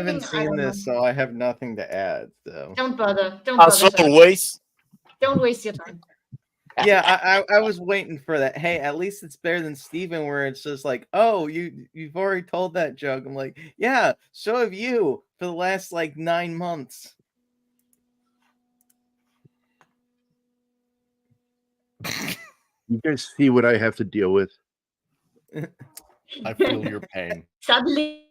haven't seen this, so I have nothing to add. So don't bother. Don't bother. As always. Don't waste your time. yeah, I was waiting for that. Hey, at least it's better than Steven, where it's just like, oh, you've already told that joke. I'm like, yeah, so have you for the last like 9 months. You guys see what I have to deal with? I feel your pain. Suddenly.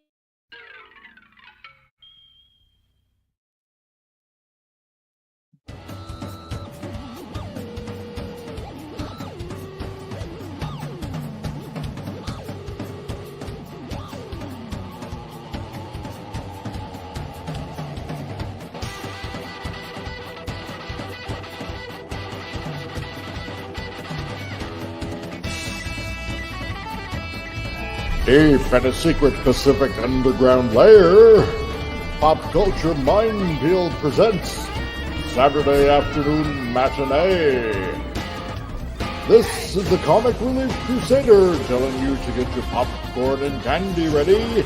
Deep in a secret Pacific underground lair, Pop Culture Minefield presents Saturday Afternoon Matinee. This is the comic relief crusader telling you to get your popcorn and candy ready.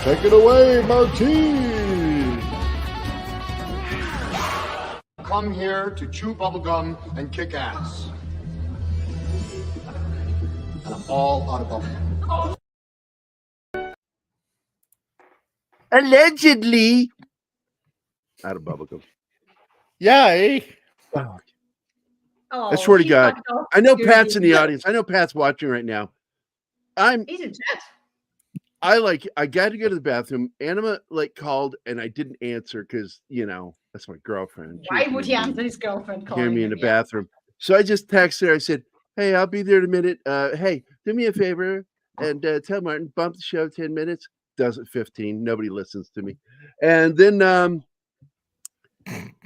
Take it away, Martine. Come here to chew bubblegum and kick ass. And I'm all out of bubblegum. Allegedly. Out of bubblegum. Yay! Oh, I swear to God. I know Pat's in the Yeah. audience. I know Pat's watching right now. He's in chat. I got to go to the bathroom. Anima called and I didn't answer because that's my girlfriend. Why would he answer his girlfriend calling Hear me in him? the bathroom. So I just texted her. I said, "Hey, I'll be there in a minute. Hey, do me a favor and tell Martin bump the show 10 minutes." Does it 15? Nobody listens to me. And then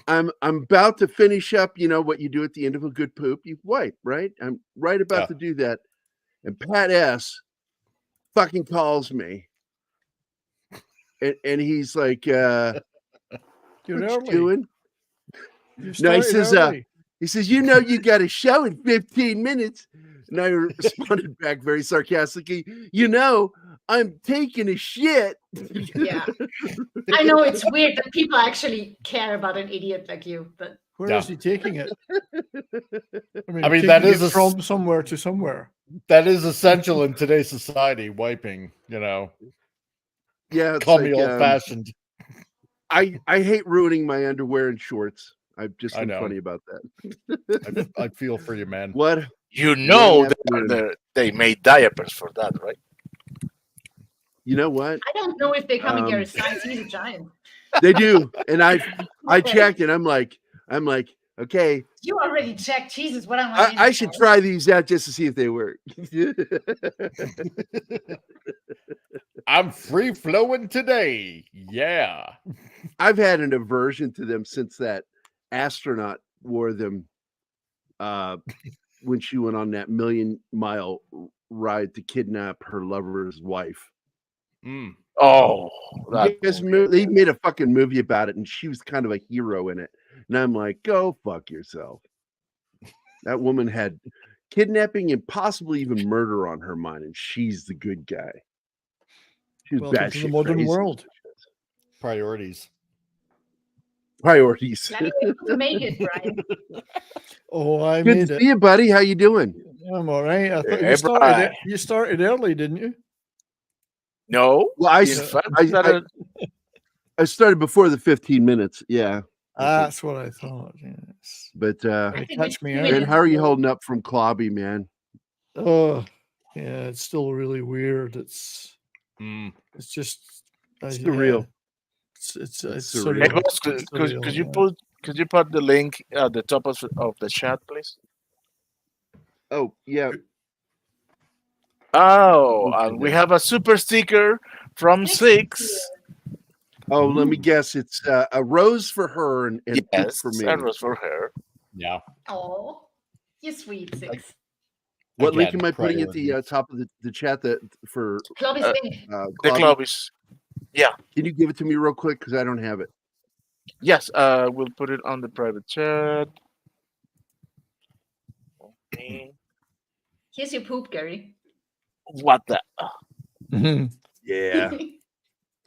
I'm about to finish up. You know what you do at the end of a good poop? You wipe, right? I'm right about to do that, and Pat S. fucking calls me, and he's like, "What you doing?" No, he says, you got a show in 15 minutes. And I responded back very sarcastically, I'm taking a shit. Yeah. I know it's weird that people actually care about an idiot like you, but where is he taking it? I mean that is from somewhere to somewhere. That is essential in today's society. Wiping, Yeah, it's call me old-fashioned. I hate ruining my underwear and shorts. I've just been know. funny about that. I feel for you, man. What? They made diapers for that, right? You know what? I don't know if they come in your size. He's a giant. They do, and I checked, and I'm like, okay. You already checked. Jesus, what am I? I should try these out just to see if they work. I'm free flowing today. Yeah. I've had an aversion to them since that astronaut wore them when she went on that 1,000,000-mile ride to kidnap her lover's wife. Mm. Oh, they made a fucking movie about it, and she was kind of a hero in it. And I'm like, go fuck yourself. That woman had kidnapping and possibly even murder on her mind, and she's the good guy. She's Welcome to the modern world. Priorities. To make it, Brian. Oh, I good made to it. see you, buddy. How you doing? I'm all right. I thought you started early, didn't you? No. Well, I started before the 15 minutes. Yeah. That's what I thought. Yes. But catch me out. And how are you holding up from Clobby, man? Oh, yeah, it's still really weird. It's just surreal. It's surreal. surreal. Could you put the link at the top of the chat, please? Oh yeah. Oh, and we have a super sticker from Six. Oh, let me guess. It's a rose for her and yes, for me. A rose for her. Yeah. Oh, you sweet Six. What link am I putting at the top of the chat for Clubby's link? The Clubby's. Yeah. Can you give it to me real quick because I don't have it? Yes. We'll put it on the private chat. Okay. Here's your poop, Gary. What the? Yeah.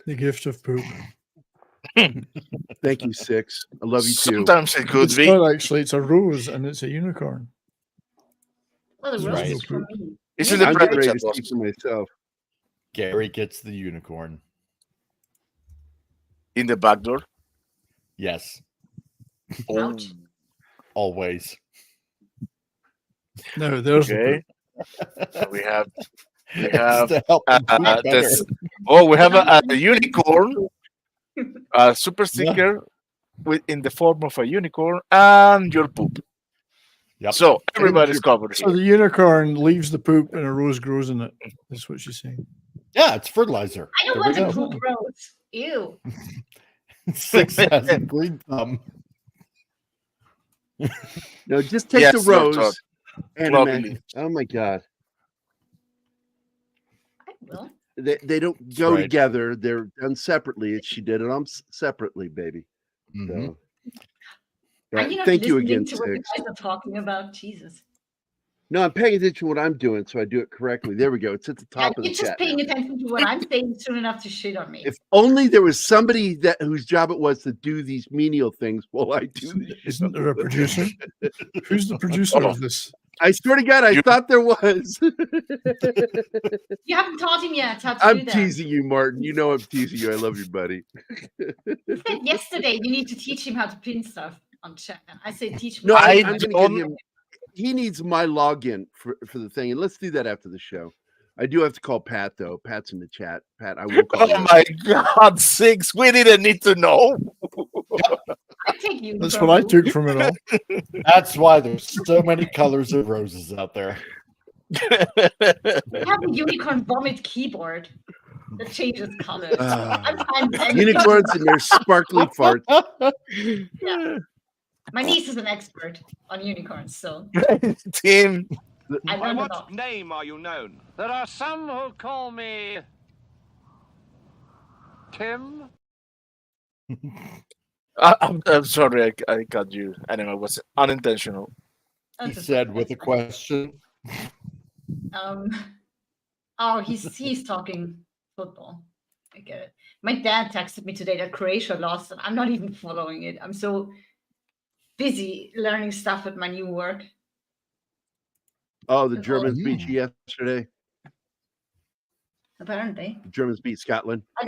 The gift of poop. Thank you, Six. I love you too. Sometimes it could It's be. not actually. It's a rose and it's a unicorn. Well, the Right. rose is for me. It's in the I'm getting private ready chat to see box. for myself. Gary gets the unicorn. In the back door. Yes, Oh, Ouch. always. No, there's okay. the So we have It's to help them poop better. this. Oh, we have a unicorn, a super sticker in the form of a unicorn, and your poop. Yep. So everybody's covered poop. So here. the unicorn leaves the poop and a rose grows in it. That's what she's saying. Yeah, it's fertilizer. I don't There we want to go. poop rose. Ew. Six has a green thumb. No, just take Yes, the Lord rose Todd. and Lovely. imagine. Oh my God. I will. They don't go right. together. They're done separately. She did it on separately, baby. Mhm. So, Are you not thank you listening again, to what you Six. guys are talking about? Jesus. No, I'm paying attention to what I'm doing, so I do it correctly. There we go. It's at the Yeah, top of the you're just chat. paying now. attention to what I'm saying soon enough to shit on me. If only there was somebody that whose job it was to do these menial things while I do this. Isn't there a producer? Who's the producer of this? I swear to God, I thought there was. You haven't taught him yet how to do I'm that. teasing you, Martin. You know I'm teasing you. I love you, buddy. You said yesterday you need to teach him how to pin stuff on chat. I said teach him. No, how to I'm do going to it. get him. He needs my login for the thing, and let's do that after the show. I do have to call Pat though. Pat's in the chat. Pat, I will call you. Oh my God, Six! We didn't need to know. I take you. That's what I took from it all. That's why there's so many colors of roses out there. We have a unicorn vomit keyboard that changes colors. I'm fine with anything. Unicorns and their sparkly farts. Yeah. My niece is an expert on unicorns, so Tim. I By learned a what lot. name are you known? There are some who call me Tim. I'm sorry, I got you. Anyway, it was unintentional. He said with a question. Oh, he's talking football. I get it. My dad texted me today that Croatia lost, and I'm not even following it. I'm so busy learning stuff at my new work. Oh, the Germans beat you yesterday. Apparently. The Germans beat Scotland. I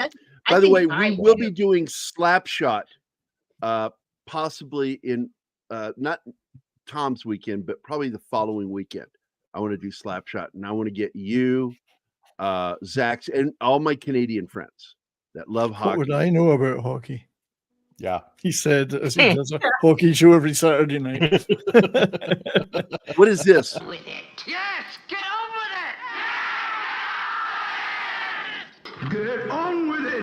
By the think way, I we will did. be doing Slapshot, possibly in not Tom's weekend, but probably the following weekend. I want to do Slapshot, and I want to get you, Zach's, and all my Canadian friends that love What hockey. would I know about hockey? Yeah. He said as he does a hockey show every Saturday night. What is this? With it. Yes, get on with it. Get on with it.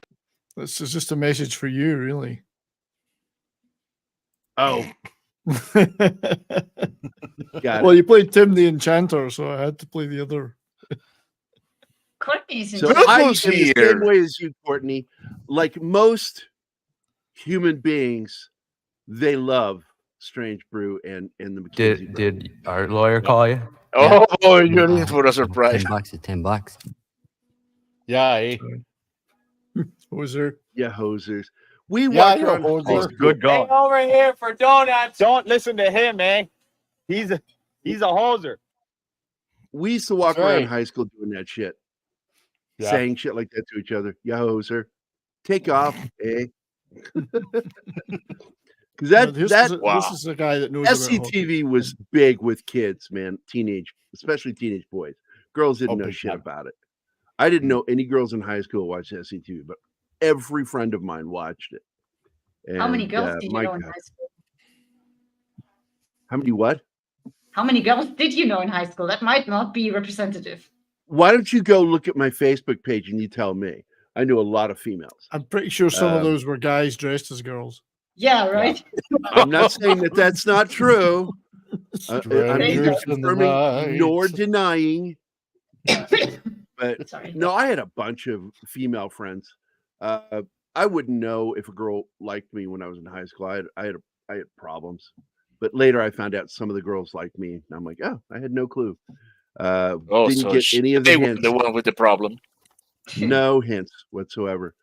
This is just a message for you, really. Oh, got Well, it. you played Tim the Enchanter, so I had to play the other. Courtney's in So Look I am who's the here. same way as you, Courtney. Like most human beings, they love Strange Brew and the McKinsey. Did our lawyer call you? Oh, you're in for a surprise. $10 is $10. Yeah. Eh? What was there? Yeah, hosers. We Yeah, walk you're a around. hoser. Good going. Over here for donuts. Don't listen to him, eh? He's a hoser. We used to walk That's around right. high school doing that shit, Yeah. saying shit like that to each other. Yeah, hoser. Take off, eh? Because This is a guy that knows about hockey. SCTV was big with kids, man. Especially teenage boys. Girls didn't know big shit time. about it. I didn't know any girls in high school watched SCTV, but every friend of mine watched it. How many And, girls did you my know in God. high school? How many what? How many girls did you know in high school? That might not be representative. Why don't you go look at my Facebook page and you tell me? I knew a lot of females. I'm pretty sure some of Um, those were guys dressed as girls. Yeah, right. I'm not saying that that's not true. I'm neither Strangers in the confirming night. nor denying. But Sorry. no, I had a bunch of female friends. I wouldn't know if a girl liked me when I was in high school. I had problems, but later I found out some of the girls liked me, and I'm like, oh, I had no clue. Oh, Didn't so get any of the they were hints. the one with the problem. No hints whatsoever.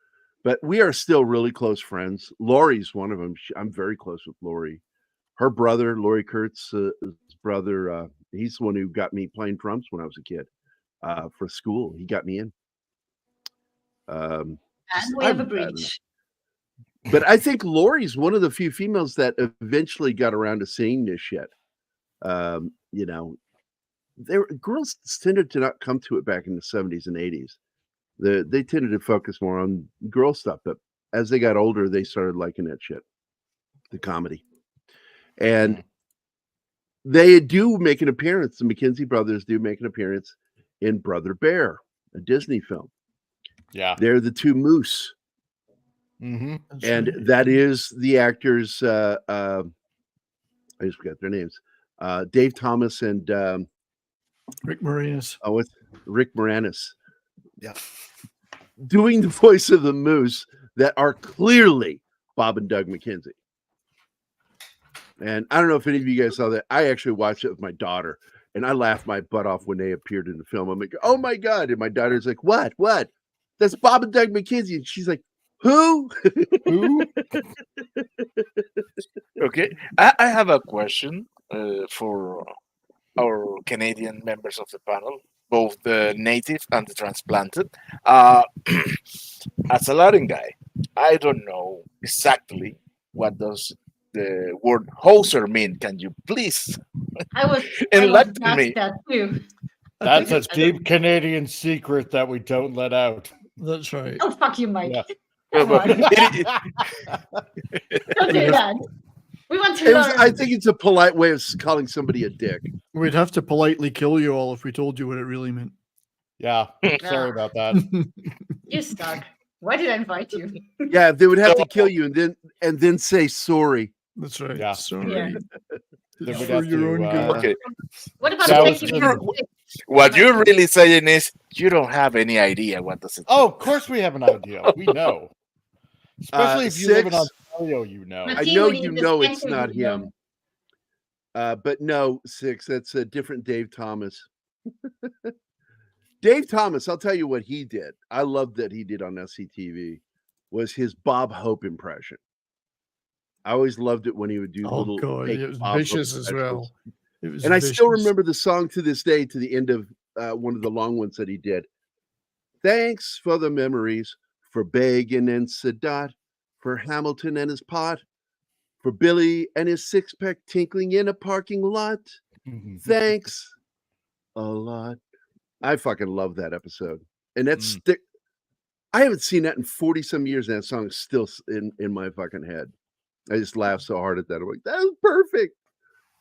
But we are still really close friends. Lori's one of them. I'm very close with Lori. Her brother, Lori Kurtz's brother, he's the one who got me playing drums when I was a kid for school. He got me in. And we have a breach. But I think Lori's one of the few females that eventually got around to seeing this shit. You know, girls tended to not come to it back in the 70s and 80s. They tended to focus more on girl stuff, but as they got older, they started liking that shit, the comedy. And they do make an appearance. The McKenzie brothers do make an appearance in Brother Bear, a Disney film. Yeah. They're the two moose. Mm-hmm. And that is the actors, I just forgot their names, Dave Thomas and Rick Moranis. Oh, it's Rick Moranis. Yeah. Doing the voice of the moose that are clearly Bob and Doug McKenzie. And I don't know if any of you guys saw that. I actually watched it with my daughter, and I laughed my butt off when they appeared in the film. I'm like, oh my God. And my daughter's like, what? That's Bob and Doug McKenzie. And she's like, who? Who? Okay. I have a question for our Canadian members of the panel, both the native and the transplanted. As a Latin guy, I don't know exactly what does the word hoser mean. Can you please enlighten me? That too. That's a deep Canadian secret that we don't let out. That's right. Oh, fuck you, Mike. Yeah. Come on. Don't do that. We want to learn. I think it's a polite way of calling somebody a dick. We'd have to politely kill you all if we told you what it really meant. Yeah. Sorry about that. You suck. Why did I invite you? Yeah, they would have to kill you and then say sorry. That's right. Yeah. Sorry. Yeah. Then we'd For have your to, own good. Okay. What about So thank you for What you're really saying is you don't have any idea what does it Oh, of course we have an idea. We know. Especially if you live in 6. Ontario, you know. I know you know it's not him. But no, 6. That's a different Dave Thomas. Dave Thomas, I'll tell you what he did. I loved that he did on SCTV was his Bob Hope impression. I always loved it when he would do little God, fake it was Bob vicious Hope as specials. well. It was And I still vicious. remember the song to this day, to the end of one of the long ones that he did. Thanks for the memories, for Begin and Sadat, for Hamilton and his pot, for Billy and his six-pack tinkling in a parking lot. Thanks a lot. I fucking love that episode. And that's I haven't seen that in 40-some years, and that song is still in my fucking head. I just laughed so hard at that. I'm like, that was perfect.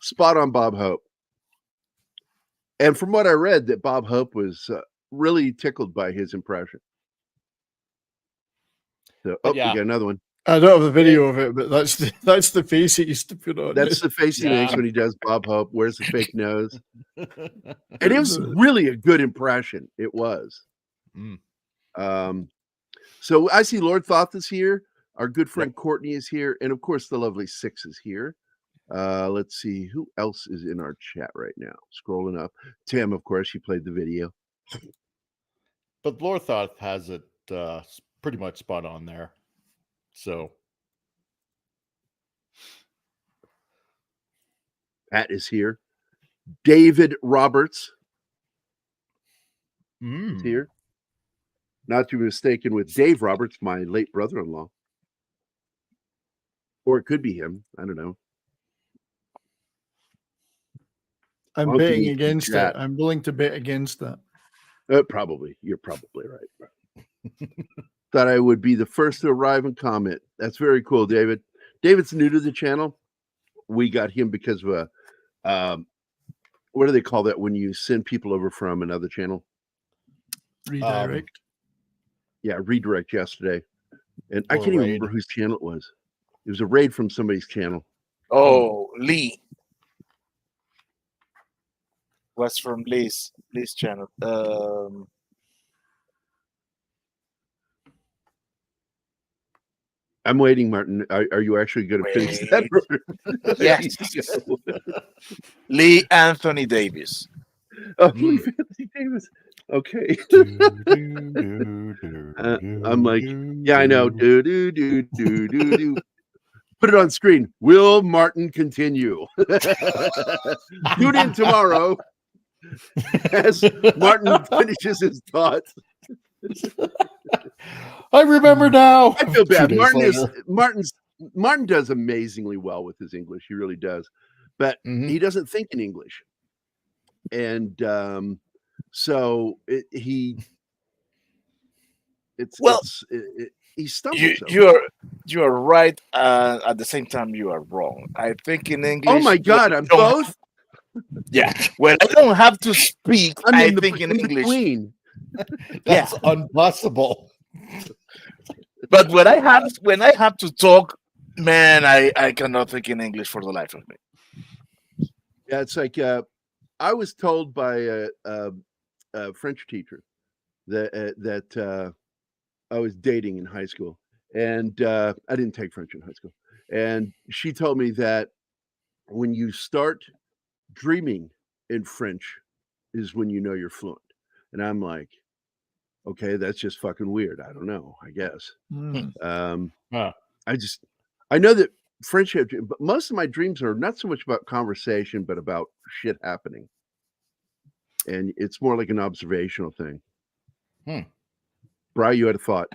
Spot on Bob Hope. And from what I read, that Bob Hope was really tickled by his impression. So, we got another one. I don't have a video of it, but that's the face he used to put on. That's the face he makes when he does Bob Hope. Wears the fake nose. And it was really a good impression. It was. So I see Lord Thoth is here. Our good friend Courtney is here. And of course, the lovely 6 is here. Let's see who else is in our chat right now. Scrolling up. Tim, of course, she played the video. But Lorthoth has it pretty much spot on there. So Pat is here. David Roberts is here. Not to be mistaken with Dave Roberts, my late brother-in-law. Or it could be him. I don't know. I'm betting against it. I'm willing to bet against that. Probably. You're probably right. Thought I would be the first to arrive and comment. That's very cool, David. David's new to the channel. We got him because of a what do they call that when you send people over from another channel? Redirect. Yeah, redirect yesterday. And I can't even remember whose channel it was. It was a raid from somebody's channel. Oh, Lee. Was from Lee's channel. I'm waiting, Martin. Are you actually going to finish that? Yes. Lee Anthony Davis. Oh, Lee Anthony Davis. Okay. I'm like, yeah, I know. Do do do do do do. Put it on screen. Will Martin continue? Tune in tomorrow as Martin finishes his thoughts. I remember now. I feel bad. 2 days later. Martin does amazingly well with his English. He really does, but he doesn't think in English, and so he stumbles. You are right. At the same time, you are wrong. I think in English. Oh my God, I'm both. Yeah. Well, I don't have to speak. I think in English. Between. That's impossible. But when I have to talk, man, I cannot think in English for the life of me. Yeah, it's like I was told by a French teacher that I was dating in high school, and I didn't take French in high school, and she told me that when you start dreaming in French is when you know you're fluent, and I'm like, okay, that's just fucking weird. I don't know. I guess. I know that French, but most of my dreams are not so much about conversation, but about shit happening, and it's more like an observational thing. Bri, you had a thought.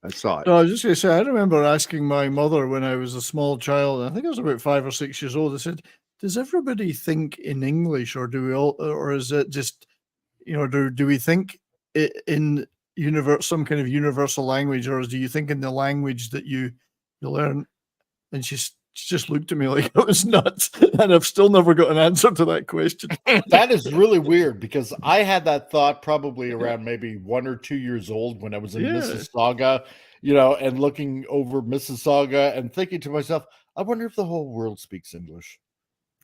I saw it. No, I was just going to say, I remember asking my mother when I was a small child, I think I was about 5 or 6 years old, I said, does everybody think in English, or do we all, or is it just, do we think in some kind of universal language, or do you think in the language that you learn? And she just looked at me like I was nuts, and I've still never got an answer to that question. That is really weird, because I had that thought probably around maybe 1 or 2 years old when I was in Mississauga, and looking over Mississauga and thinking to myself, I wonder if the whole world speaks English.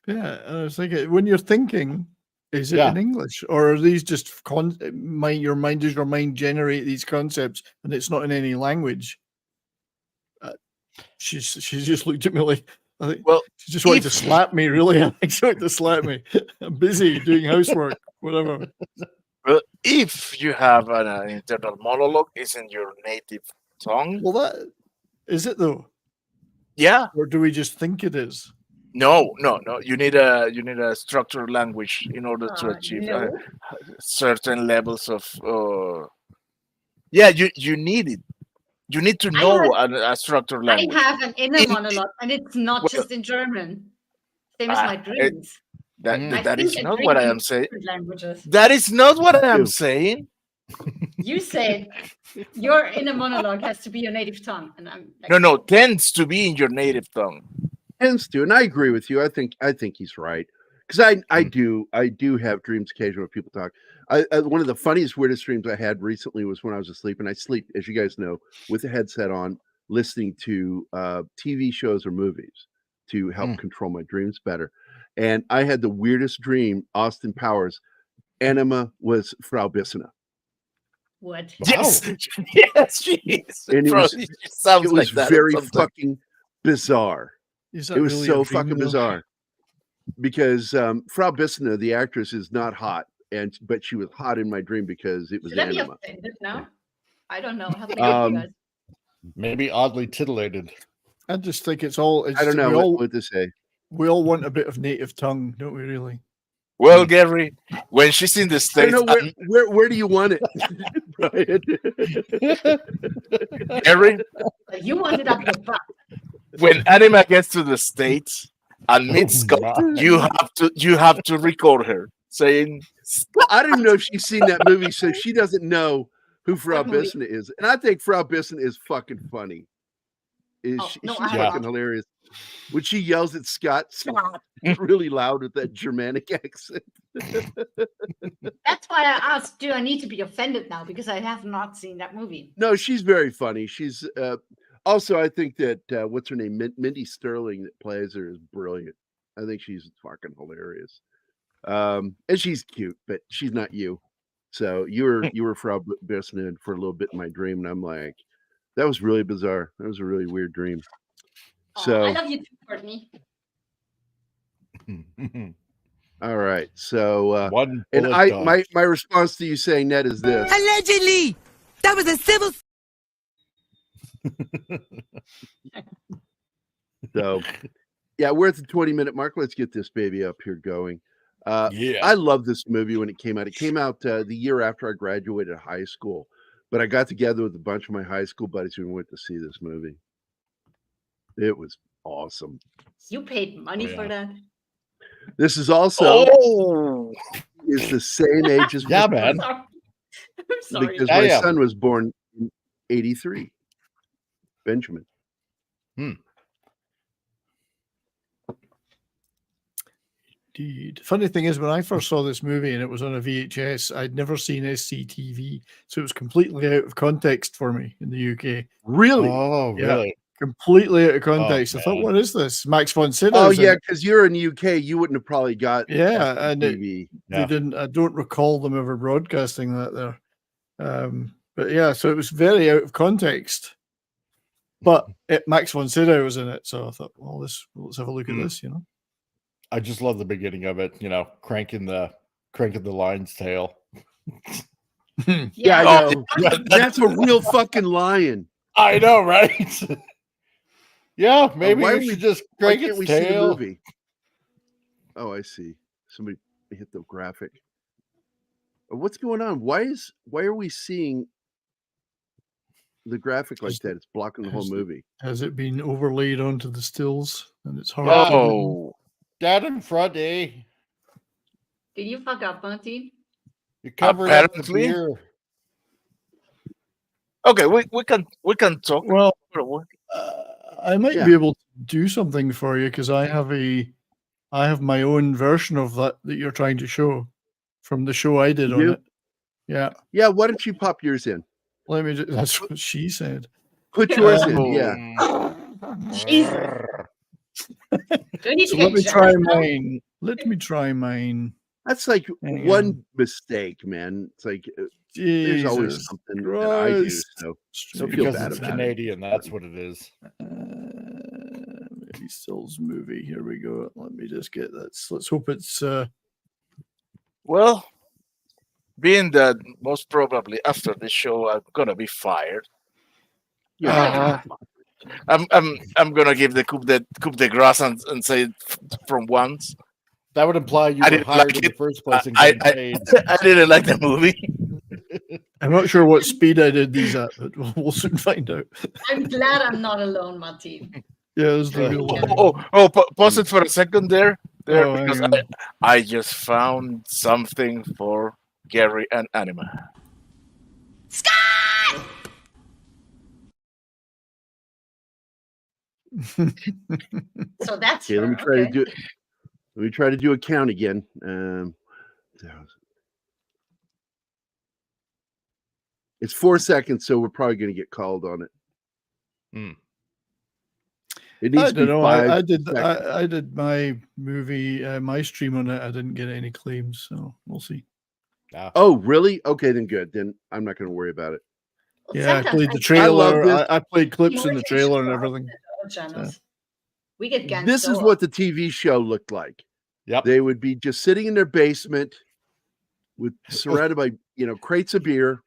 Yeah, and I was thinking, when you're thinking, is it in English, or are these just your mind generate these concepts and it's not in any language? She just looked at me like, I think, she just wanted to slap me. Really, I think she wanted to slap me. I'm busy doing housework, whatever. Well, if you have an internal monologue, is in your native tongue. Well, that is it though. Yeah. Or do we just think it is? No. You need a structured language in order to achieve certain levels of. You need it. You need to know a structured language. I have an inner monologue, and it's not just in German. Same as my dreams. That is not what I am saying. Languages. That is not what I am saying. You said your inner monologue has to be your native tongue, and I'm like, no, tends to be in your native tongue. Tends to, and I agree with you. I think he's right, because I do have dreams occasionally when people talk. One of the funniest, weirdest dreams I had recently was when I was asleep, and I sleep, as you guys know, with a headset on, listening to TV shows or movies to help control my dreams better. And I had the weirdest dream. Austin Powers, Anima was Frau Bissina. What? Yes, yes, she is. And it was very fucking bizarre. It was really so fucking bizarre because Frau Bissina, the actress, is not hot, but she was hot in my dream because it was Should Anima. I be offended now? I don't know. How to you guys? Maybe oddly titillated. I just think it's all. I don't know what to say. We all want a bit of native tongue, don't we? Really? Well, Gary, when she's in the States, I don't know where do you want it, Brian? Gary, you want it up your butt. When Anima gets to the States and meets Scott, you have to record her saying, I don't know if she's seen that movie, so she doesn't know who Frau Bissina is. And I think Frau Bissina is fucking funny. She's fucking hilarious. When she yells at Scott really loud with that Germanic accent. That's why I asked, do I need to be offended now? Because I have not seen that movie. No, she's very funny. She's also, I think that what's her name? Mindy Sterling that plays her is brilliant. I think she's fucking hilarious. And she's cute, but she's not you. So you were Frau Bissina for a little bit in my dream, and I'm like, that was really bizarre. That was a really weird dream. So I love you too, Courtney. All right. So One and bullet dodge. my response to you saying that is this. Allegedly, that was a civil. So yeah, we're at the 20-minute mark. Let's get this baby up here going. Yeah. I love this movie when it came out. It came out the year after I graduated high school, but I got together with a bunch of my high school buddies who went to see this movie. It was awesome. You paid money Yeah. for that? This is also Oh, is the same age as Yeah, my man. son, I'm sorry. because Yeah, my yeah. son was born in 83. Benjamin. Indeed. Funny thing is, when I first saw this movie and it was on a VHS, I'd never seen SCTV, so it was completely out of context for me in the UK. Really? Oh, Yeah. really? Completely out of context. I thought, man. what is this? Max von Sydow. Oh yeah, because you're in the UK, you wouldn't have probably got Yeah, and TV. they didn't. I don't recall them ever broadcasting that there. But yeah, so it was very out of context. But Max von Sydow was in it, so I thought, well, let's have a look at this. You know. I just love the beginning of it. You know, cranking the lion's tail. Yeah, I Oh, know. That's a real fucking lion. I know, right? Yeah, maybe why you are we- should just Why crank can't its we see the tail. movie? Oh, I see. Somebody hit the graphic. What's going on? Why are we seeing the graphic like that? It's blocking the whole movie. Has it been overlaid onto the stills and it's hard? Yeah. oh, Dad in front, eh? Did you fuck up, Martin? You covered up the Apparently. beer. okay. We can talk. Well, I might Yeah. be able to do something for you because I have my own version of that you're trying to show from the show I did You on do? it. Yeah, Yeah, why don't you pop yours in? let me. That's what she said. Put yours in. Oh. Yeah. Jesus. Do I need So to let get me jealous try now? mine. Let me try mine. That's like Hang one on. mistake, man. It's like there's always Jesus something that I do. Christ. So Strange feel Because bad it's about it. Canadian, that's what it is. Maybe Stills movie. Here we go. Let me just get that. Let's hope it's. Well, being that most probably after this show I'm gonna be fired. Yeah. I'm gonna give the coup de grace and say it from once. That would imply you I were didn't hired like in the it. first place and I, getting I, paid. I didn't like the movie. I'm not sure what speed I did these at, but we'll soon find out. I'm glad I'm not alone, Martin. Yeah, this is the Yeah. real. Pause it for a second there, Oh, because hang on. I just found something for Gary and Anima. So that's Okay, let me her, try okay. to do it. Let me try to do a count again. It's 4 seconds, so we're probably going to get called on it. Hmm. It needs I to be don't know. 5 I did. seconds. I did my movie, my stream on it. I didn't get any claims, so we'll see. Oh, really? Okay, then good. Then I'm not going to worry about it. Yeah, I Sometimes played the I trailer. this. I played clips in the Morgan trailer and show everything. on our channels. We get ganked This so is what the TV show looked like. Yep. They would be just sitting in their basement with surrounded by crates of beer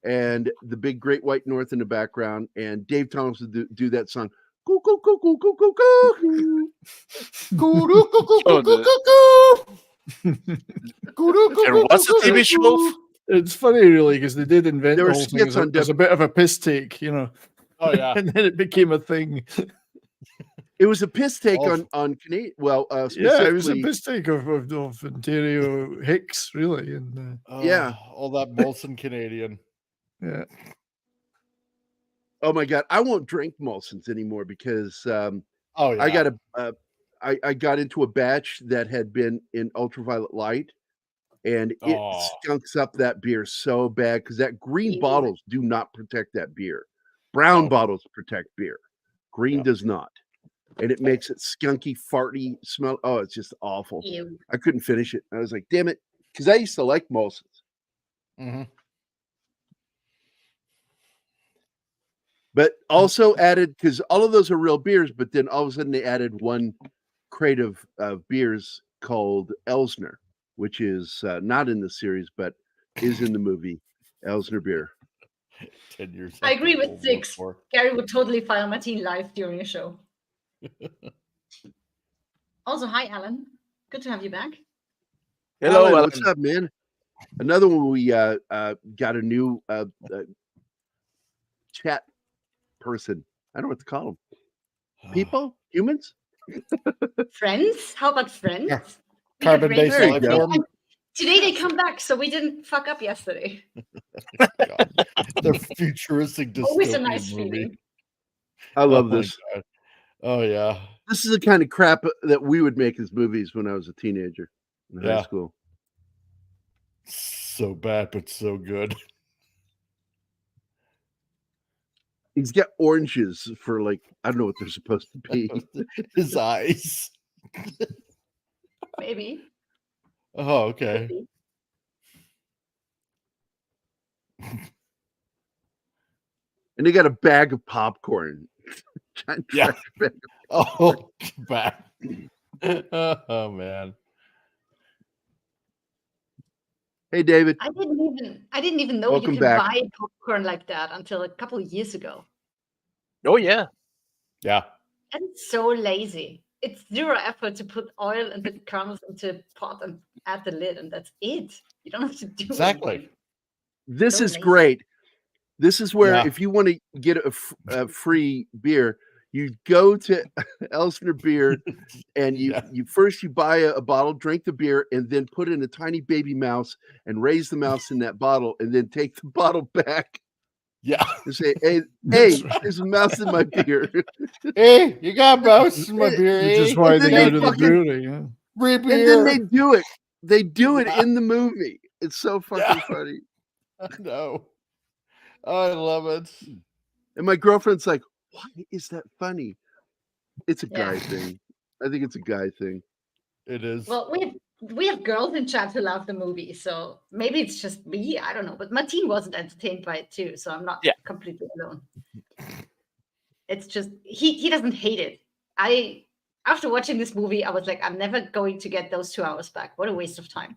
and the big Great White North in the background, and Dave Thomas would do that song. Coo, coo, coo, coo, coo, coo, coo. Coo, doo, coo, coo, Oh, coo, the- coo, coo. Coo, doo, coo, There coo, was a coo, TV coo, show. coo. It's funny, really, because they did invent There the were whole thing skits on as a bit of a piss take, Oh yeah. and then it became a thing. It was a piss take Oh. on Canadian. Well, Yeah, it was a specifically, piss take of Ontario Hicks, really, and Yeah. All that Molson Canadian. yeah. oh my God, I won't drink Molson's anymore because Oh yeah. I got I got into a batch that had been in ultraviolet light, and it Oh. skunks up that beer so bad because that green Ew. bottles do not protect that beer. Brown No. bottles protect beer. Green Yeah. does not. And it makes it skunky, farty smell. Oh, it's just awful. Ew. I couldn't finish it. I was like, damn it. Because I used to like Molson's. Mhm. But also added, because all of those are real beers, but then all of a sudden they added one crate of beers called Elsner, which is not in the series, but is in the movie Elsner beer. 10 years. I agree with 6. Gary would totally file Matinee live during a show. Also, hi, Alan. Good to have you back. Hello, Alan, Alan. what's up, man? Another one we got a new chat person. I don't know what to call them. People? Humans? Friends? How about friends? Yeah. We have Carbon-based regular- life form. And today they come back, so we didn't fuck up yesterday. The futuristic Always a dystopian nice movie. feeling. I love Oh my this. God. Oh yeah. This is the kind of crap that we would make as movies when I was a teenager in high Yeah. school. So bad, but so good. He's got oranges for like, I don't know what they're supposed to be. His eyes. Maybe. Oh, okay. Maybe. And they got a bag of popcorn. Giant Yeah. trash bag. Oh, bad. Oh man. Hey, David. I didn't even know Welcome you could back. buy popcorn like that until a couple of years ago. Oh yeah. Yeah. That's so lazy. It's zero effort to put oil and the kernels into a pot and add the lid, and that's it. You don't have to do Exactly. anything. This So is lazy. great. This is where Yeah. if you want to get a free beer, you go to Elsner Beer and you first you buy a bottle, drink the beer, and then put in a tiny baby mouse and raise the mouse in that bottle, and then take the bottle back Yeah. and say, "Hey, That's right. there's a mouse in my beer." Hey, you got mouse in my beer. Which is eh? why And they then go they to the fucking- brewery. Yeah. Free And then they beer. do it. They do it Yeah. in the movie. It's so fucking Yeah. funny. I know. I love it. And my girlfriend's like, "Why is that funny?" It's a Yeah. guy thing. I think it's a guy thing. It is. Well, we have girls in chat who love the movie, so maybe it's just me. I don't know. But Matinee wasn't entertained by it too, so I'm not Yeah. completely alone. It's just he doesn't hate it. After watching this movie, I was like, I'm never going to get those 2 hours back. What a waste of time.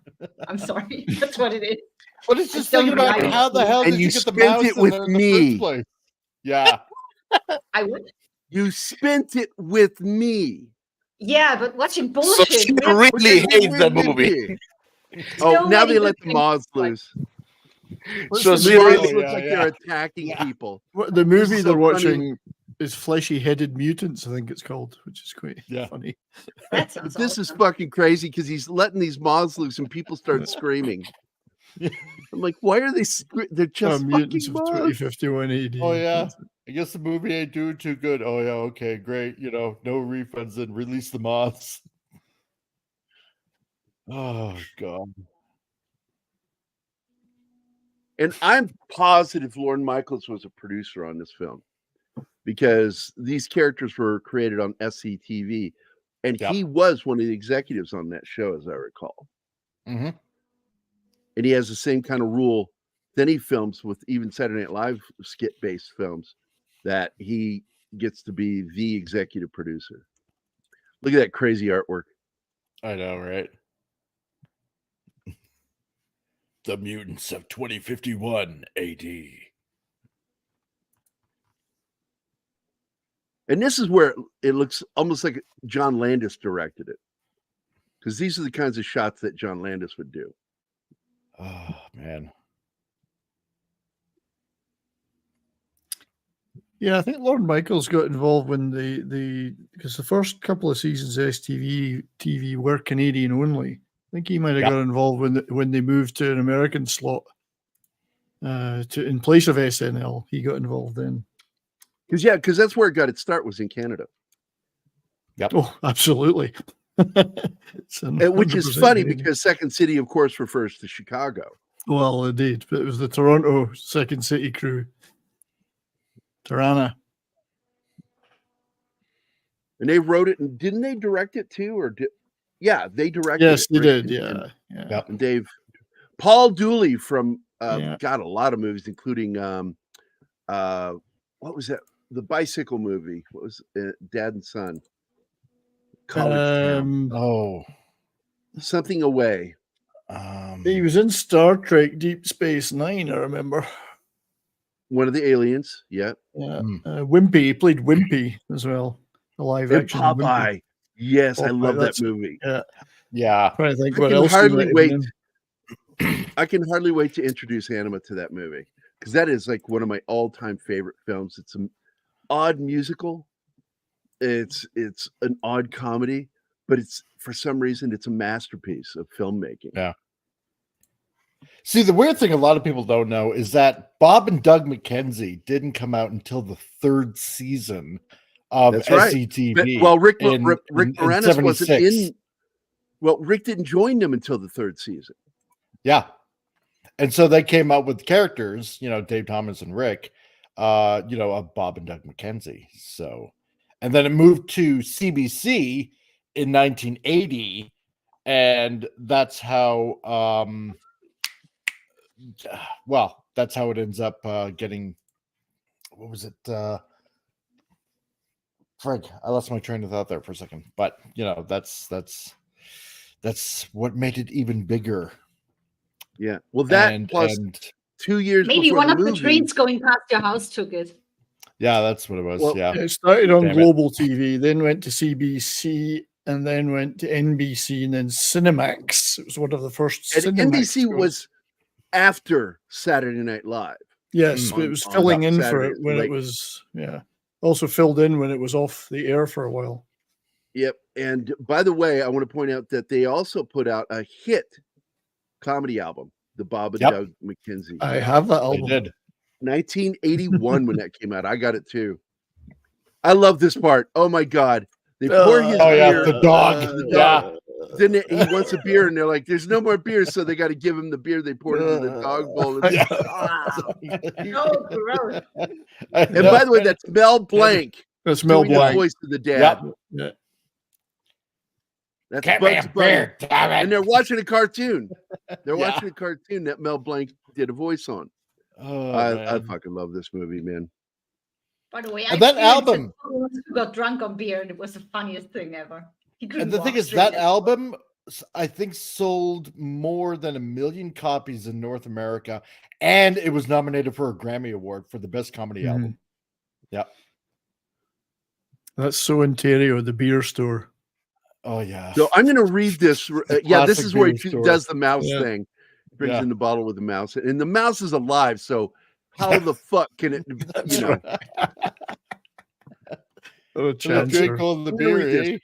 I'm sorry. That's what it is. But it's just don't thinking about like how it. the hell And did you you get the spent mouse it in with there in the me. first place? Yeah. I would. You spent it with me. Yeah, but watching So bullshit. she we have really What hates the we did movie. here. Oh, so now many they let good the things moths to watch. loose. So The she moths really, look yeah, like yeah. they're attacking Yeah. people. The movie is they're so funny. watching is Fleshy-Headed Mutants, I think it's called, which is quite Yeah. funny. That sounds This is awesome. fucking crazy because he's letting these moths loose and people start screaming. I'm like, why are they? They're just Mutants fucking of moths. 2051 AD. Oh yeah. I guess the movie ain't doing too good. Oh yeah, okay, great. You know, no refunds and release the moths. Oh god. And I'm positive Lorne Michaels was a producer on this film because these characters were created on SCTV, and Yep. he was one of the executives on that show, as I recall. Mm-hmm. And he has the same kind of rule that he films with even Saturday Night Live skit-based films, that he gets to be the executive producer. Look at that crazy artwork. I know, right? The mutants of 2051 AD. And this is where it looks almost like John Landis directed it, because these are the kinds of shots that John Landis would do. Oh man. Yeah, I think Lorne Michaels got involved when because the first couple of seasons of TV were Canadian only. I think he might have Yep. got involved when they moved to an American slot. In place of SNL, he got involved then. Because that's where it got its start, was in Canada. Yep. Oh, absolutely. It's Which is 100% funny Canadian. because Second City, of course, refers to Chicago. Well, indeed, but it was the Toronto Second City crew. Tirana. And they wrote it, and didn't they direct it too? Yeah, they directed Yes, it. they right? did. Yeah. Yep. And Paul Dooley from Yeah. got a lot of movies, including what was that? The bicycle movie. What was Dad and Son? College Town. Oh. something away. He was in Star Trek Deep Space Nine, I remember. One of the aliens, yeah. Yeah. Wimpy, he played Wimpy as well. The live action Popeye. Wimpy. Yes, I Popeye, love that that's it. movie. Yeah. Yeah. Trying to think I what can else he hardly might have wait. been in. I can hardly wait to introduce Anima to that movie because that is like one of my all-time favorite films. It's an odd musical. It's an odd comedy, but it's for some reason it's a masterpiece of filmmaking. Yeah. See, the weird thing a lot of people don't know is that Bob and Doug McKenzie didn't come out until the 3rd season of That's right. SCTV. Well, Rick in Moranis wasn't 76. in. Well, Rick didn't join them until the 3rd season. Yeah. And so they came out with characters, Dave Thomas and Rick, of Bob and Doug McKenzie. So, and then it moved to CBC in 1980. And that's how, that's how it ends up getting, what was it? Frank, I lost my train of thought there for a second, but that's what made it even bigger. Yeah. Well, that and 2 years maybe before one the of the movie, trains going past your house took it. Yeah, that's what it was. Well, yeah. It started on Damn it. Global TV, then went to CBC, and then went to NBC, and then Cinemax. It was one of the first. and Cinemax NBC shows. was after Saturday Night Live. Yes, on- it was on filling in for Saturday, it when like- it was. Yeah, also filled in when it was off the air for a while. Yep. And by the way, I want to point out that they also put out a hit comedy album, the Bob and Yep. Doug McKenzie. I have that They album. did. 1981 when that came out. I got it too. I love this part. Oh my God. They pour his beer. the dog. the Yeah. dog. Then he wants a beer, and they're like, "There's no more beer," so they got to give him the beer they poured into the dog bowl. And, Oh, gross. and by the way, that's Mel Blanc. That's Mel doing the Blanc. voice of the dad. Yeah. That's Get me Bugs a Bunny. beer, damn it. And they're watching a cartoon. They're Yeah. watching a cartoon that Mel Blanc did a voice on. Oh, I man. fucking love this movie, man. By the way, And that album- who got drunk on beer, and it was the funniest thing ever. He couldn't And the thing walk is, straight. that album, I think, sold more than 1 million copies in North America, and it was nominated for a Grammy Award for the best comedy album. Yeah. That's so Ontario, the beer store. Oh yeah. So I'm going to read this. Yeah, this Classic is where beer he store. does the mouse Yeah. thing. Brings Yeah. in the bottle with the mouse, and the mouse is alive. So how the fuck can it? That's You know, right. Oh, And the drink Chancer. all the I'm gonna read beer, this. eh?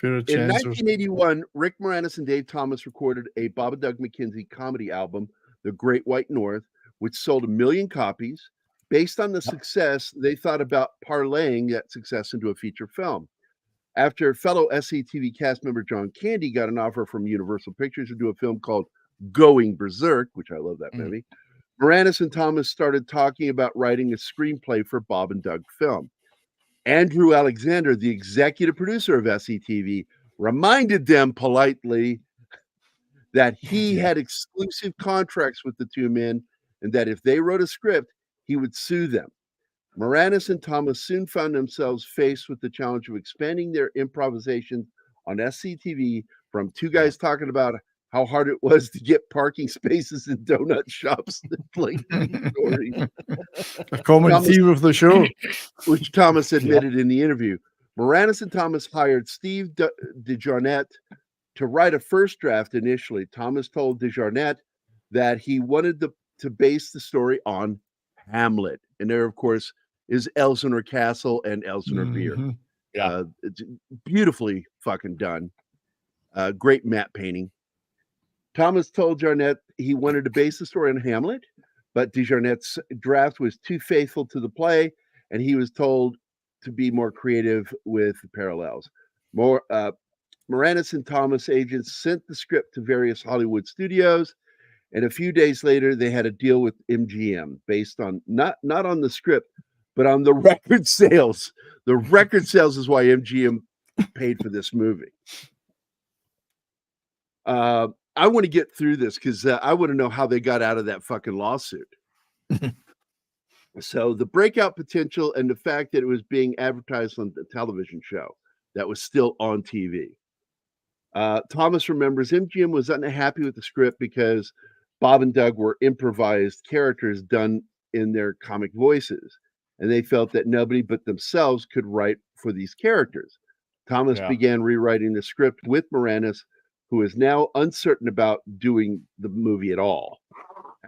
Pair of in Chancers. 1981, Rick Moranis and Dave Thomas recorded a Bob and Doug McKenzie comedy album, The Great White North, which sold 1 million copies. Based on the success, they thought about parlaying that success into a feature film. After fellow SCTV cast member John Candy got an offer from Universal Pictures to do a film called Going Berserk, which I love that movie, Moranis and Thomas started talking about writing a screenplay for Bob and Doug film. Andrew Alexander, the executive producer of SCTV, reminded them politely that he had exclusive contracts with the two men and that if they wrote a script, he would sue them. Moranis and Thomas soon found themselves faced with the challenge of expanding their improvisation on SCTV from two guys talking about how hard it was to get parking spaces in donut shops like stories, A common Thomas- theme of the show. which Thomas admitted in the interview. Moranis and Thomas hired Steve DeJarnette to write a first draft initially. Thomas told DeJarnette that he wanted to base the story on Hamlet. And there, of course, is Elsinore Castle and Elsinore Beer. Mhm. Yeah. It's beautifully fucking done. Great matte painting. Thomas told Jarnett he wanted to base the story on Hamlet, but DeJarnette's draft was too faithful to the play, and he was told to be more creative with parallels. Moranis and Thomas agents sent the script to various Hollywood studios, and a few days later, they had a deal with MGM based on not on the script, but on the record sales. The record sales is why MGM paid for this movie. I want to get through this because I want to know how they got out of that fucking lawsuit. So the breakout potential and the fact that it was being advertised on the television show that was still on TV. Thomas remembers MGM was unhappy with the script because Bob and Doug were improvised characters done in their comic voices, and they felt that nobody but themselves could write for these characters. Thomas began rewriting the script with Moranis, who is now uncertain about doing the movie at all.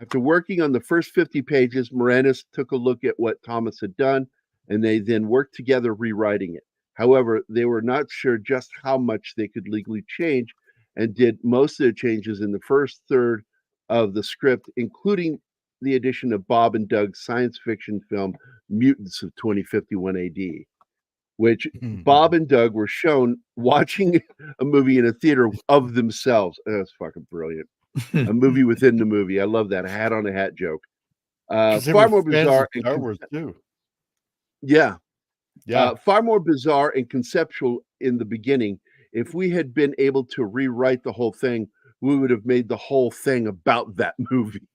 After working on the first 50 pages, Moranis took a look at what Thomas had done, and they then worked together rewriting it. However, they were not sure just how much they could legally change, and did most of the changes in the first third of the script, including the addition of Bob and Doug's science fiction film Mutants of 2051 AD, which Bob and Doug were shown watching a movie in a theater of themselves. That's fucking brilliant. A movie within the movie. I love that. A hat on a hat joke. Far more bizarre. Star Wars too. Yeah. Yeah. Far more bizarre and conceptual in the beginning. If we had been able to rewrite the whole thing, we would have made the whole thing about that movie.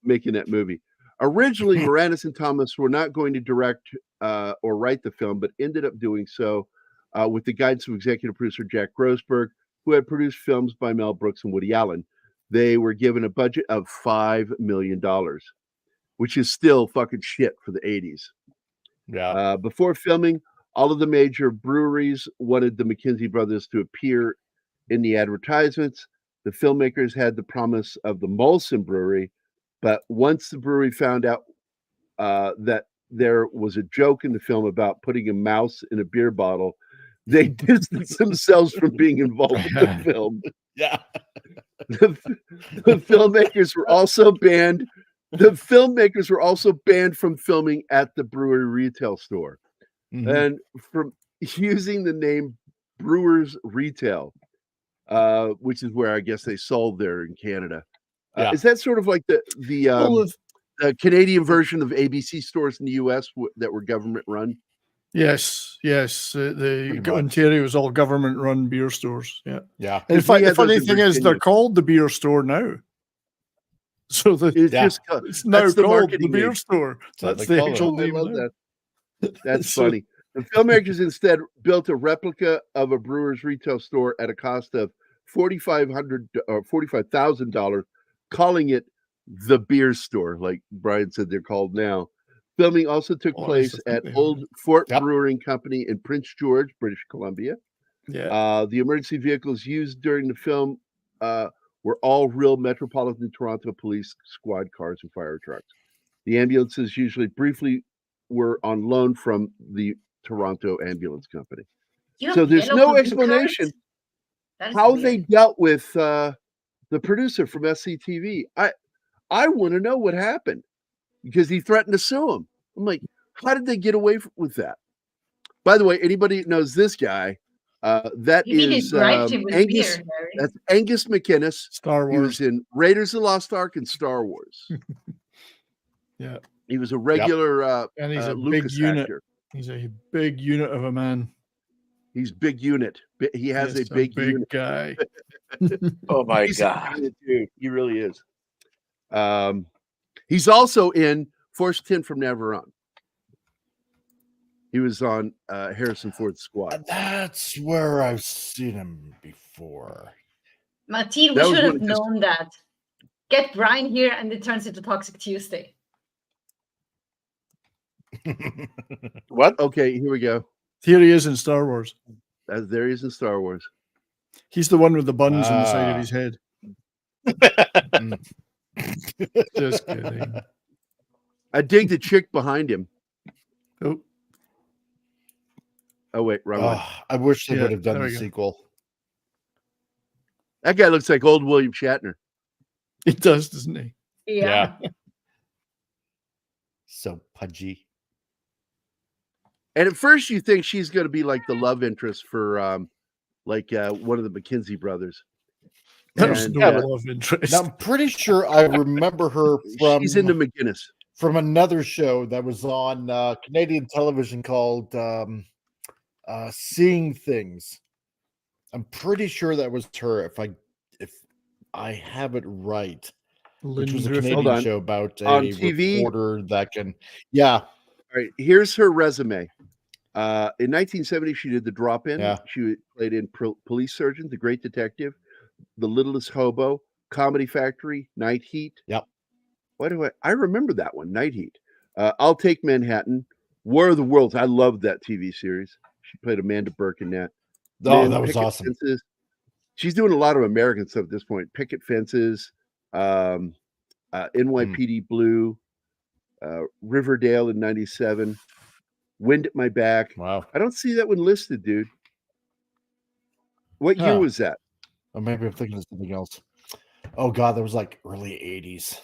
Making that movie. Originally, Moranis and Thomas were not going to direct or write the film, but ended up doing so with the guidance of executive producer Jack Grossberg, who had produced films by Mel Brooks and Woody Allen. They were given a budget of $5 million, which is still fucking shit for the 80s. Yeah. Before filming, all of the major breweries wanted the McKenzie brothers to appear in the advertisements. The filmmakers had the promise of the Molson Brewery, but once the brewery found out that there was a joke in the film about putting a mouse in a beer bottle, they distanced themselves from being involved with the film. Yeah. The filmmakers were also banned. The filmmakers were also banned from filming at the brewery retail store and from using the name Brewers Retail, which is where I guess they sold there in Canada. Is that sort of like the Canadian version of ABC stores in the US that were government run? Yes. The Ontario is all government run beer stores. Yeah. Yeah. In fact, the funny thing is they're called the beer store now. So it's now called the beer store. That's the actual name. I love that. That's funny. The filmmakers instead built a replica of a brewer's retail store at a cost of $45,000, calling it the beer store, like Brian said they're called now. Filming also took place at Old Fort Brewing Company in Prince George, British Columbia. Yeah. The emergency vehicles used during the film were all real Metropolitan Toronto Police Squad cars and fire trucks. The ambulances usually briefly were on loan from the Toronto Ambulance Company. So there's no explanation how they dealt with the producer from SCTV. I want to know what happened because he threatened to sue him. I'm like, how did they get away with that? By the way, anybody that knows this guy, that is Angus. That's Angus McInnes. Star Wars. He was in Raiders of the Lost Ark and Star Wars. Yeah, he was a regular and he's a Lucas big unit. Actor. He's a big unit of a man. He's big unit. He has a big unit. Guy. Oh my He's God, dude, he really is. He's also in Force 10 from Never On. He was on Harrison Ford's Squad. That's where I've seen him before. Matinee, we should have known that. Get Brian here and it turns into Toxic Tuesday. What? Okay, here we go. Here he is in Star Wars. There he is in Star Wars. He's the one with the buns on the side of his head. Just kidding. I dig the chick behind him. Oh wait, wrong one. I wish they would have done the sequel. That guy looks like old William Shatner. He does, doesn't he? Yeah. So pudgy. And at first you think she's going to be like the love interest for one of the McKenzie brothers. There's no love interest. Now, I'm pretty sure I remember her from... She's into McGinnis. From another show that was on Canadian television called Seeing Things. I'm pretty sure that was her, if I have it right. Which was a Canadian show about a on TV? reporter that can... Yeah. All right, here's her resume. In 1970, she did The Drop-In. Yeah. She played in Police Surgeon, The Great Detective, The Littlest Hobo, Comedy Factory, Night Heat. Yep. Why do I remember that one? Night Heat. I'll Take Manhattan. War of the Worlds. I loved that TV series. She played Amanda Burke in that. Oh, that was awesome. Fences. She's doing a lot of American stuff at this point. Picket Fences, NYPD Blue, Riverdale in 97, Wind at My Back. Wow. I don't see that one listed, dude. What year was that? Oh, maybe I'm thinking of something else. Oh God, that was like early 80s.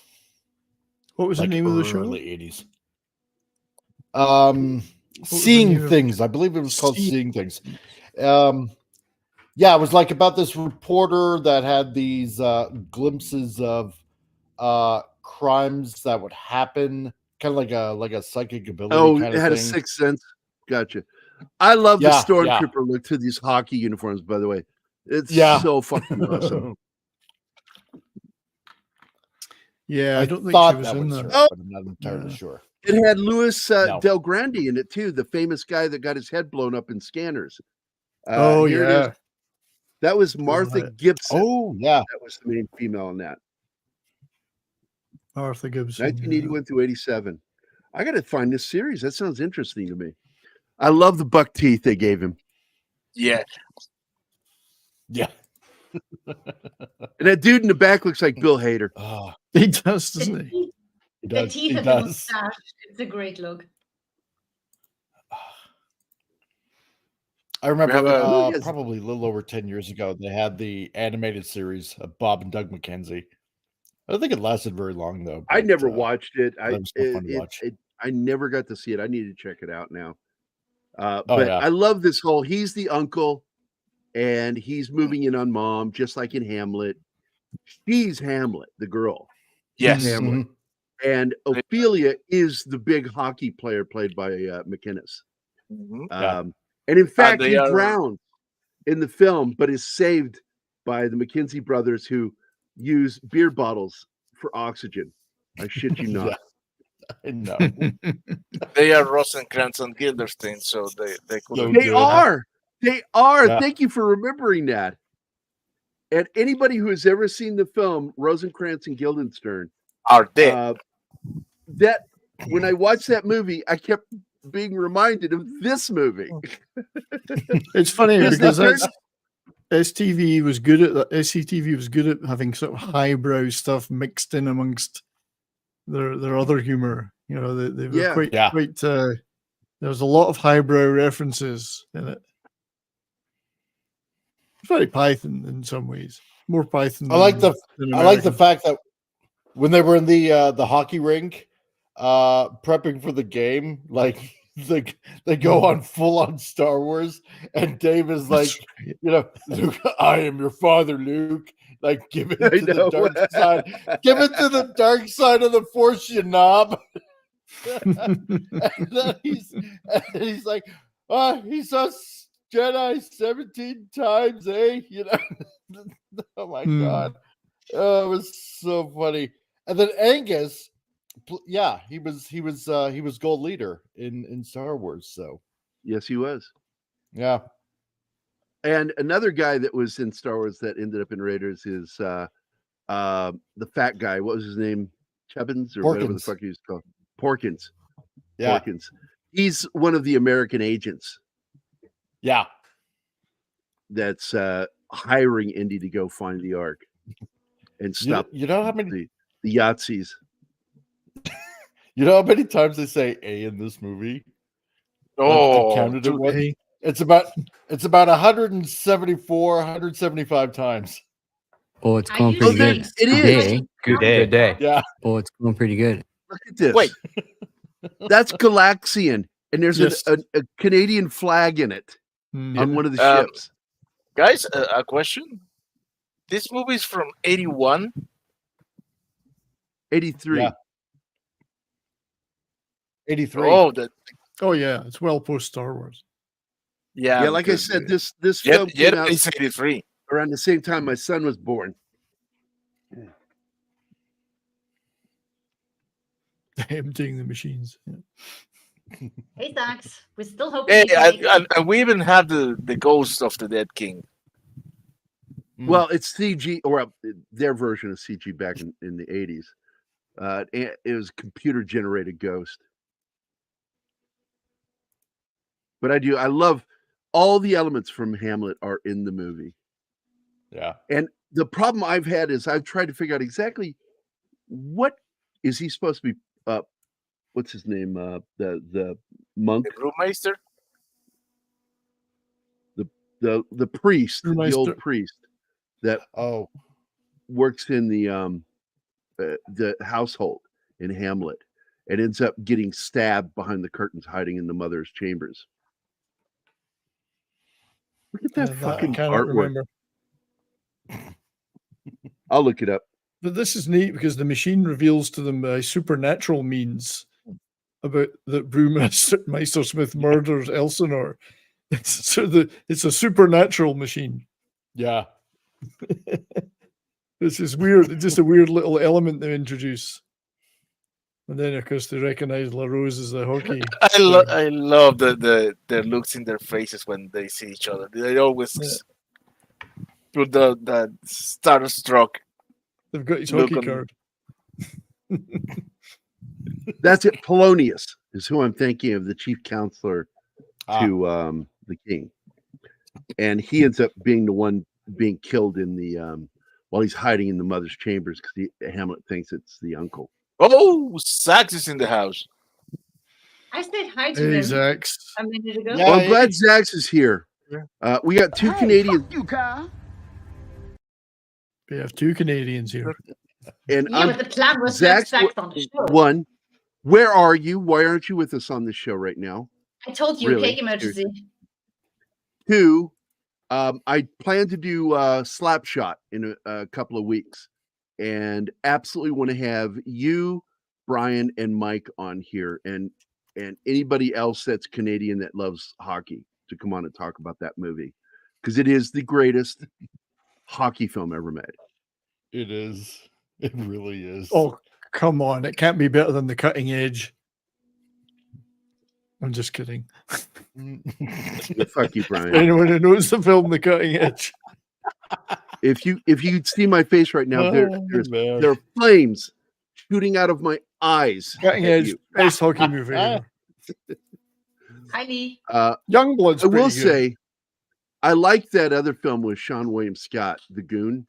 What was the name of the show? Early 80s. Seeing Things. I believe it was called Seeing Things. Yeah, it was like about this reporter that had these glimpses of crimes that would happen, kind of like a psychic ability. Oh, kind it of had thing. a sixth sense. Gotcha. I love the stormtrooper look to these hockey uniforms, by the way. It's so fucking awesome. Yeah, I don't think thought she was that in was there. her, but I'm not entirely sure. It had Louis Del Grande in it too, the famous guy that got his head blown up in Scanners. Oh here it yeah, is. That was Martha Gibson. Oh yeah, that was the main female in that. Martha Gibson. 1981 through 87. I got to find this series. That sounds interesting to me. I love the buck teeth they gave him. Yeah. Yeah. And that dude in the back looks like Bill Hader. Oh, he does, doesn't he? The teeth of the mustache. It's a great look. I remember probably a little over 10 years ago, they had the animated series of Bob and Doug McKenzie. I don't think it lasted very long, though. I never watched it. It was so fun to watch. I never got to see it. I need to check it out now. Oh, But yeah. I love this whole, he's the uncle and he's moving in on mom, just like in Hamlet. She's Hamlet, the girl. Yes. She's Hamlet. And Ophelia is the big hockey player played by McInnes. And in fact, he drowns in the film, but is saved by the McKenzie brothers who use beer bottles for oxygen. I shit you not. I know. They are Rosencrantz and Guildenstern, so they could. They are. They are. Yeah. Thank you for remembering that. And anybody who has ever seen the film Rosencrantz and Guildenstern are dead. That when I watched that movie, I kept being reminded of this movie. It's funny because STV was good at that. SCTV was good at having sort of highbrow stuff mixed in amongst their other humor. You know, they were quite. There was a lot of highbrow references in it. It's very Python in some ways. More Python. I like the fact that when they were in the hockey rink, prepping for the game, like they go on full on Star Wars, and Dave is like, Luke, I am your father, Luke. Like, give it to the dark side. Give it to the dark side of the Force, you knob. And then he's like, oh, he saw Jedi 17 times, eh? Oh my God. Oh, it was so funny. And then Angus, he was gold leader in Star Wars. So yes, he was. Yeah. And another guy that was in Star Wars that ended up in Raiders is the fat guy. What was his name? Chubbins or whatever the fuck he was called. Porkins. Yeah. Porkins. He's one of the American agents. Yeah. That's hiring Indy to go find the Ark and stop. You know how many the Yahtzees. You know how many times they say A in this movie? Oh, counted it one. It's about 174, 175 times. Oh, it's going pretty good. It is. Good day. Yeah. Oh, it's going pretty good. Look at this. Wait. That's Galaxian, and there's a Canadian flag in it on one of the ships. Guys, a question. This movie is from 81? 83. Yeah. 83. Oh, yeah, it's well post Star Wars. Yeah, like I said, this film came out it's 83 around the same time my son was born. Emptying the machines. Yeah. Hey, Dax. We're still hoping. Hey, you can make it. and we even have the ghost of the dead king. Well, it's CG, or their version of CG back in the 80s. It was computer generated ghost. But I love all the elements from Hamlet are in the movie. Yeah. And the problem I've had is I've tried to figure out exactly what is he supposed to be. What's his name? The monk, the brewmeister, the priest, the old priest that works in the household in Hamlet and ends up getting stabbed behind the curtains, hiding in the mother's chambers. Look at that fucking artwork. Remember. I'll look it up. But this is neat because the machine reveals to them by supernatural means about that Brewmeister Smith murders Elsinore. It's a supernatural machine. Yeah. This is weird. It's just a weird little element they introduce. And then, of course, they recognize La Rose as the hockey. I love their looks in their faces when they see each other. They always put the starstruck. They've got his hockey card. That's it. Polonius is who I'm thinking of, the chief counselor to the king. And he ends up being the one being killed in the while he's hiding in the mother's chambers because Hamlet thinks it's the uncle. Oh, Sax is in the house. I said hi to him Zax. a minute ago. Yeah, well, I'm glad Zax is here. We got two Canadians. You, Carl. We have two Canadians here. And yeah, but the plan was to have Zax on the show. One, where are you? Why aren't you with us on this show right now? I told you, Really? cake emergency. Two, I plan to do Slapshot in a couple of weeks, and absolutely want to have you, Brian, and Mike on here, and anybody else that's Canadian that loves hockey to come on and talk about that movie, because it is the greatest hockey film ever made. It is. It really is. Oh, come on. It can't be better than The Cutting Edge. I'm just kidding. Fuck you, Brian. Anyone who knows the film The Cutting Edge. If you could see my face right now, there are flames shooting out of my eyes. Cutting Edge, best hockey movie ever. Hi, Lee. Youngblood's I will pretty good. say, I like that other film with Sean William Scott, The Goon.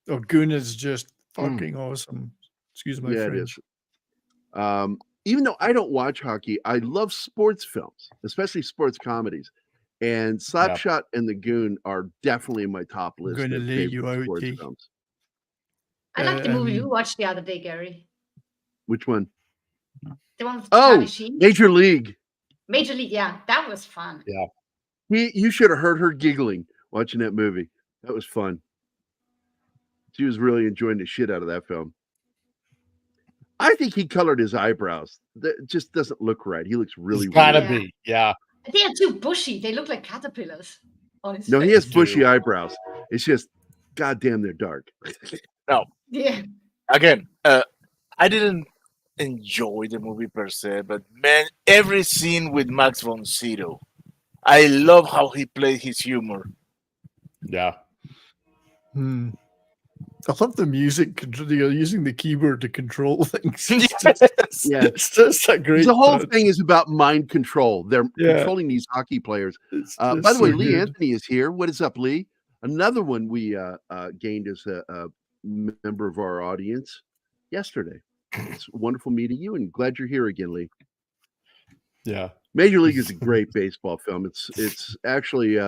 Oh, Goon is just fucking awesome. Excuse my French. It is. Even though I don't watch hockey, I love sports films, especially sports comedies. And Slapshot and The Goon are definitely in my top list. I'm going to lay you out, sports T. films. I like the movie you watched the other day, Gary. Which one? The one with Oh, Charlie Sheen. Major League. Major League, yeah, that was fun. Yeah. You should have heard her giggling watching that movie. That was fun. She was really enjoying the shit out of that film. I think he colored his eyebrows. That just doesn't look right. He looks really weird. Gotta be, yeah. They are too bushy. They look like caterpillars on his No, face. he has bushy eyebrows. It's just, goddamn, they're dark. No. Yeah. Again, I didn't enjoy the movie per se, but man, every scene with Max von Sydow, I love how he played his humor. Yeah. I love the music. You're using the keyboard to control things. It's just a great. The whole thing is about mind control. They're controlling these hockey players. By the way, Lee Anthony is here. What is up, Lee? Another one we gained as a member of our audience yesterday. It's wonderful meeting you, and glad you're here again, Lee. Yeah. Major League is a great baseball film. It's actually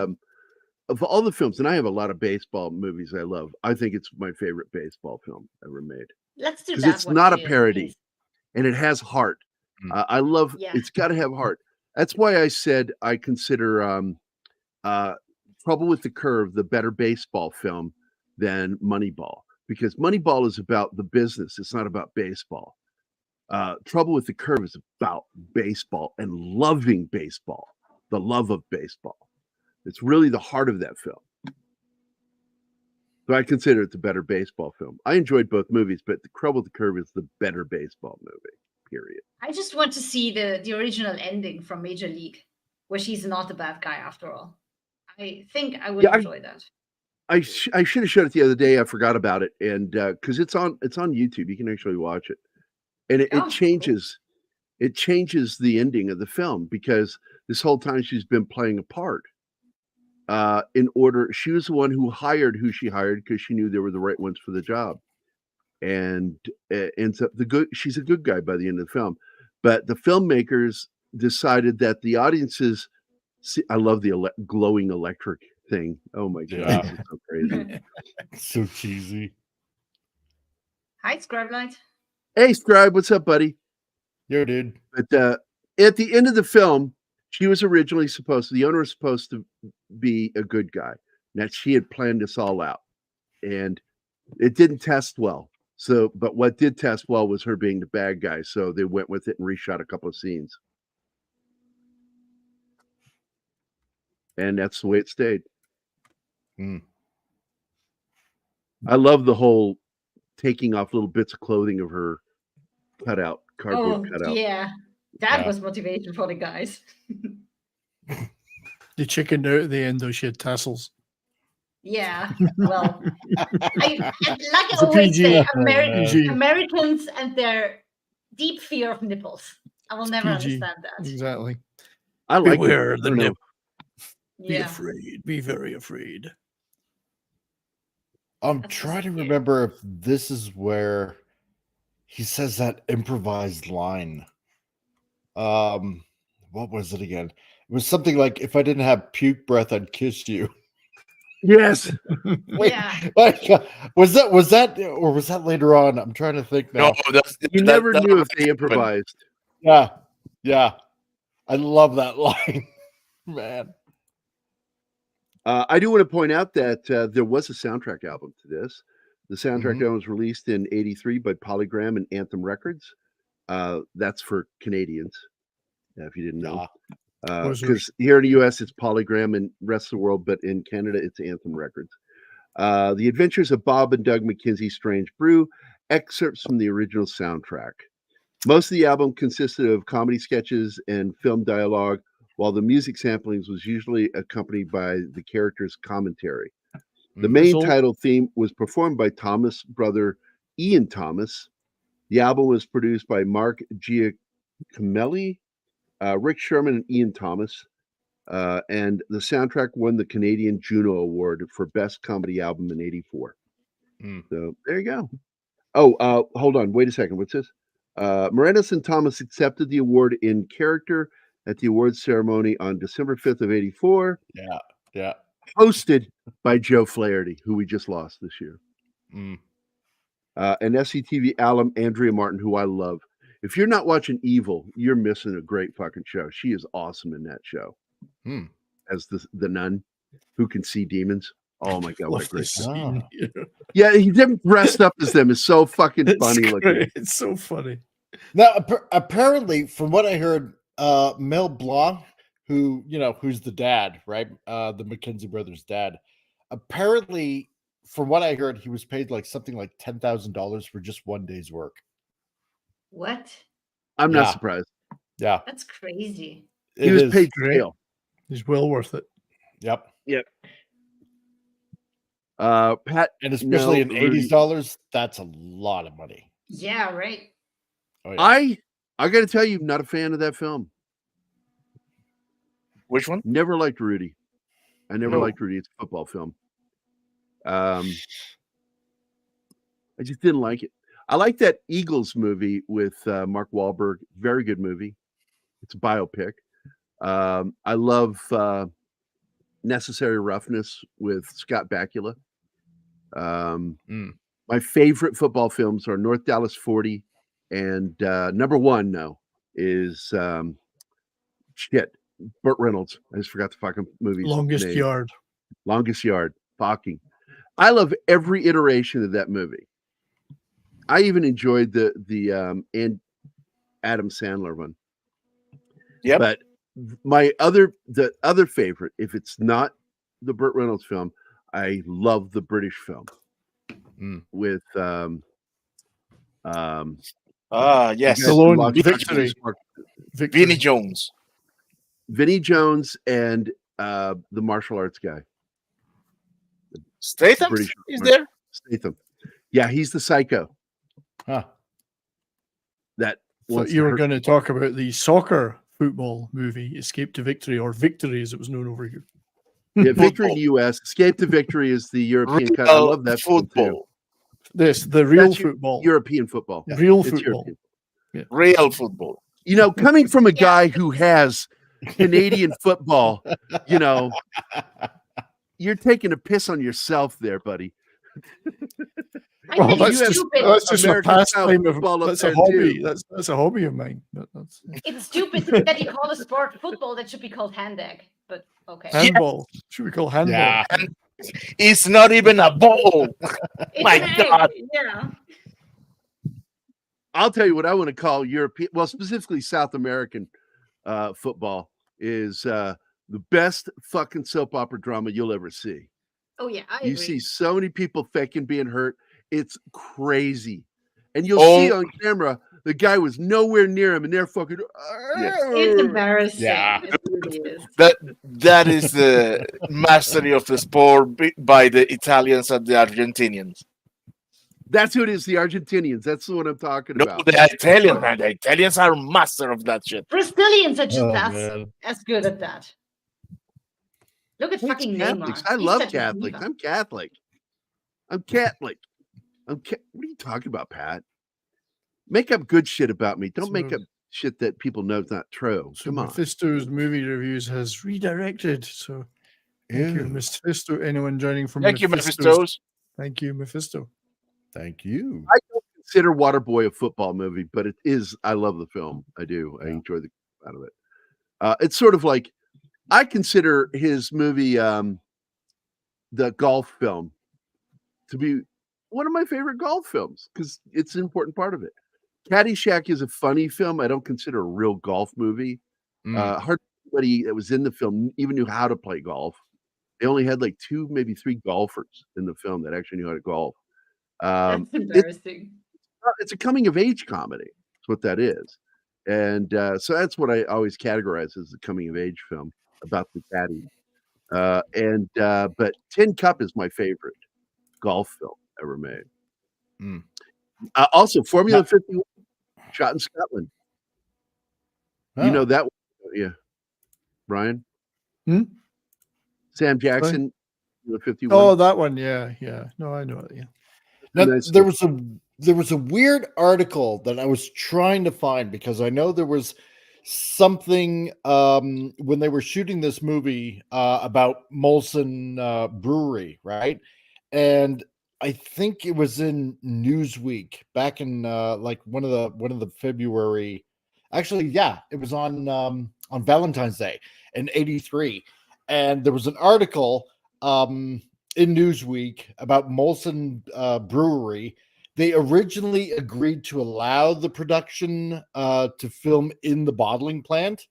of all the films, and I have a lot of baseball movies I love. I think it's my favorite baseball film ever made. Let's do that. Because it's not a too, parody, please. and it has heart. I love. It's got to have heart. That's why I said I consider Trouble with the Curve the better baseball film than Moneyball, because Moneyball is about the business. It's not about baseball. Trouble with the Curve is about baseball and loving baseball, the love of baseball. It's really the heart of that film. So I consider it the better baseball film. I enjoyed both movies, but The Trouble with the Curve is the better baseball movie, period. I just want to see the original ending from Major League, where she's not the bad guy after all. I think I would enjoy that. I should have showed it the other day. I forgot about it, and because it's on YouTube, you can actually watch it, and it changes. Cool. It changes the ending of the film because this whole time she's been playing a part. She was the one who hired who she hired because she knew they were the right ones for the job, and ends up she's a good guy by the end of the film. But the filmmakers decided that the audiences. I love the glowing electric thing. Oh my god, it's so crazy, so cheesy. Hi, Scribelight. Hey, Scribe, what's up, buddy? Yo, dude. But at the end of the film, she was originally the owner was supposed to be a good guy. Now she had planned this all out, and it didn't test well. So, but what did test well was her being the bad guy. So they went with it and reshot a couple of scenes. And that's the way it stayed. I love the whole taking off little bits of clothing of her cardboard cutout. Yeah, that was motivation for the guys. The chicken out at the end, though, she had tassels. Yeah, well, I always say, Americans and their deep fear of nipples. I will never understand that. Exactly. I like Beware the nip. Be afraid. Be very afraid. I'm trying to remember if this is where he says that improvised line. What was it again? It was something like, "If I didn't have puke breath, I'd kiss you." Yes. Wait, was that, or was that later on? I'm trying to think now. No, you never knew if they improvised. Yeah. I love that line, man. I do want to point out that there was a soundtrack album to this. The soundtrack album was released in '83 by Polygram and Anthem Records. That's for Canadians, if you didn't know. Because here in the US, it's Polygram and rest of the world, but in Canada, it's Anthem Records. The Adventures of Bob and Doug McKenzie's Strange Brew, excerpts from the original soundtrack. Most of the album consisted of comedy sketches and film dialogue, while the music samplings was usually accompanied by the characters' commentary. The main title theme was performed by Thomas' brother Ian Thomas. The album was produced by Mark Giacomelli, Rick Sherman, and Ian Thomas. And the soundtrack won the Canadian Juno Award for Best Comedy Album in '84. So there you go. Oh, hold on. Wait a second. What's this? Moranis and Thomas accepted the award in character at the awards ceremony on December 5th of '84. Yeah. Hosted by Joe Flaherty, who we just lost this year. And SCTV alum Andrea Martin, who I love. If you're not watching Evil, you're missing a great fucking show. She is awesome in that show. As the nun who can see demons. Oh my god, what a great show. Yeah, he them dressed up as them is so fucking funny looking. It's so funny. Now, apparently, from what I heard, Mel Blanc, who's the dad, right? The McKenzie brothers' dad. Apparently, from what I heard, he was paid like something like $10,000 for just one day's work. What? I'm not surprised. Yeah, that's crazy. He was paid jail. He's well worth it. Yep. Pat, and especially in '80s dollars, that's a lot of money. Yeah, right. Oh, yeah. I got to tell you, I'm not a fan of that film. Which one? Never liked Rudy. I never liked Rudy. It's a football film. I just didn't like it. I like that Eagles movie with Mark Wahlberg. Very good movie. It's a biopic. I love Necessary Roughness with Scott Bakula. My favorite football films are North Dallas 40, and number one now is Burt Reynolds. I just forgot the fucking movie. Longest Yard. Longest Yard. Fucking. I love every iteration of that movie. I even enjoyed the and Adam Sandler one. Yeah, but the other favorite, if it's not the Burt Reynolds film, I love the British film with Yes. You guys Stallone, watch Victory. Vinnie Jones. Vinnie Jones and the martial arts guy. Statham British is there? Statham. Yeah, he's the psycho. Huh. That Thought wants you to were hurt- going to talk about the soccer football movie, Escape to Victory, or Victory as it was known over here. Yeah, Victory in the U.S. Escape to Victory is the European cut. I love that film, too. football. This, the real That's football. European football. Yeah. Real It's football. European. Real football. You know, coming from a guy who has Canadian football, you know, you're taking a piss on yourself there, buddy. I think that's it's just, stupid. that's just a American pastime of football up that's a there, hobby. too. That's a hobby of mine. That's It's stupid that you call a sport football that should be called hand-egg. But okay. handball. Should we call handball? Yeah. It's not even a ball. My It's an egg, God. yeah. I'll tell you what I want to call European, well, specifically South American football is the best fucking soap opera drama you'll ever see. Oh yeah, I You agree. see so many people faking being hurt. It's crazy. And you'll Oh. see on camera, the guy was nowhere near him and they're fucking. It's embarrassing. Yeah. It really is. That is the mastery of the sport by the Italians and the Argentinians. That's who it is, the Argentinians. That's what I'm talking No, about. the Italians, man. The Italians are master of that shit. Brazilians are just Oh, as man. good at that. Look at Hates fucking Catholics. Neymar. I He's love such a Catholics. diva. I'm Catholic. I'm Catholic. What are you talking about, Pat? Make up good shit about me. Don't make So- up shit that people know is not true. So Come on. Mephisto's movie reviews has redirected. So thank you, Ew. Mephisto. Anyone joining from Thank you, Mephisto's- Mephistos. Thank you, Mephisto. Thank you. I don't consider Waterboy a football movie, but it is. I love the film. I do. I Yeah. enjoy the out of it. It's sort of like I consider his movie, the golf film, to be one of my favorite golf films because it's an important part of it. Caddyshack is a funny film. I don't consider a real golf movie. Hardly anybody that was in the film even knew how to play golf. They only had like 2, maybe 3 golfers in the film that actually knew how to golf. That's embarrassing. It's a coming of age comedy. That's what that is. And so that's what I always categorize as a coming of age film about the caddy. But Tin Cup is my favorite golf film ever made. Mm. Also, Formula 51, shot in Scotland. Oh. You know that one? Yeah. Brian? Hmm? Sam Jackson, Formula 51. Oh, that one. Yeah, yeah. No, I know it. Yeah. Now, Nice there film. was a weird article that I was trying to find because I know there was something when they were shooting this movie about Molson Brewery, right? And I think it was in Newsweek back in like one of the February. Actually, yeah, it was on Valentine's Day in '83, and there was an article in Newsweek about Molson Brewery. They originally agreed to allow the production to film in the bottling plant,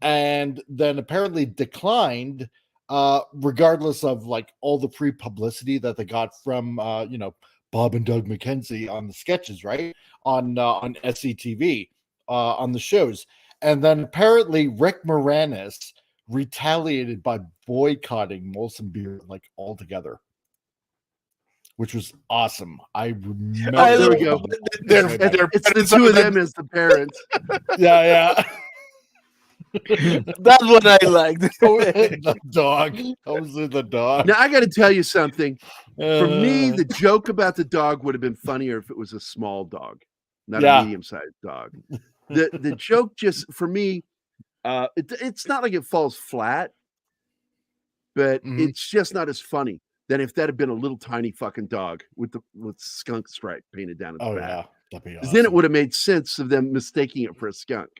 and then apparently declined, regardless of like all the free publicity that they got from Bob and Doug McKenzie on the sketches, right, on SCTV, on the shows. And then apparently Rick Moranis retaliated by boycotting Molson Beer like altogether, which was awesome. I remember. There we go. It's the two of them as the parents. Yeah. That one I liked. The dog. Obviously, the dog. Now I got to tell you something. For me, Uh, the joke about the dog would have been funnier if it was a small dog, not Yeah. a medium-sized dog. The joke just for me, it's not like it falls flat, but Mhm. it's just not as funny than if that had been a little tiny fucking dog with skunk stripe painted down its oh back. yeah, that'd be 'Cause awesome. then it would have made sense of them mistaking it for a skunk.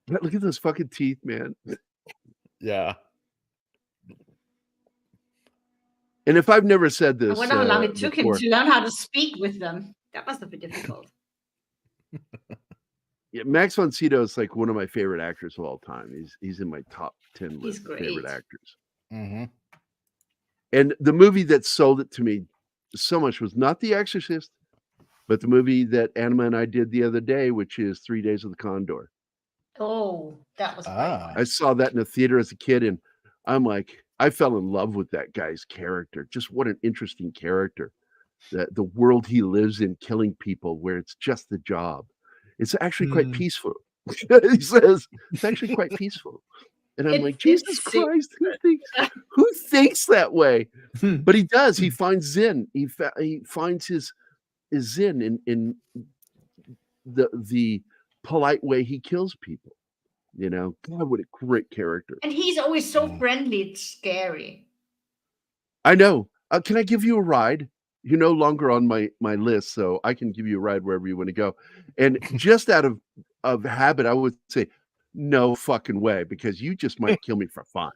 But look at those fucking teeth, man. Yeah. And if I've never said I this, wonder how long it took him before, to learn how to speak with them. That must have been difficult. yeah, Max von Sydow is like one of my favorite actors of all time. He's in my top 10 He's list of favorite great. actors. Mm-hmm. And the movie that sold it to me so much was not The Exorcist, but the movie that Anima and I did the other day, which is 3 Days of the Condor. Oh, that was a great one. I saw that in the theater as a kid, and I'm like, I fell in love with that guy's character. Just what an interesting character. The world he lives in, killing people, where it's just the job. It's actually quite peaceful. He says it's actually quite peaceful. And I'm like, Jesus Christ, who thinks that way? But he does. He finds Zen. He finds his Zen in the polite way he kills people. You know, God, what a great character. And he's always so friendly, it's scary. I know. Can I give you a ride? You're no longer on my list, so I can give you a ride wherever you want to go. And just out of habit, I would say, no fucking way, because you just might kill me for fun.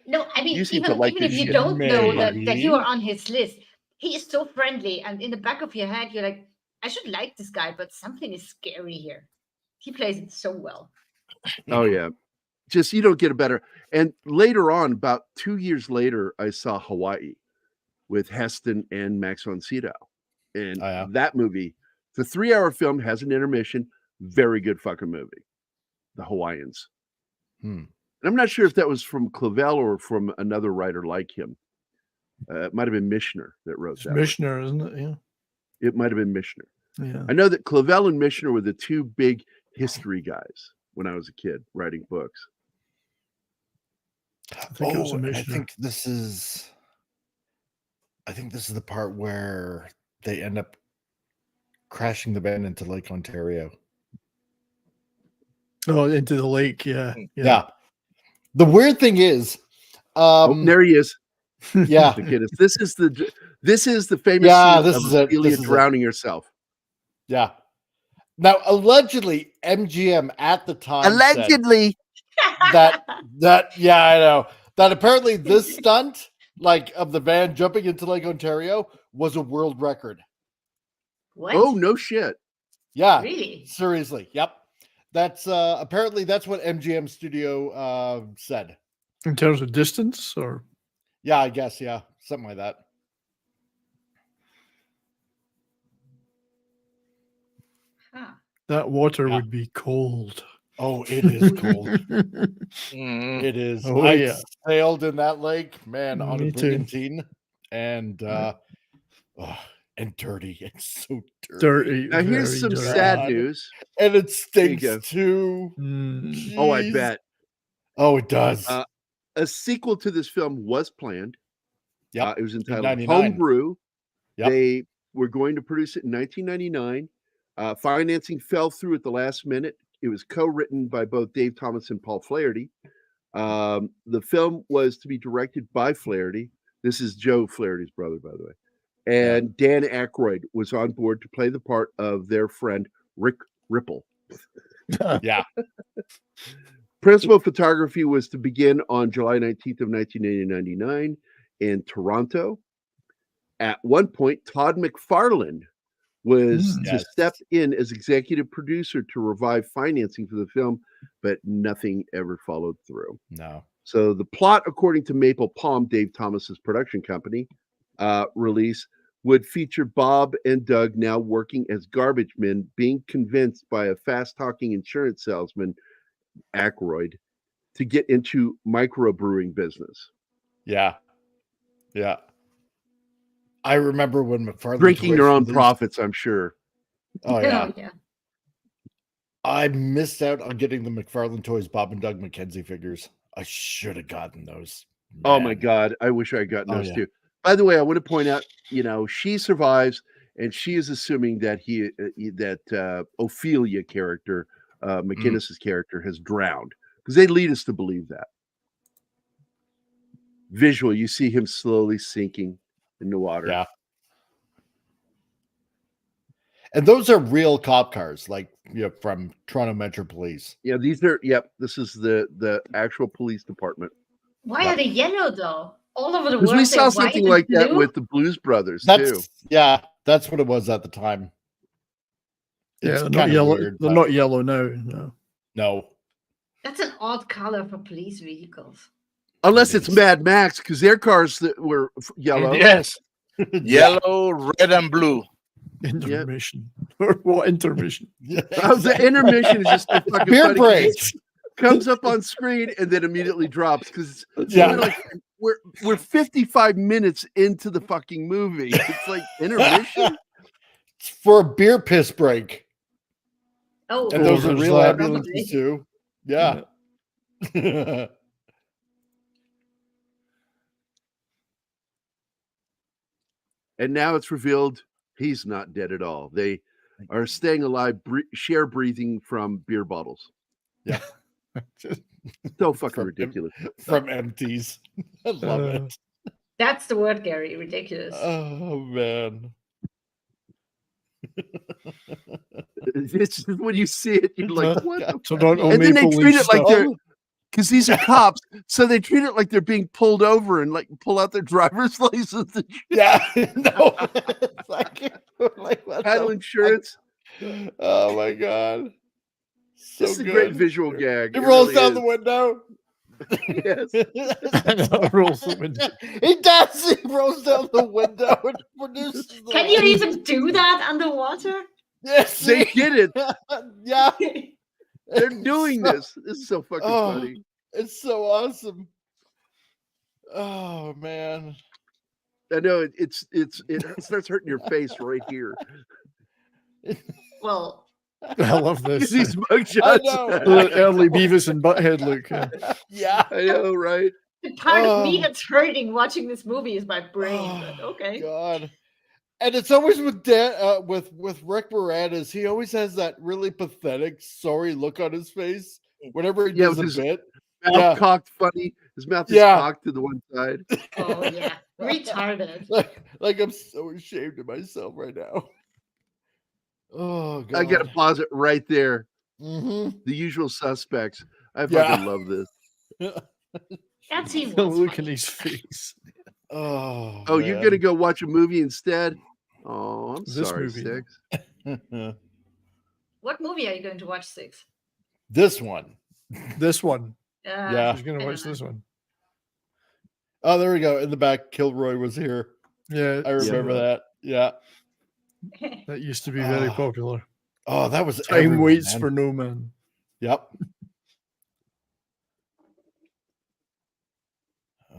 No, I mean, You seem even, to like even if this you shit. don't know that you are on his list, he is so friendly. And in the back of your head, you're like, I should like this guy, but something is scary here. He plays it so well. Oh, yeah. Just, you don't get a better. And later on, about 2 years later, I saw Hawaii with Heston and Max von Sydow. And that movie, the 3-hour film, has an intermission. Very good fucking movie. The Hawaiians. And I'm not sure if that was from Clavel or from another writer like him. It might have been Michener that wrote that. Michener, isn't it? Yeah. It might have been Michener. Yeah. I know that Clavel and Michener were the two big history guys when I was a kid writing books. I think this is the part where they end up crashing the van into Lake Ontario. Oh, into the lake, yeah. The weird thing is, there he is. Yeah, this is the famous scene of Ophelia drowning herself. Yeah. Now, allegedly, MGM at the time allegedly said that I know that apparently this stunt, like of the van jumping into Lake Ontario, was a world record. What? Oh, no shit. Yeah. Really? Seriously. Yep. That's apparently that's what MGM Studio said. In terms of distance, or yeah, I guess, yeah, something like that. That water would be cold. Oh, it is cold. It is. Oh, I yeah. sailed in that lake, man, on Me a too. brigantine, and dirty. It's so dirty. Dirty. Now here's some dirty. sad news. And it stinks go. too. Oh, I Jeez. bet. Oh, it does. A sequel to this film was planned. Yeah, it was entitled 99. Home Brew. Yep. They were going to produce it in 1999. Financing fell through at the last minute. It was co-written by both Dave Thomas and Paul Flaherty. The film was to be directed by Flaherty. This is Joe Flaherty's brother, by the way. And Dan Aykroyd was on board to play the part of their friend Rick Ripple. Yeah. Principal photography was to begin on July 19th of 1999 in Toronto. At one point, Todd McFarlane was to step in as executive producer to revive financing for the film, but nothing ever followed through. No. So the plot, according to Maple Palm, Dave Thomas's production company, release would feature Bob and Doug now working as garbage men, being convinced by a fast-talking insurance salesman, Aykroyd, to get into microbrewing business. Yeah. Yeah. I remember when McFarlane Drinking their own profits, I'm sure. Oh, yeah. Yeah. I missed out on getting the McFarlane Toys Bob and Doug McKenzie figures. I should have gotten those. Oh my God. I wish I had gotten those too. By the way, I want to point out, she survives, and she is assuming that Ophelia character, McInnes's character, has drowned, because they lead us to believe that. Visual, you see him slowly sinking in the water. Yeah. And those are real cop cars, like from Toronto Metro Police. Yeah, this is the actual police department. Why are they yellow though? All over the Because world. we saw something like that with the Blues Brothers too. Yeah, that's what it was at the time. Yeah, It's they're not kinda yellow. weird, They're but- not yellow now. No. That's an odd color for police vehicles. Unless it's Mad Max, because their cars that were yellow. Yes. Yellow, red, and blue. Intermission. Or what intermission? Yeah, Oh, the intermission is just so fucking beer funny 'cause breaks. it comes up on screen and then immediately drops because Yeah. we're 55 minutes into the fucking movie. It's like intermission. It's for a beer piss break. Oh, And those are there's real that. ambulances too. Yeah. And now it's revealed he's not dead at all. They are staying alive, share breathing from beer bottles. Yeah. So fucking From ridiculous. From empties. I love it. that's the word, Gary. Ridiculous. Oh man. It's just when you see it, you're like, what? The Toronto and then they Maple treat Leaf it like stuff. they're because these are cops, so they treat it like they're being pulled over and like pull out their driver's license and Yeah. No. It's like what title the insurance. fuck? Oh my god. So This is a good. great visual gag. It rolls really down is. the window. Yes. I know, rolls the window. He does. He rolls down the window and produces. The Can you light. even do that underwater? Yes, They did it. Yeah, They're doing this. This is so fucking Oh. funny. it's so awesome. Oh man. I know it starts hurting your face right here. Well, I love this. These I mugshots. know. Early Beavis and Butthead look. Yeah. I know, right? the part of me Oh. that's hurting watching this movie is my brain. But okay. God. And it's always with Dan, with Rick Moranis. He always has that really pathetic, sorry look on his face whenever he Yeah, does with a his bit. Mouth Yeah. cocked funny. His mouth is Yeah. cocked to the one side. Oh yeah, retarded. Like I'm so ashamed of myself right now. Oh God. I gotta pause it right there. Mm-hmm. The Usual Suspects. I Yeah. fucking love this. That scene The was look in funny. his face. Oh. Oh, you're gonna go watch a movie instead? Oh, I'm This sorry, movie. Six. go. What movie are you going to watch, Six? This one. This one. Yeah. She's going I to don't watch know. this one. Oh, there we go. In the back, Kilroy was here. Yeah. I remember that. Yeah. That used to be very Oh. popular. Oh, that was Time everyone, waits man. for no man. Yep.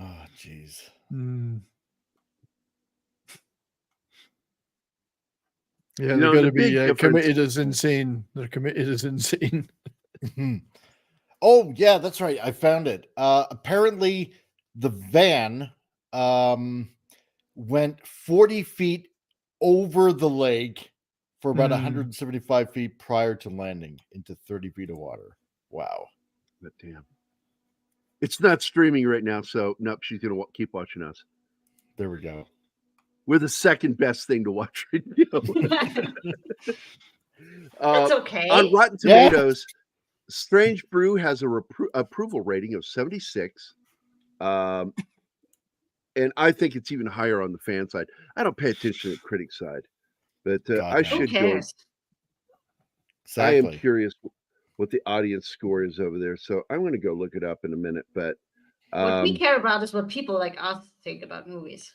Oh, jeez. Mm. Yeah, You they're know, going the to be big difference- committed as insane. They're committed as insane. Oh, yeah, that's right. I found it. Apparently, the van went 40 feet over the lake for about 175 feet prior to landing into 30 feet of water. Wow. But damn. It's not streaming right now, so nope, she's gonna keep watching us. There we go. We're the second best thing to watch right now. That's okay. On Rotten Yeah. Tomatoes, Strange Brew has a approval rating of 76. And I think it's even higher on the fan side. I don't pay attention to the critic side, but God, I no. Who should go. cares? I am Exactly. curious what the audience score is over there, so I'm going to go look it up in a minute. But What we care about is what people like us think about movies.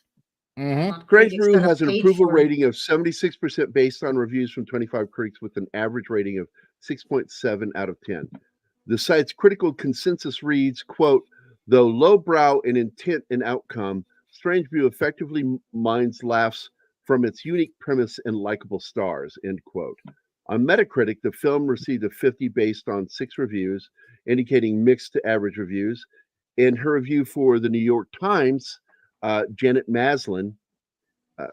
Mhm. Not Strange critics Brew that has are an paid approval for it. rating of 76% based on reviews from 25 critics with an average rating of 6.7 out of 10. The site's critical consensus reads, quote, though lowbrow in intent and outcome, Strange Brew effectively mines laughs from its unique premise and likable stars, end quote. On Metacritic, the film received a 50 based on 6 reviews, indicating mixed to average reviews. In her review for the New York Times, Janet Maslin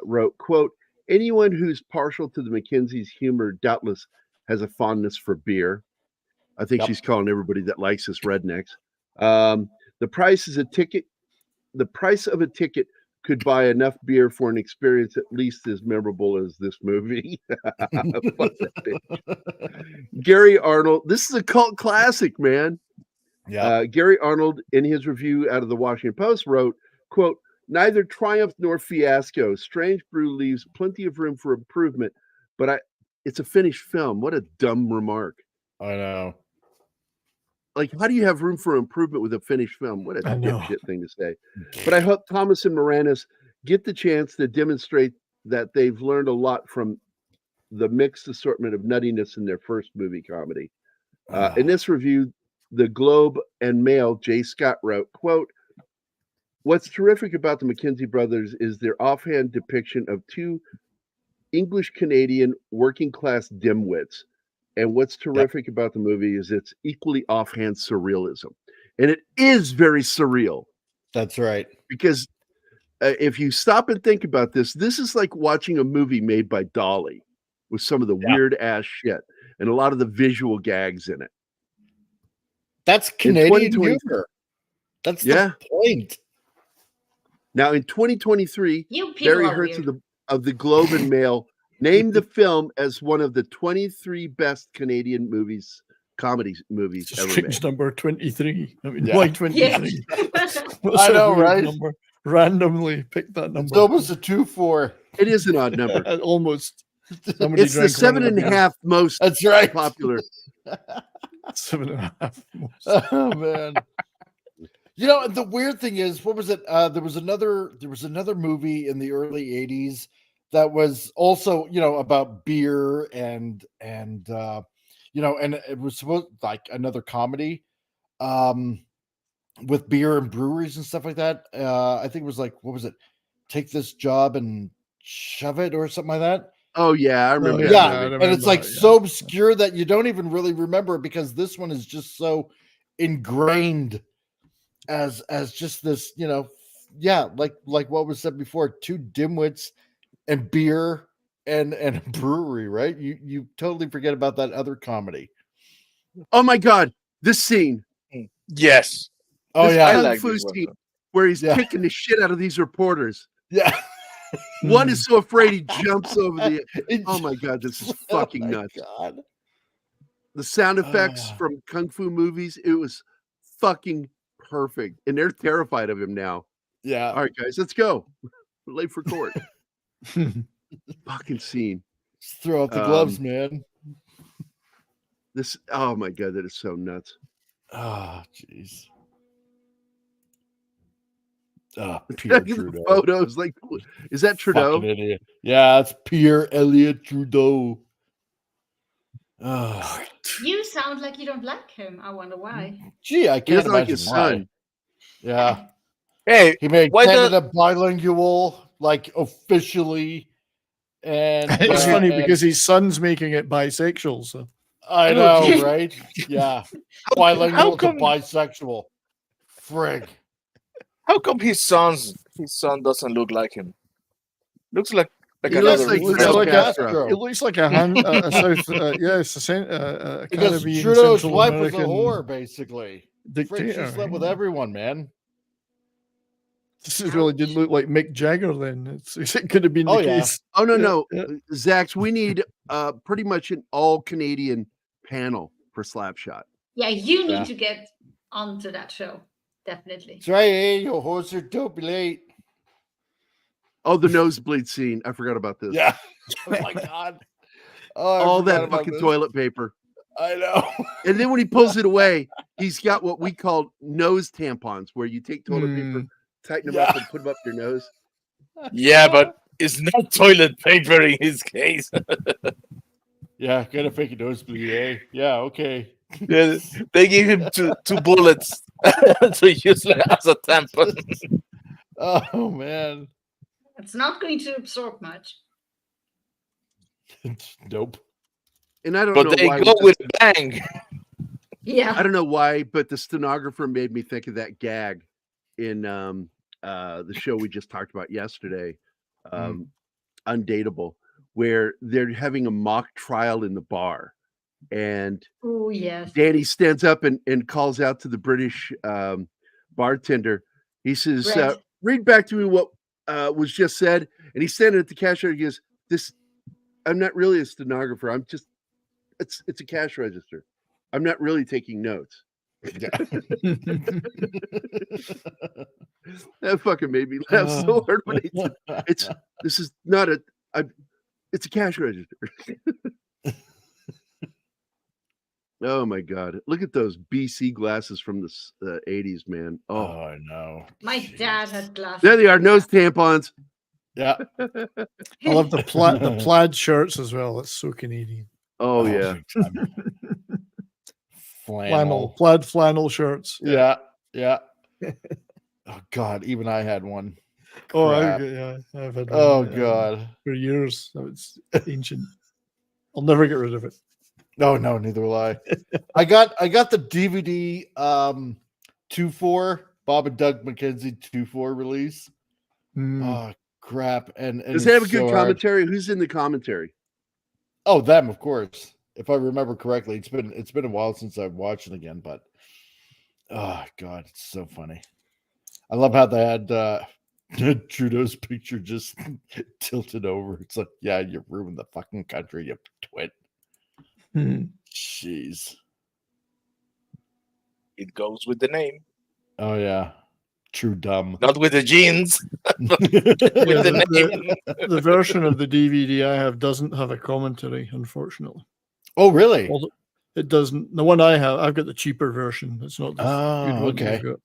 wrote, quote, anyone who's partial to the Mackenzie's humor doubtless has a fondness for beer. I think she's calling everybody that likes us rednecks. The price of a ticket could buy enough beer for an experience at least as memorable as this movie. Fuck that bitch. Gary Arnold, this is a cult classic, man. Yeah. Gary Arnold, in his review out of the Washington Post, wrote, quote, neither triumph nor fiasco. Strange Brew leaves plenty of room for improvement, but it's a finished film. What a dumb remark. I know. Like, how do you have room for improvement with a finished film? What a I know. dipshit thing to say. But I hope Thomas and Moranis get the chance to demonstrate that they've learned a lot from the mixed assortment of nuttiness in their first movie comedy. In this review, the Globe and Mail, Jay Scott wrote, quote, "What's terrific about the McKenzie brothers is their offhand depiction of two English-Canadian working-class dimwits. And what's terrific about the movie is its equally offhand surrealism." And it is very surreal. That's right. Because if you stop and think about this, this is like watching a movie made by Dolly with some of the weird-ass shit and a lot of the visual gags in it. That's Canadian humor. That's the point. Now, in 2023, You people Barry are Hertz weird. of the Globe and Mail named the film as one of the 23 best Canadian comedy movies ever Strange made. number 23. I mean, Yeah. why 23? What's I a know, weird right? Number? Randomly picked that It's number. almost a 2-4. It is an odd number. Almost. Somebody It's the drank one of 7.5 most That's right. popular. 7.5. Most. Oh man. You know, the weird thing is, what was it? There was another movie in the early 80s that was also, about beer and and it was supposed like another comedy with beer and breweries and stuff like that. I think it was like, what was it? Take This Job and Shove It or something like that. Oh yeah, I remember. yeah, that Yeah, I movie. and it's like remember, yeah. so obscure that you don't even really remember it because this one is just so ingrained as just this, like what was said before, two dimwits and beer and a brewery, right? You totally forget about that other comedy. Oh my god, this scene. Yes. Oh This yeah, kung like fu this one. scene where he's Yeah. kicking the shit out of these reporters. yeah. One is so afraid he jumps over the. It- Oh my god, this is Oh fucking my nuts. God. The sound effects Ah. from kung fu movies, it was fucking perfect. And they're terrified of him now. Yeah. All right, guys, let's go. We're late for court. Fucking scene. Just throw out the gloves, man. This, oh my god, that is so nuts. Oh, jeez. Oh, Pierre The Trudeau. photos, like, is that Trudeau? Fucking idiot. Yeah, it's Pierre Elliott Trudeau. Oh, You sound like you don't like him. I wonder why. gee, I He can't doesn't like imagine his why. son. Yeah, Hey, he made why Canada bilingual, like officially, and It's funny and- because his son's making it bisexual. So I know, right? Yeah, bilingual to come- bisexual. Frig. how come his son doesn't look like him? Looks like He another. looks like looks Fidel like Castro. it looks like a South, yes, a Because Caribbean Trudeau's Central wife was a American whore, basically. Frig, she dictator. slept with everyone, man. This really did look like Mick Jagger. Then it could have been Oh, the yeah. case. Oh no, Yeah. Zax, we need pretty much an all Canadian panel for Slapshot. Yeah, you need Yeah. to get onto that show. Definitely. That's right, eh? Your horse are dopey late. Oh, the nosebleed scene. I forgot about this. Yeah. Oh my god. Oh, I All forgot that about fucking this. toilet paper. I know. And then when he pulls it away, he's got what we call nose tampons, where you take toilet paper, tighten them up, Yeah. and put them up your nose. Yeah, but it's not toilet paper in his case. Yeah, gotta fake a nosebleed, eh? Yeah, okay. Yeah, they gave him two bullets to use as a tampon. Oh man. It's not going to absorb much. Nope. And I don't But know they why. go with a bang. Yeah. I don't know why, but the stenographer made me think of that gag in the show we just talked about yesterday, Undateable, where they're having a mock trial in the bar. And Oh, yes. Danny stands up and calls out to the British bartender. He says, Right. read back to me what was just said. And he's standing at the cash register. He goes, I'm not really a stenographer. I'm just, it's a cash register. I'm not really taking notes. That fucking made me laugh so hard when he said, this is not it's a cash register. Oh my god! Look at those BC glasses from the 80s, man. Oh, Oh, I know. My dad had glasses. there they are. Nose tampons. Yeah. I love the plaid shirts as well. It's so Canadian. Oh yeah. big time. Flannel. Plaid flannel shirts. Yeah. Yeah. Oh God, even I had one. Oh, Crap. I've had Oh one, God. for years. So it's ancient. I'll never get rid of it. No, neither will I. I got the DVD 2-4 Bob and Doug McKenzie 2-4 release. Oh crap! And Does it have a it's good so hard. commentary? Who's in the commentary? Oh, them, of course. If I remember correctly, it's been a while since I've watched it again, but oh God, it's so funny. I love how they had Trudeau's picture just tilted over. It's like, yeah, you ruined the fucking country, you twit. Jeez. It goes with the name. Oh yeah. True dumb. Not with the jeans. With the version of the DVD I have doesn't have a commentary, unfortunately. Oh, really? Although it doesn't. The one I have, I've got the cheaper version. It's not the good one. Okay. I've got.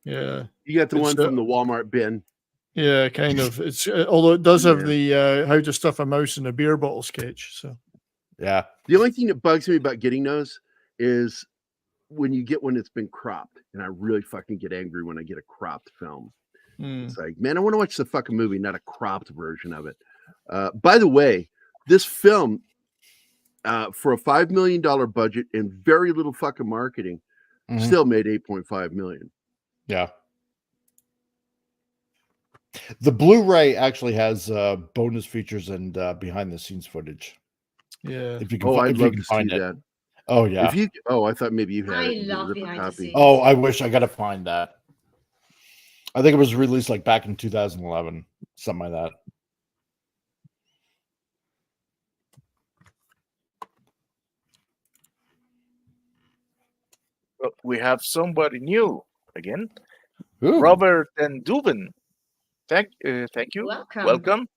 Yeah. You got the It's, one from the Walmart bin. Yeah, kind of. It's although it does have the how to stuff a mouse in a beer bottle sketch. So yeah. The only thing that bugs me about getting those is when you get one that's been cropped, and I really fucking get angry when I get a cropped film. It's like, man, I want to watch the fucking movie, not a cropped version of it. By the way, this film, for a $5 million budget and very little fucking marketing, still made $8.5 million. Yeah. The Blu-ray actually has bonus features and behind the scenes footage. Yeah. If you can, I'd if you love can to find see it. that. Oh yeah. I thought maybe you had I it. You love rip a behind the copy. scenes. Oh, I wish I got to find that. I think it was released like back in 2011, something like that. But we have somebody new again. Ooh. Robert and Dubin. Thank you. Welcome.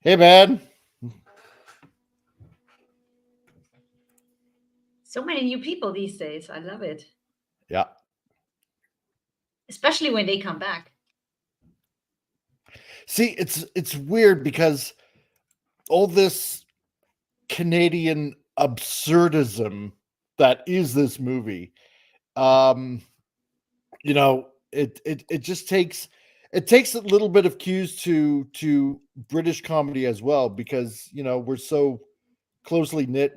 Hey, man. So many new people these days. I love it. Yeah. Especially when they come back. See, it's weird because all this Canadian absurdism that is this movie, you know, it just takes a little bit of cues to British comedy as well, because you know we're so closely knit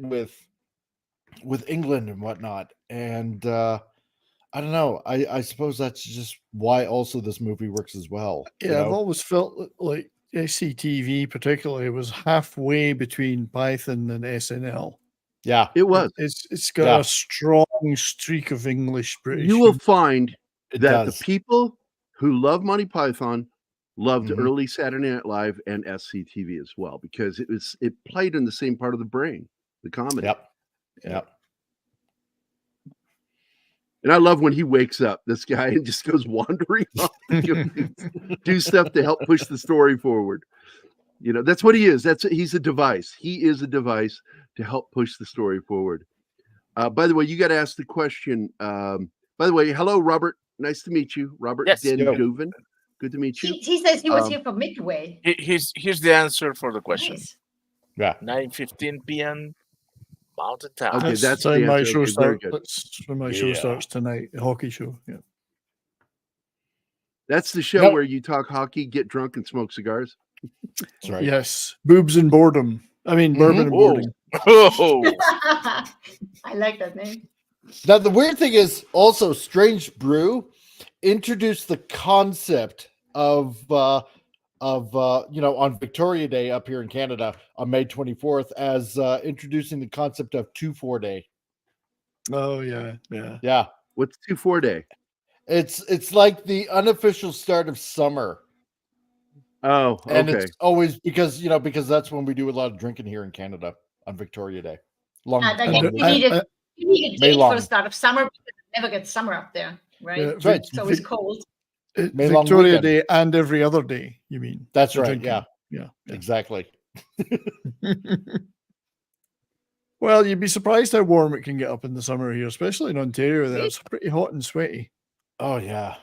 with England and whatnot, and I don't know. I suppose that's just why also this movie works as well. yeah, I've always felt like SCTV particularly was halfway between Python and SNL. Yeah, it was. It's got a strong streak of English British. You will find It that does. the people who love Monty Python loved early Saturday Night Live and SCTV as well, because it played in the same part of the brain, the comedy. Yep. And I love when he wakes up, this guy, and just goes wandering off to do stuff to help push the story forward. You know, that's what he is. He's a device. He is a device to help push the story forward. By the way, you got to ask the question. By the way, hello, Robert. Nice to meet you. Robert Duvin. Good to meet you. He says he was here from Midway. Here's the answer for the question. Nice. Yeah. 9:15 p.m. Mountain Time. Okay, that's when the my answer. show Okay, very starts. good. That's when my show starts tonight. The hockey show. Yeah. That's the show where you talk hockey, get drunk, and smoke cigars. That's right. Yes. Boobs and boredom. I mean, bourbon and boredom. Oh. I like that name. Now the weird thing is also Strange Brew introduced the concept of you know, on Victoria Day up here in Canada on May 24th as introducing the concept of 2-4 day. Oh yeah. What's 2-4 day? It's like the unofficial start of summer. Oh, okay. And it's always because that's when we do a lot of drinking here in Canada on Victoria Day. You need a date for the start of summer because it never gets summer up there, right? Yeah, right. It's always cold. Victoria Day and every other day, you mean? That's for right. drinking. Yeah. Yeah. Exactly. Well, you'd be surprised how warm it can get up in the summer here, especially in Ontario. There, it's pretty hot and sweaty. Oh yeah,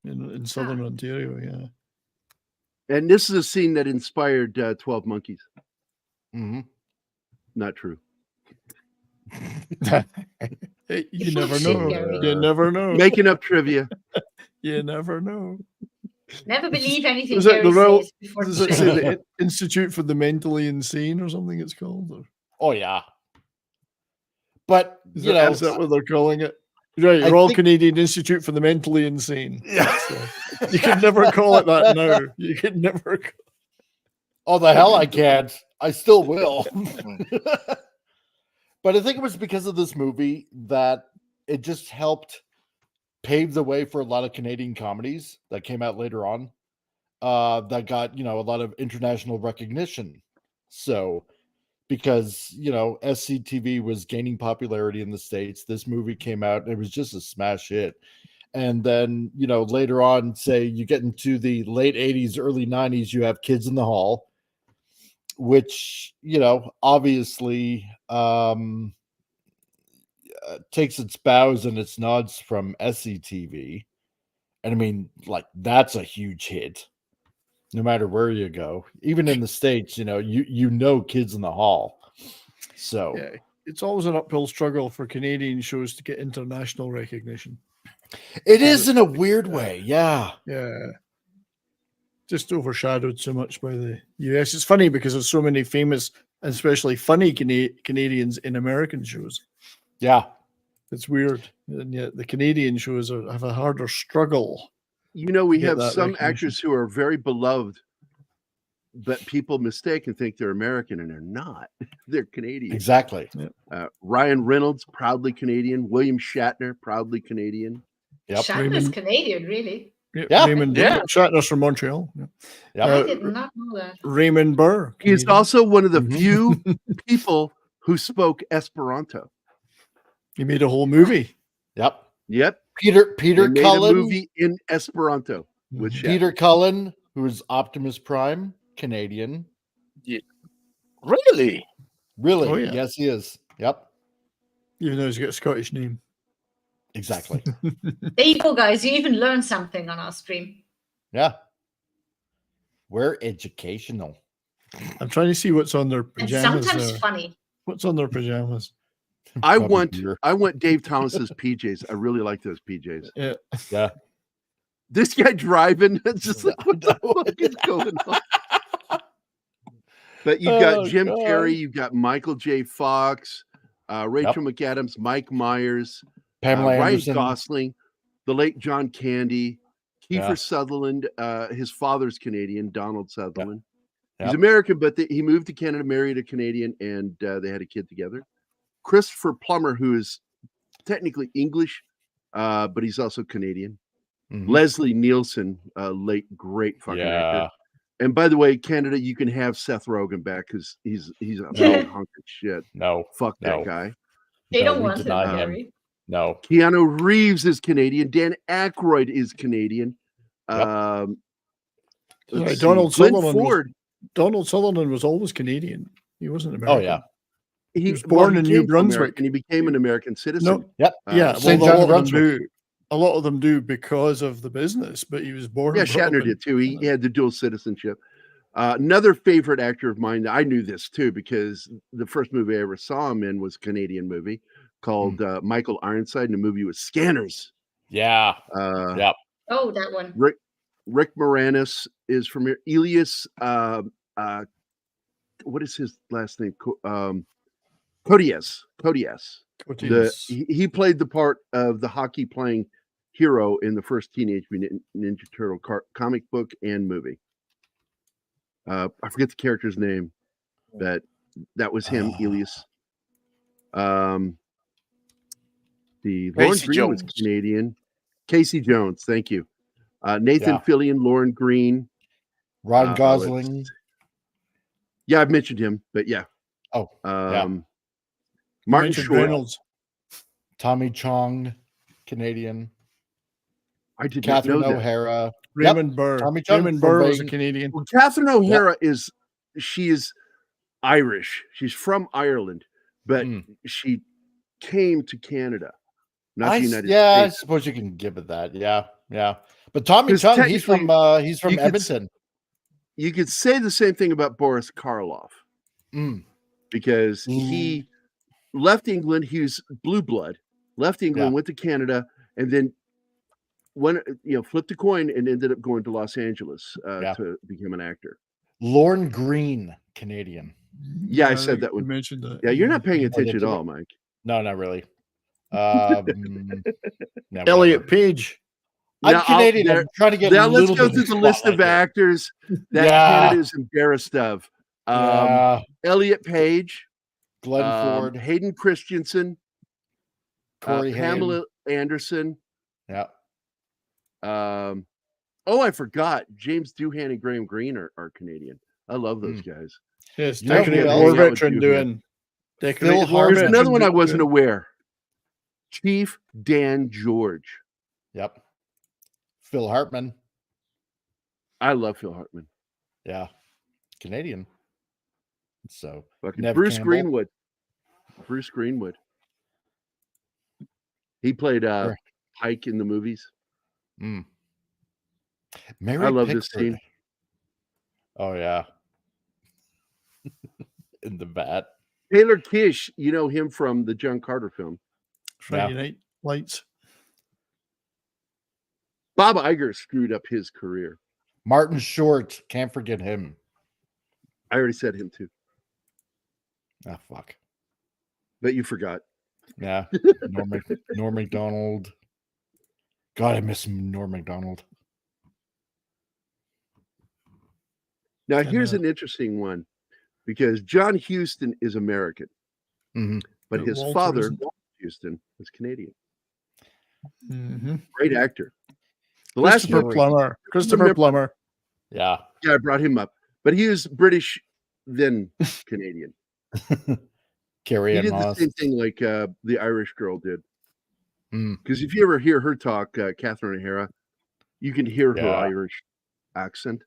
in southern Ontario, yeah. And this is a scene that inspired 12 Monkeys. Mm-hmm. Not true. Hey, you never know. You never know. Making up trivia. You never know. Never believe anything Is it Gary the Royal? says before Does the it say show. the Institute for the Mentally Insane or something? It's called. Or? Oh yeah. But Is you that, know, is that what they're calling it? Right, Royal Canadian Institute for the Mentally Insane. Yeah. So, you could never call it that now. You could never. Oh, the hell I can't. I still will. But I think it was because of this movie that it just helped pave the way for a lot of Canadian comedies that came out later on that got, a lot of international recognition. So, because, SCTV was gaining popularity in the States, this movie came out and it was just a smash hit. And then, later on, say you get into the late 80s, early 90s, you have Kids in the Hall, which, obviously takes its bows and its nods from SCTV. And I mean, like, that's a huge hit, no matter where you go. Even in the States, Kids in the Hall. So yeah, it's always an uphill struggle for Canadian shows to get international recognition. It is in a weird way, yeah. Yeah. Just overshadowed so much by the US. It's funny because there's so many famous and especially funny Canadians in American shows. Yeah. It's weird. And yet the Canadian shows have a harder struggle. We have some actors who are very beloved, but people mistake and think they're American, and they're not. They're Canadian. Exactly. Ryan Reynolds, proudly Canadian. William Shatner, proudly Canadian. Yep. Shatner's Canadian, really? Yeah, Raymond Shatner's from Montreal. Yeah. I did not know that. Raymond Burr. He's also one of the few people who spoke Esperanto. He made a whole movie. Yep. Peter Cullen. Made a movie in Esperanto with Peter Cullen, who's Optimus Prime, Canadian. Yeah. Really? Really? Oh, yeah. Yes, he is. Yep. Even though he's got a Scottish name. Exactly. There you go, guys. You even learned something on our stream. Yeah. We're educational. I'm trying to see what's on their And pajamas. sometimes funny. What's on their pajamas? I want Dave Thomas's PJs. I really like those PJs. Yeah. This guy driving, it's just like, what the fuck is going on? But you've got Jim Carrey, you've got Michael J. Fox, Rachel McAdams, Mike Myers, Pamela Ryan Anderson. Gosling, the late John Candy, Kiefer Yeah. Sutherland. His father's Canadian, Donald Sutherland. Yep. He's American, but he moved to Canada, married a Canadian, and they had a kid together. Christopher Plummer, who is technically English, but he's also Canadian. Mm-hmm. Leslie Nielsen, late great fucking actor. And by the way, Canada, you can have Seth Rogen back because he's a big hunk of shit. No, fuck that guy. They don't we want deny him. him. Gary. No. Keanu Reeves is Canadian. Dan Aykroyd is Canadian. Right, let's see, Donald Glenn Sutherland. Ford. Donald Sutherland was always Canadian. He wasn't American. Oh, yeah. He was born in New came from Brunswick. America, and he became an American citizen. Yep. Yeah, St. well, John, a lot of them Brunswick. do. A lot of them do because of the business, but he was born. Yeah, and brought up Shatner in- did too. He had the dual citizenship. Another favorite actor of mine, I knew this too because the first movie I ever saw him in was a Canadian movie called Michael Ironside, and the movie was Scanners. Yeah. Yep. Oh, that one. Rick Moranis is from here. Elias, what is his last name? Codias. He played the part of the hockey playing hero in the first Teenage Mutant Ninja Turtle comic book and movie. I forget the character's name, but that was him, Elias. The Lauren Casey Green was Jones. Canadian. Casey Jones, thank you. Nathan Fillion, Lauren Green, Ryan Gosling. Yeah, I've mentioned him, but yeah. Oh, Martin Mentioned Short. Reynolds. Tommy Chong, Canadian. I did not Catherine know that. O'Hara. Raymond Burr. Tommy Chong Raymond from Burr was a Vegas. Canadian. Well, Catherine O'Hara is Irish. She's from Ireland, but she came to Canada, not the United I States. suppose you can give it that. Yeah. But Tommy 'Cause Chung, he's from technically, you could Edmonton. You could say the same thing about Boris Karloff, because he left England. He was blue blood, left England, went to Canada, and then flipped a coin and ended up going to Los Angeles to become an actor. Lorne Green, Canadian. Yeah, I said that You one. mentioned that. Yeah, you're not paying attention at all, Mike. No, not really. Elliot Page. I'm Now, Canadian. I'm trying to get now a let's little go bit through the list of actors that Canada is embarrassed of. Elliot Page, Glenn Ford, Hayden Christensen, Corey Pamela Anderson. Yeah. I forgot. James Doohan and Graham Greene are Canadian. I love those guys. Yes, I decorated can't war hang out with veteran Doohan. doing. Decorated Phil war There's veteran another one I doing- wasn't aware. Chief Dan George. Yep. Phil Hartman. I love Phil Hartman. Yeah. Canadian. So Fucking Nev Bruce Campbell. Greenwood. Bruce Greenwood. He played Pike in the movies. Mary I love Pickford. this scene. Oh yeah. In the vat. Taylor Kish, you know him from the John Carter film. Friday Night Lights. Bob Iger screwed up his career. Martin Short, can't forget him. I already said him too. Ah, fuck. But you forgot. Yeah. Norm MacDonald. God, I miss Norm MacDonald. Now, here's an interesting one, because John Huston is American, but his Walter father, isn't. Walter Huston, is Canadian. Mm-hmm. Great actor. The last Christopher movie- Plummer. Christopher Plummer. Yeah. Yeah, I brought him up, but he was British, then Canadian. Carrie He Ann did Moss. the same thing like the Irish girl did. Mm. Because if you ever hear her talk, Catherine O'Hara, you can hear her Yeah. Irish accent.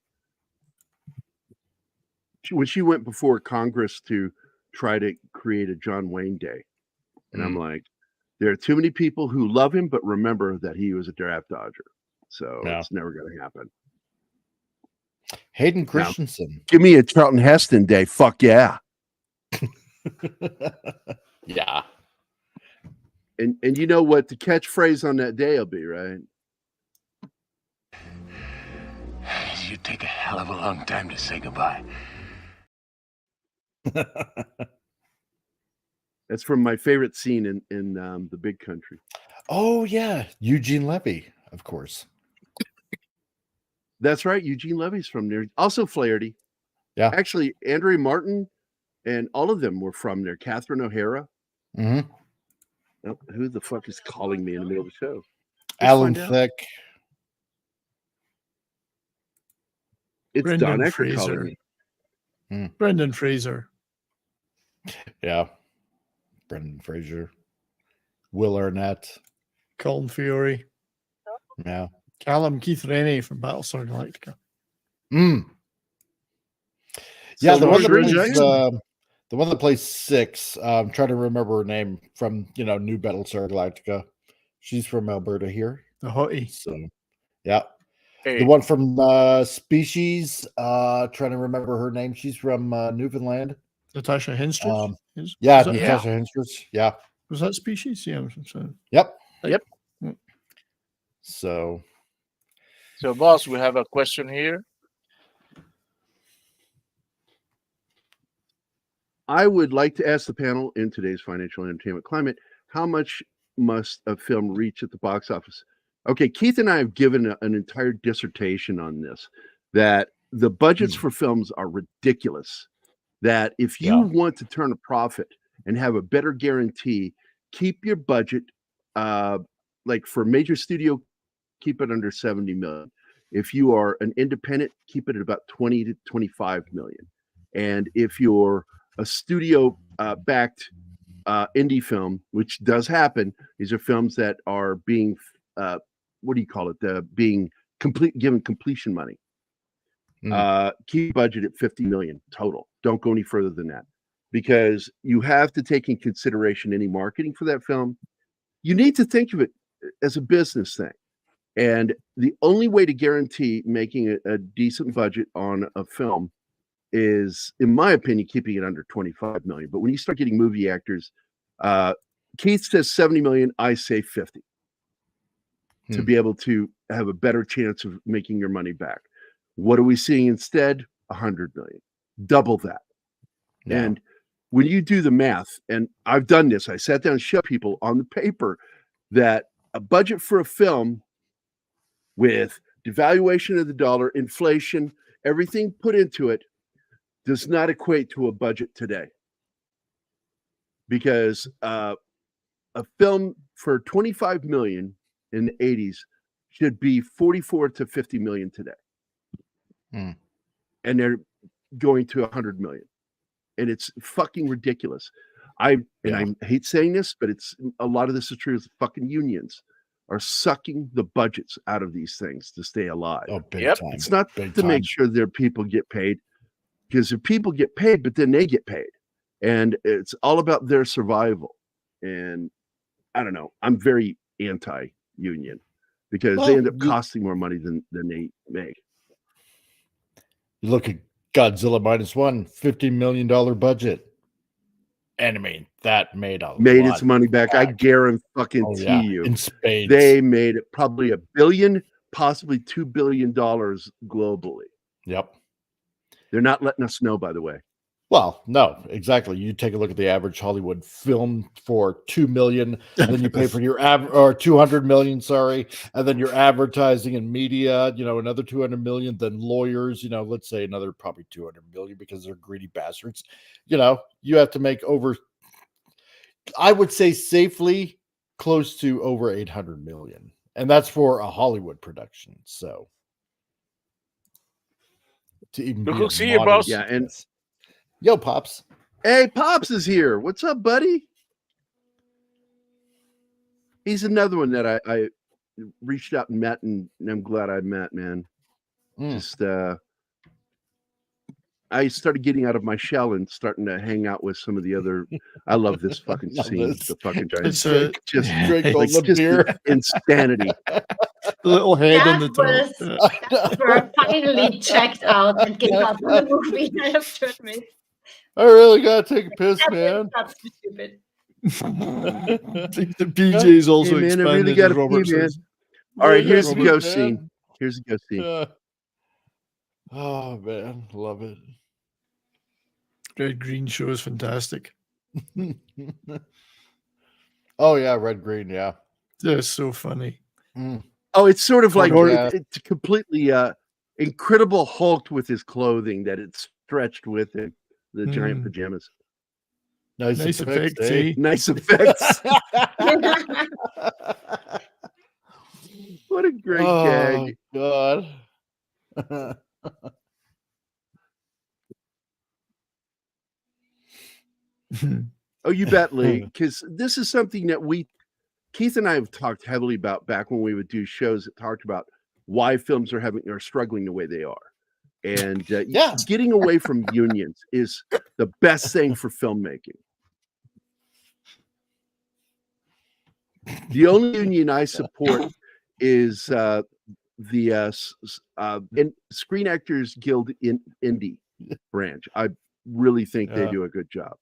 When she went before Congress to try to create a John Wayne Day, and I'm like, there are too many people who love him, but remember that he was a draft dodger, so it's never going to happen. Hayden Christensen. Give me a Charlton Heston Day, fuck yeah. Yeah. And you know what the catchphrase on that day will be, right? You take a hell of a long time to say goodbye. That's from my favorite scene in The Big Country. Oh yeah, Eugene Levy, of course. That's right. Eugene Levy's from there. Also Flaherty. Yeah. Actually, Andrea Martin and all of them were from there. Catherine O'Hara. Mm-hmm. Oh, who the fuck is calling me in the middle of the show? Alan find out. Thicke. It's Brendan Don Ecker Fraser. calling me. Brendan Fraser. Yeah. Brendan Fraser. Will Arnett. Colin Fiore. Yeah. Callum Keith Rennie from Battlestar Galactica. Yeah, So the one, that Marjorie plays, Jackson. the one that plays Six. I'm trying to remember her name from New Battlestar Galactica. She's from Alberta here. The hottie. So yeah. Hey. The one from Species, trying to remember her name. She's from Newfoundland. Natasha Henstridge. Yeah, Was that- Natasha Henstridge. Yeah. Was that Species? Yeah. So. Yep. Yep. So boss, we have a question here. I would like to ask the panel in today's financial entertainment climate, how much must a film reach at the box office? Okay, Keith and I have given an entire dissertation on this, that the budgets for films are ridiculous, that if you want to turn a profit and have a better guarantee, keep your budget, like for major studio, keep it under 70 million. If you are an independent, keep it at about 20 to 25 million. And if you're a studio backed indie film, which does happen, these are films that are being being given completion money. Keep budget at 50 million total. Don't go any further than that. because you have to take in consideration any marketing for that film. You need to think of it as a business thing. And the only way to guarantee making a decent budget on a film is, in my opinion, keeping it under 25 million. But when you start getting movie actors, Keith says 70 million, I say 50 to be able to have a better chance of making your money back. What are we seeing instead? 100 million, double that. Yeah. And when you do the math, and I've done this, I sat down and showed people on the paper that a budget for a film with devaluation of the dollar, inflation, everything put into it does not equate to a budget today. Because a film for 25 million in the 80s should be 44 to 50 million today. And they're going to 100 million. And it's fucking ridiculous. I hate saying this, but it's a lot of this is true. Fucking unions are sucking the budgets out of these things to stay alive. Oh, big time. It's not Big to time. make sure their people get paid, because if people get paid, but then they get paid, and it's all about their survival. And I don't know. I'm very anti-union because they end up costing more money than they make. You look at Godzilla -1, $50 million budget. And I mean, that made its money back. I guarantee you. In spades. They made it probably $1 billion, possibly $2 billion globally. Yep. They're not letting us know, by the way. Well, no, exactly. You take a look at the average Hollywood film for $2 million, and then you pay for your or $200 million, sorry, and then your advertising and media, another $200 million, then lawyers, let's say another probably $200 million because they're greedy bastards. You have to make over, I would say safely close to over $800 million, and that's for a Hollywood production. So to even Look be who's here, boss. Yeah, and yo, Pops. Hey, Pops is here. What's up, buddy? He's another one that I reached out and met, and I'm glad I met, man. Just I started getting out of my shell and starting to hang out with some of the other. I love this fucking scene. The fucking giant just drink all the beer. Insanity. The little head on the top. We're finally checked out and gave up on the movie. I have to admit. I really gotta take a piss, man. That's stupid. The PJ's also hey, man, I really expanded. gotta Robert pee, man. says. All right, here's the Robert, ghost man. scene. Here's the ghost scene. Oh man, love it. Red Green show is fantastic. Oh yeah, Red Green, yeah. That's so funny. Oh, it's sort of like yeah. it's completely Incredible Hulk with his clothing that it's stretched with it, the giant pajamas. Nice effects, eh? Nice effects. What a great gag. God. Oh, you bet, Lee. Because this is something that Keith and I have talked heavily about back when we would do shows that talked about why films are struggling the way they are. And getting away from unions is the best thing for filmmaking. The only union I support is the Screen Actors Guild in Indie branch. I really think they do a good job.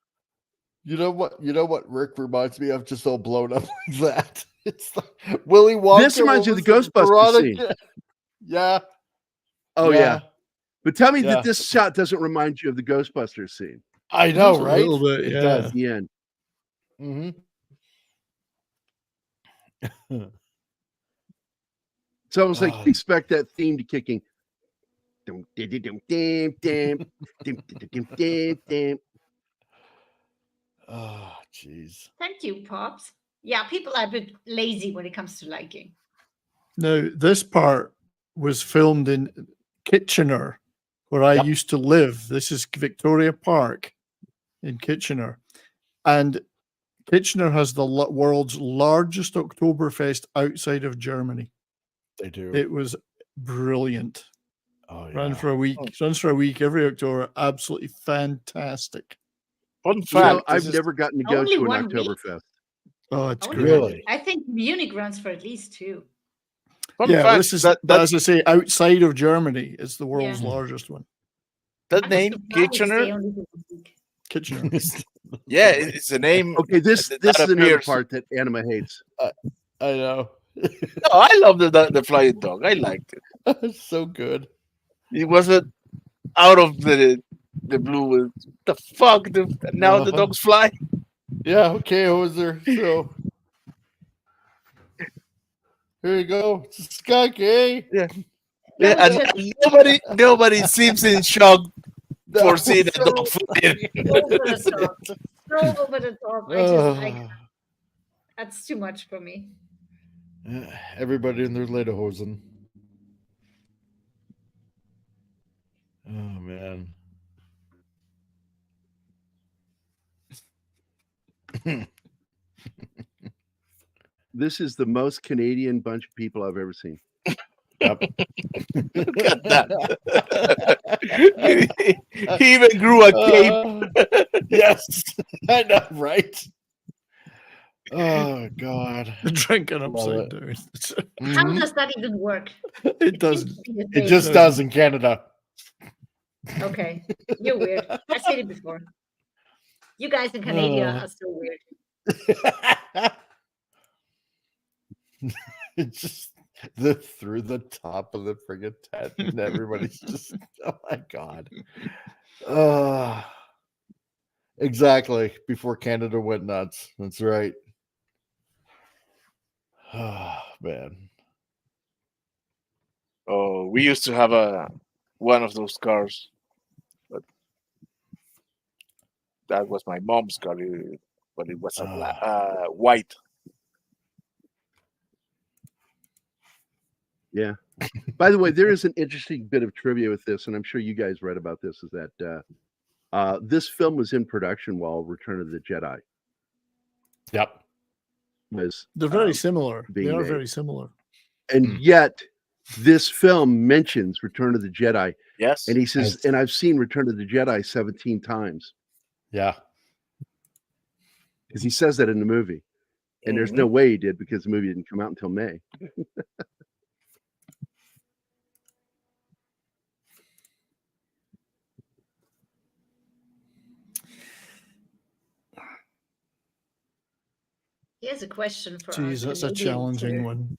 You know what Rick reminds me of, just all blown up like that. It's like Willy Wonka. This reminds you of the Ghostbusters scene. Yeah. Oh yeah. But tell me that this shot doesn't remind you of the Ghostbusters scene. I know, right? A little bit, yeah. It does at the end. Mm-hmm. It's almost like you expect that theme to kick in. Oh, jeez. Thank you, Pops. Yeah, people are a bit lazy when it comes to liking. Now, this part was filmed in Kitchener, where I used to live. This is Victoria Park in Kitchener. And Kitchener has the world's largest Oktoberfest outside of Germany. They do. It was brilliant. Oh, yeah. Runs for a week every October. Absolutely fantastic. Fun You know, fact: I've never gotten to go Only to an 1 week? Oktoberfest. Oh, it's Only great. 1 week. I think Munich runs for at least 2. Fun Yeah, fact, this is that as I say, outside of Germany, it's the world's Yeah. largest one. that I'm name surprised they Kitchener. only do 1 week. Kitchener. Yeah, it's a name. Okay, this that is another appears. part that Anima hates. I know. No, I love the flying dog. I liked it. It's so good. It wasn't out of the blue. The fuck? Now the dogs fly. Yeah, okay, Hoser. So here you go. It's a skunk, eh? Yeah. Yeah, and nobody seems in shock for seeing a dog flying. Over the top. So over the top. I can't. That's too much for me. Everybody in their lederhosen. Oh man. This is the most Canadian bunch of people I've ever seen. Yep. Look at that. He even grew a cape. Yes, I know, right? Oh God. Drinking Love upside it. down. How does that even work? It doesn't. It just does in Canada. Okay. You're weird. I've seen it before. You guys in Canada are so weird. It's just through the top of the friggin' tent, and everybody's just, oh my God. Exactly. Before Canada went nuts. That's right. Oh man. Oh, we used to have one of those cars, but that was my mom's car. But it was white. Yeah. By the way, there is an interesting bit of trivia with this, and I'm sure you guys read about this, is that this film was in production while Return of the Jedi. Yep. They're very similar. They being are made. very similar. And yet, this film mentions Return of the Jedi. Yes. And he says, and I've seen Return of the Jedi 17 times. Yeah. Because he says that in the movie. And there's no way he did, because the movie didn't come out until May. Here's a question for Jeez, that's a Canadians challenging here. one.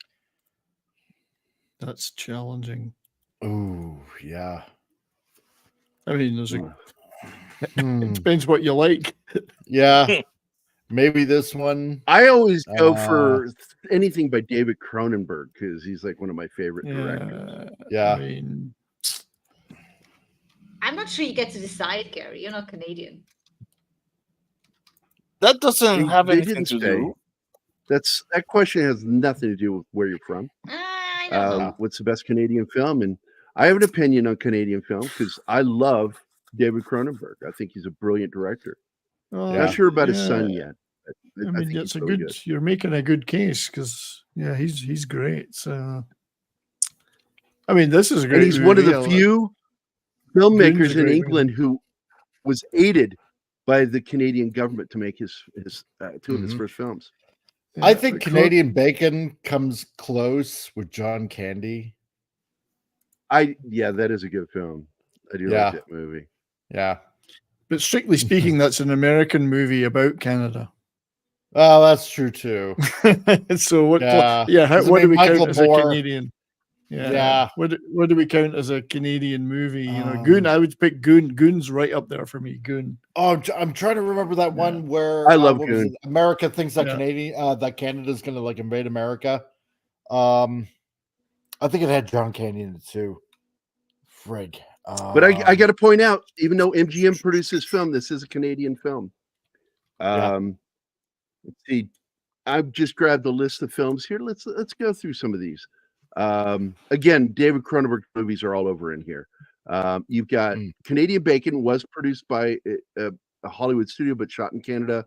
That's challenging. Oh, yeah. I mean, there's a. It depends what you like. Yeah. Maybe this one. I always go for anything by David Cronenberg, because he's like one of my favorite directors. Yeah. I mean, I'm not sure you get to decide, Gary. You're not Canadian. That doesn't have They anything didn't to say. do. That question has nothing to do with where you're from. I don't know. What's the best Canadian film? And I have an opinion on Canadian film because I love David Cronenberg. I think he's a brilliant director. Not sure about his son yet. I think mean, he's it's a really good. You're making a good case because he's great. So, I mean, this is a great. And he's one of the movie. few Goon's filmmakers a in great England who was aided by the Canadian government to make his two of his first films. I think Canadian Bacon comes close with John Candy. That is a good film. I do like that movie. Yeah. But strictly speaking, that's an American movie about Canada. Oh, that's true too. So what? Yeah. What do we Michael count as a Moore. Canadian? Yeah. What do we count as a Canadian movie? You know, Goon. I would pick Goon. Goon's right up there for me. Goon. Oh, I'm trying to remember that one where I love what was Goon. it? America thinks that Yeah. that Canada's going to like invade America. I think it had John Candy in it too. Frig. But I got to point out, even though MGM produced this film, this is a Canadian film. Let's see. I've just grabbed the list of films here. Let's go through some of these. Again, David Cronenberg movies are all over in here. You've got Canadian Bacon was produced by a Hollywood studio, but shot in Canada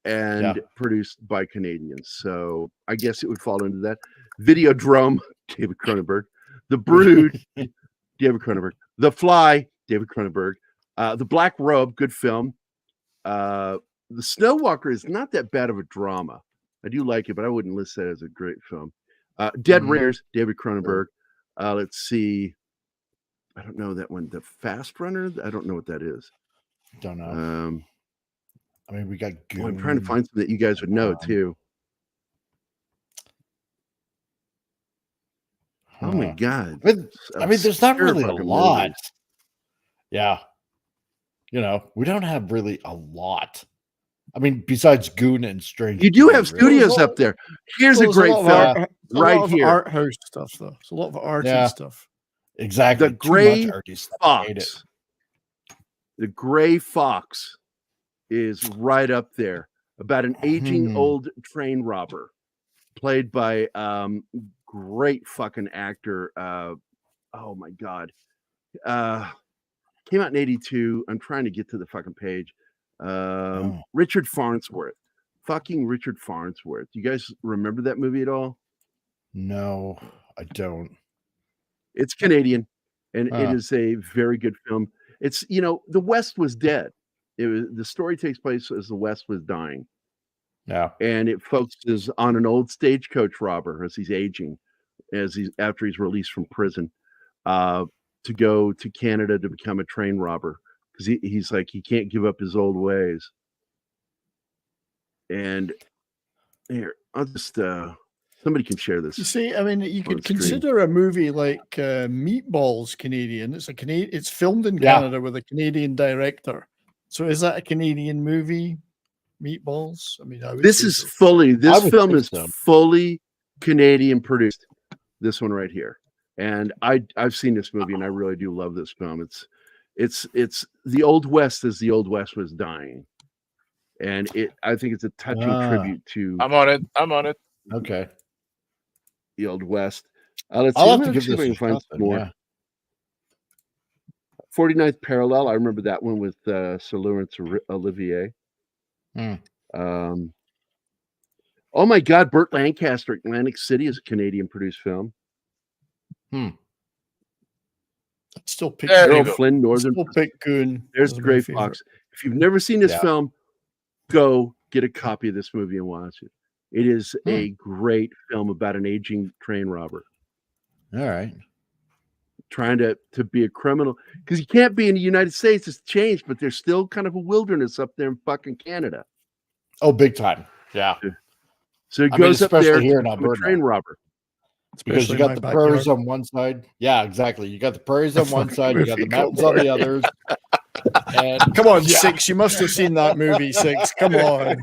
and produced by Canadians. So I guess it would fall into that. Videodrome, David Cronenberg. The Brood, David Cronenberg. The Fly, David Cronenberg. The Black Robe, good film. The Snow Walker is not that bad of a drama. I do like it, but I wouldn't list that as a great film. Dead Ringers, David Cronenberg. Let's see. I don't know that one. The Fast Runner. I don't know what that is. Don't know. I mean, we got. Well, I'm trying to find something that you guys would know too. Oh my god! I mean, there's not really a lot. Yeah, we don't have really a lot. I mean, besides Goon and Strange. You do have studios up there. Here's a great film right here. Art house stuff, though. It's a lot of arty stuff. Exactly. The Gray Fox. The Gray Fox is right up there. About an aging old train robber, played by great fucking actor. Oh my god. Came out in 82. I'm trying to get to the fucking page. Richard Farnsworth. Fucking Richard Farnsworth. You guys remember that movie at all? No, I don't. It's Canadian, and it is a very good film. It's, the West was dead. The story takes place as the West was dying. Yeah. And it focuses on an old stagecoach robber as he's aging, after he's released from prison, to go to Canada to become a train robber. Because he's like, he can't give up his old ways. And here, I'll just somebody can share this. You see, I mean, you could consider a movie like Meatballs Canadian. It's filmed in Canada with a Canadian director. So is that a Canadian movie? Meatballs? I mean, this film is fully Canadian produced. This one right here. And I've seen this movie and I really do love this film. It's the Old West as the Old West was dying. And I think it's a touching tribute to I'm on it. Okay. The Old West. Let's I'll see. have to give See if I this can a find shot some more. yeah. 49th Parallel. I remember that one with Sir Laurence Olivier. Oh my God, Burt Lancaster, Atlantic City is a Canadian produced film. Still pick Errol Flynn, Northern. Still pick Goon. There's the Gray Fox. If you've never seen this film, go get a copy of this movie and watch it. It is a great film about an aging train robber. All right. Trying to be a criminal. Because you can't be in the United States. It's changed, but there's still kind of a wilderness up there in fucking Canada. Oh, big time. Yeah. So it goes up there here in to Alberta. A train robber. Because you got the prairies on one side. Yeah, exactly. You got the prairies on one side. You got the mountains on the others. And come on, Six. You must have seen that movie, Six. Come on.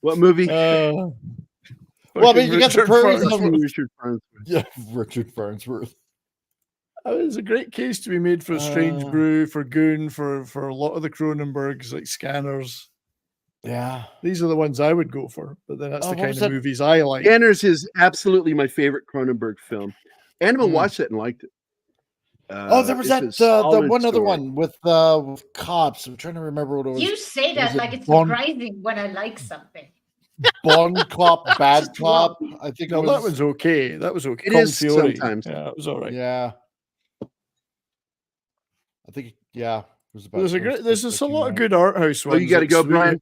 What movie? Well, I mean, you got the prairies on Richard Farnsworth. Yeah, Richard Farnsworth. There's a great case to be made for Strange Brew, for Goon, for a lot of the Cronenbergs, like Scanners. Yeah. These are the ones I would go for, but then that's the kind of movies I like. Scanners is absolutely my favorite Cronenberg film. Animal watched it and liked it. There was the one other one with cops. I'm trying to remember what it was. You say that like it's surprising when I like something. Bon Cop, Bad Cop. I think that was okay. That was okay. It is sometimes. Yeah, it was all right. Yeah. I think it was about. There's a lot of good art house ones. Oh, you got to go, Brian.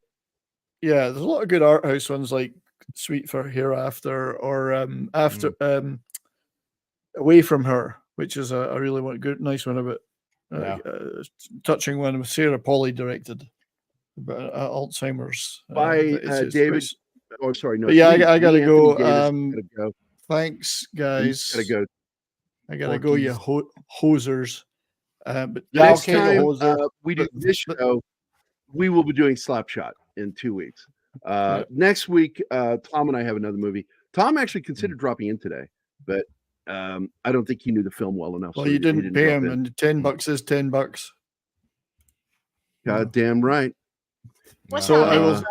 Yeah, there's a lot of good art house ones like Sweet for Hereafter or Away from Her, which is a really nice one about touching one with Sarah Polley directed about Alzheimer's by David. Oh, sorry, no. Yeah, I gotta go. Thanks, guys. Gotta go. I gotta go. You hosers. But next time we do this show, we will be doing Slapshot in 2 weeks. Next week, Tom and I have another movie. Tom actually considered dropping in today, but I don't think he knew the film well enough. Well, so you didn't pay him, in. and $10 is $10. God damn right. So I will.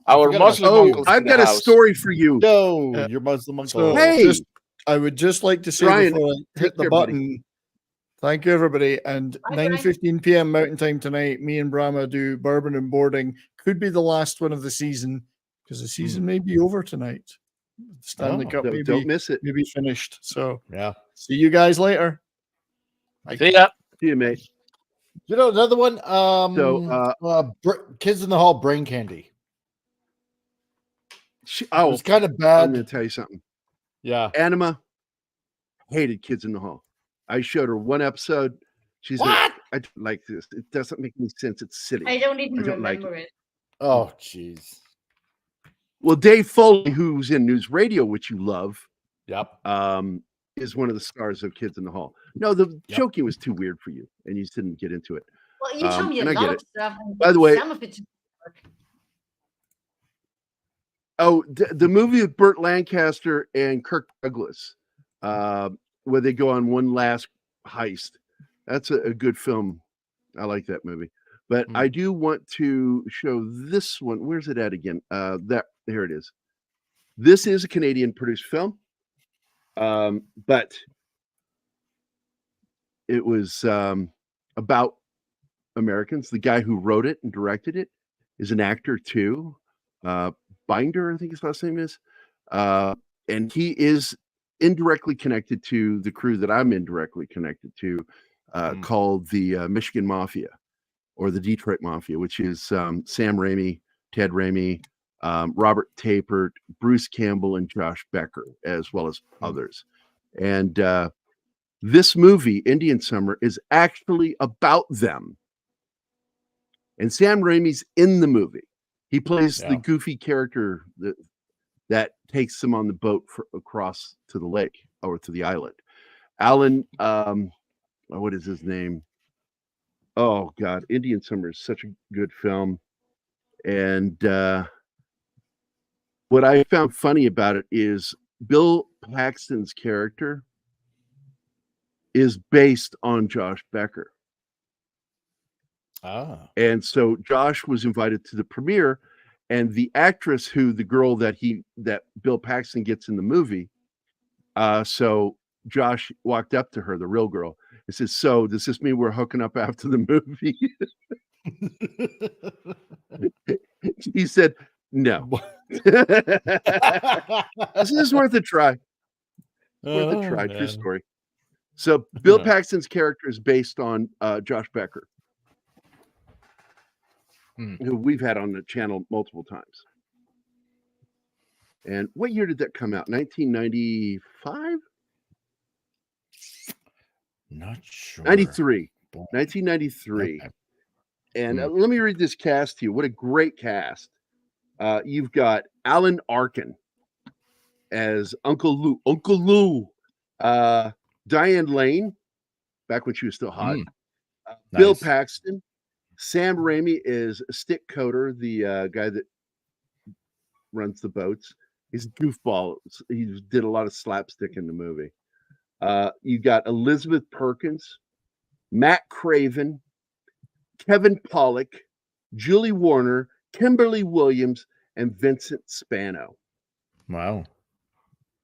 Our Muslim uncle. I've got a story for you. No, your Muslim uncle. Hey, I would just like to say Brian, before I hit the button, thank you, everybody. And 9:15 p.m. Mountain Time tonight, me and Brahma do Bourbon and Boarding. Could be the last one of the season because the season may be over tonight. Stanley Cup don't miss it. Maybe finished. So yeah. See you guys later. See ya. See you, mate. You know, another one. Kids in the Hall, Brain Candy. It was kind of bad. I'm going to tell you something. Yeah. Anima hated Kids in the Hall. I showed her one episode. She said, I don't like this. It doesn't make any sense. It's silly. I don't even don't like remember it. Oh, jeez. Well, Dave Foley, who's in News Radio, which you love, yep, is one of the stars of Kids in the Hall. No, the joking was too weird for you, and you just didn't get into it. Well, you told me a and I lot get of it. stuff. And By the way, some of it didn't work. Oh, the movie with Burt Lancaster and Kirk Douglas, where they go on one last heist. That's a good film. I like that movie. But I do want to show this one. Where's it at again? Here it is. This is a Canadian produced film. But it was about Americans. The guy who wrote it and directed it is an actor too. Binder, I think his last name is. And he is indirectly connected to the crew that I'm indirectly connected to, called the Michigan Mafia or the Detroit Mafia, which is Sam Raimi, Ted Raimi, Robert Tapert, Bruce Campbell, and Josh Becker, as well as others. And this movie, Indian Summer, is actually about them. And Sam Raimi's in the movie. He plays the goofy character that takes them on the boat across to the lake or to the island. Alan, what is his name? Oh, God. Indian Summer is such a good film. And what I found funny about it is Bill Paxton's character is based on Josh Becker. And so Josh was invited to the premiere, and the actress the girl that Bill Paxton gets in the movie, so Josh walked up to her, the real girl, and says, "So does this mean we're hooking up after the movie?" He said, "No." This is worth a try. Worth a try. True story. So Bill Paxton's character is based on Josh Becker, who we've had on the channel multiple times. And what year did that come out? 1995? Not sure. 93. 1993. Okay. And let me read this cast to you. What a great cast. You've got Alan Arkin as Uncle Lou. Uncle Lou. Diane Lane, back when she was still hot. Bill Paxton. Sam Raimi is Stick Coder, the guy that runs the boats. He's a goofball. He did a lot of slapstick in the movie. You got Elizabeth Perkins, Matt Craven, Kevin Pollak, Julie Warner, Kimberly Williams, and Vincent Spano. Wow.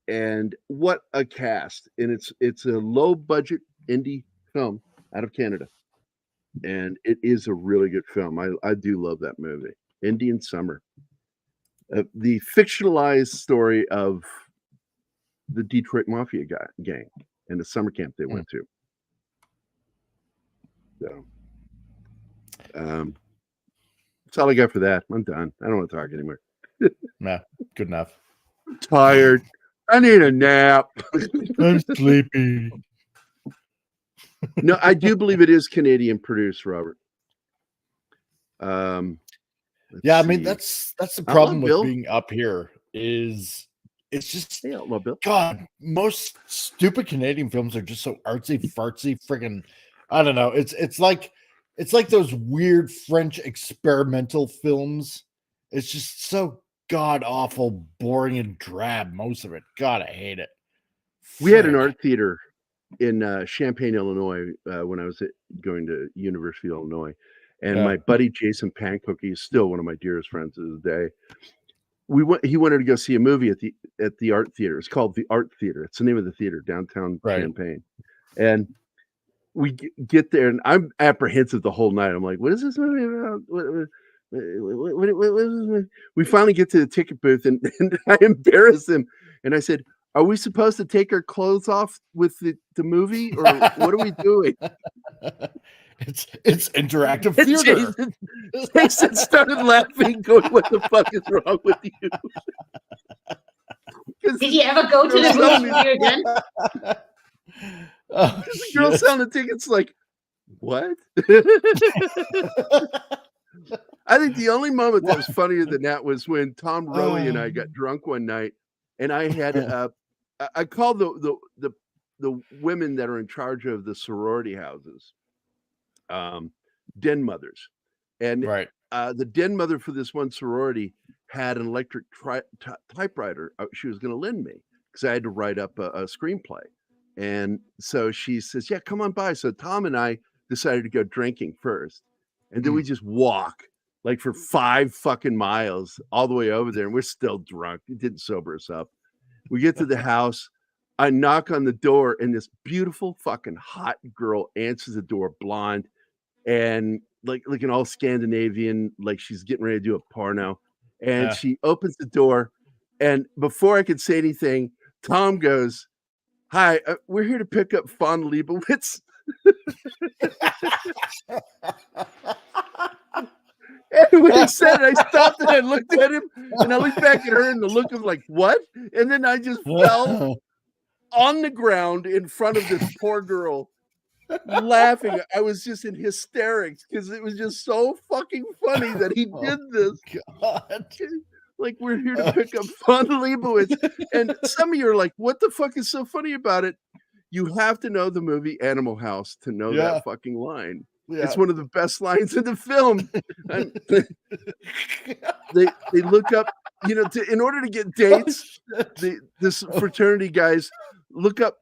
And what a cast. And it's a low budget indie film out of Canada. And it is a really good film. I do love that movie. Indian Summer. The fictionalized story of the Detroit Mafia gang and the summer camp they went to. So that's all I got for that. I'm done. I don't want to talk anymore. Nah, good enough. I'm tired. I need a nap. I'm sleepy. No, I do believe it is Canadian produced, Robert. Yeah, I mean that's the problem with being up here is it's just God, most stupid Canadian films are just so artsy fartsy friggin' I don't know. It's like those weird French experimental films. It's just so god awful, boring, and drab, most of it. God, I hate it. We had an art theater in Champaign, Illinois, when I was going to University of Illinois. And my buddy Jason Pancookie is still one of my dearest friends of the day. He wanted to go see a movie at the art theater. It's called the Art Theater. It's the name of the theater downtown Champaign. And we get there, and I'm apprehensive the whole night. I'm like, "What is this movie about?" What is this movie? We finally get to the ticket booth, and I embarrass him, and I said, Are we supposed to take our clothes off with the movie, or what are we doing? It's interactive theater. Jason started laughing, going, "What the fuck is wrong with you?" Did you ever go to the movie theater again? Oh, the girl selling the tickets like, what? I think the only moment that was funnier than that was when Tom Rowley and I got drunk one night, and I had I called the women that are in charge of the sorority houses, den mothers, and the den mother for this one sorority had an electric typewriter she was going to lend me because I had to write up a screenplay. And so she says, yeah, come on by. So Tom and I decided to go drinking first. And then we just walk like for 5 fucking miles all the way over there. And we're still drunk. It didn't sober us up. We get to the house. I knock on the door, and this beautiful fucking hot girl answers the door, blonde and like looking all Scandinavian, like she's getting ready to do a porno. And she opens the door. And before I could say anything, Tom goes, hi, we're here to pick up Von Leibowitz. And when he said it, I stopped and I looked at him, and I looked back at her and the look of like, what? And then I just fell on the ground in front of this poor girl laughing. I was just in hysterics because it was just so fucking funny that he did this. God. Like, we're here to pick up Von Leibowitz. And some of you are like, what the fuck is so funny about it? You have to know the movie Animal House to know that fucking line. It's one of the best lines in the film. They look up, you know, in order to get dates, this fraternity guys look up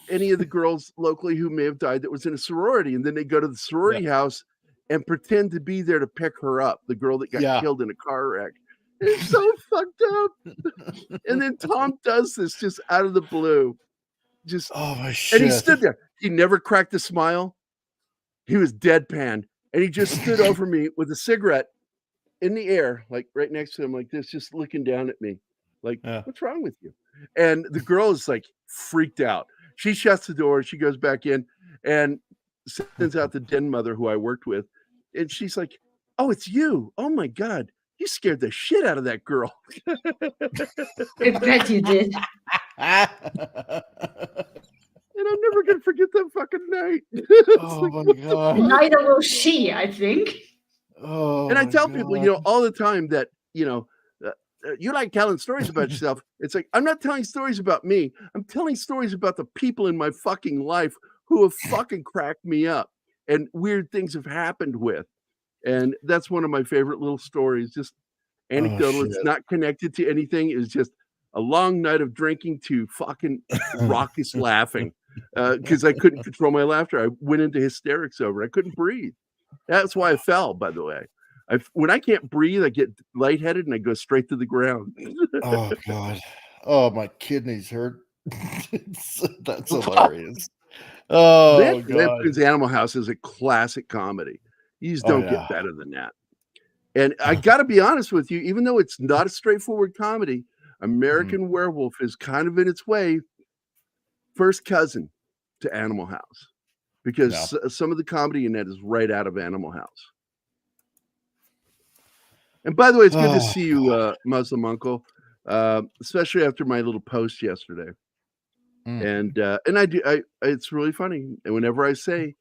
any of the girls locally who may have died that was in a sorority. And then they go to the sorority house and pretend to be there to pick her up, the girl that got killed in a car wreck. It's so fucked up. And then Tom does this just out of the blue. Just my shit. And he stood there. He never cracked a smile. He was deadpan. And he just stood over me with a cigarette in the air, like right next to him, like this, just looking down at me. Like, what's wrong with you? And the girl is like freaked out. She shuts the door, she goes back in and sends out the den mother who I worked with. And she's like, oh, it's you. Oh my God. You scared the shit out of that girl. I bet you did. And I'm never going to forget that fucking night. Oh my God. Neither will she, I think. Oh, and I tell people, you know, all the time that, you know, you like telling stories about yourself. It's like, I'm not telling stories about me. I'm telling stories about the people in my fucking life who have fucking cracked me up and weird things have happened with. And that's one of my favorite little stories, just anecdotal. It's not connected to anything. It's just a long night of drinking to fucking raucous laughing because I couldn't control my laughter. I went into hysterics over it. I couldn't breathe. That's why I fell, by the way. When I can't breathe, I get lightheaded and I go straight to the ground. Oh, God. Oh, my kidneys hurt. That's hilarious. Oh, God. Animal House is a classic comedy. You just don't get better than that. And I got to be honest with you, even though it's not a straightforward comedy, American Werewolf is kind of in its way first cousin to Animal House because some of the comedy in that is right out of Animal House. And by the way, it's good to see you, Muslim Uncle, especially after my little post yesterday. And it's really funny. And whenever I say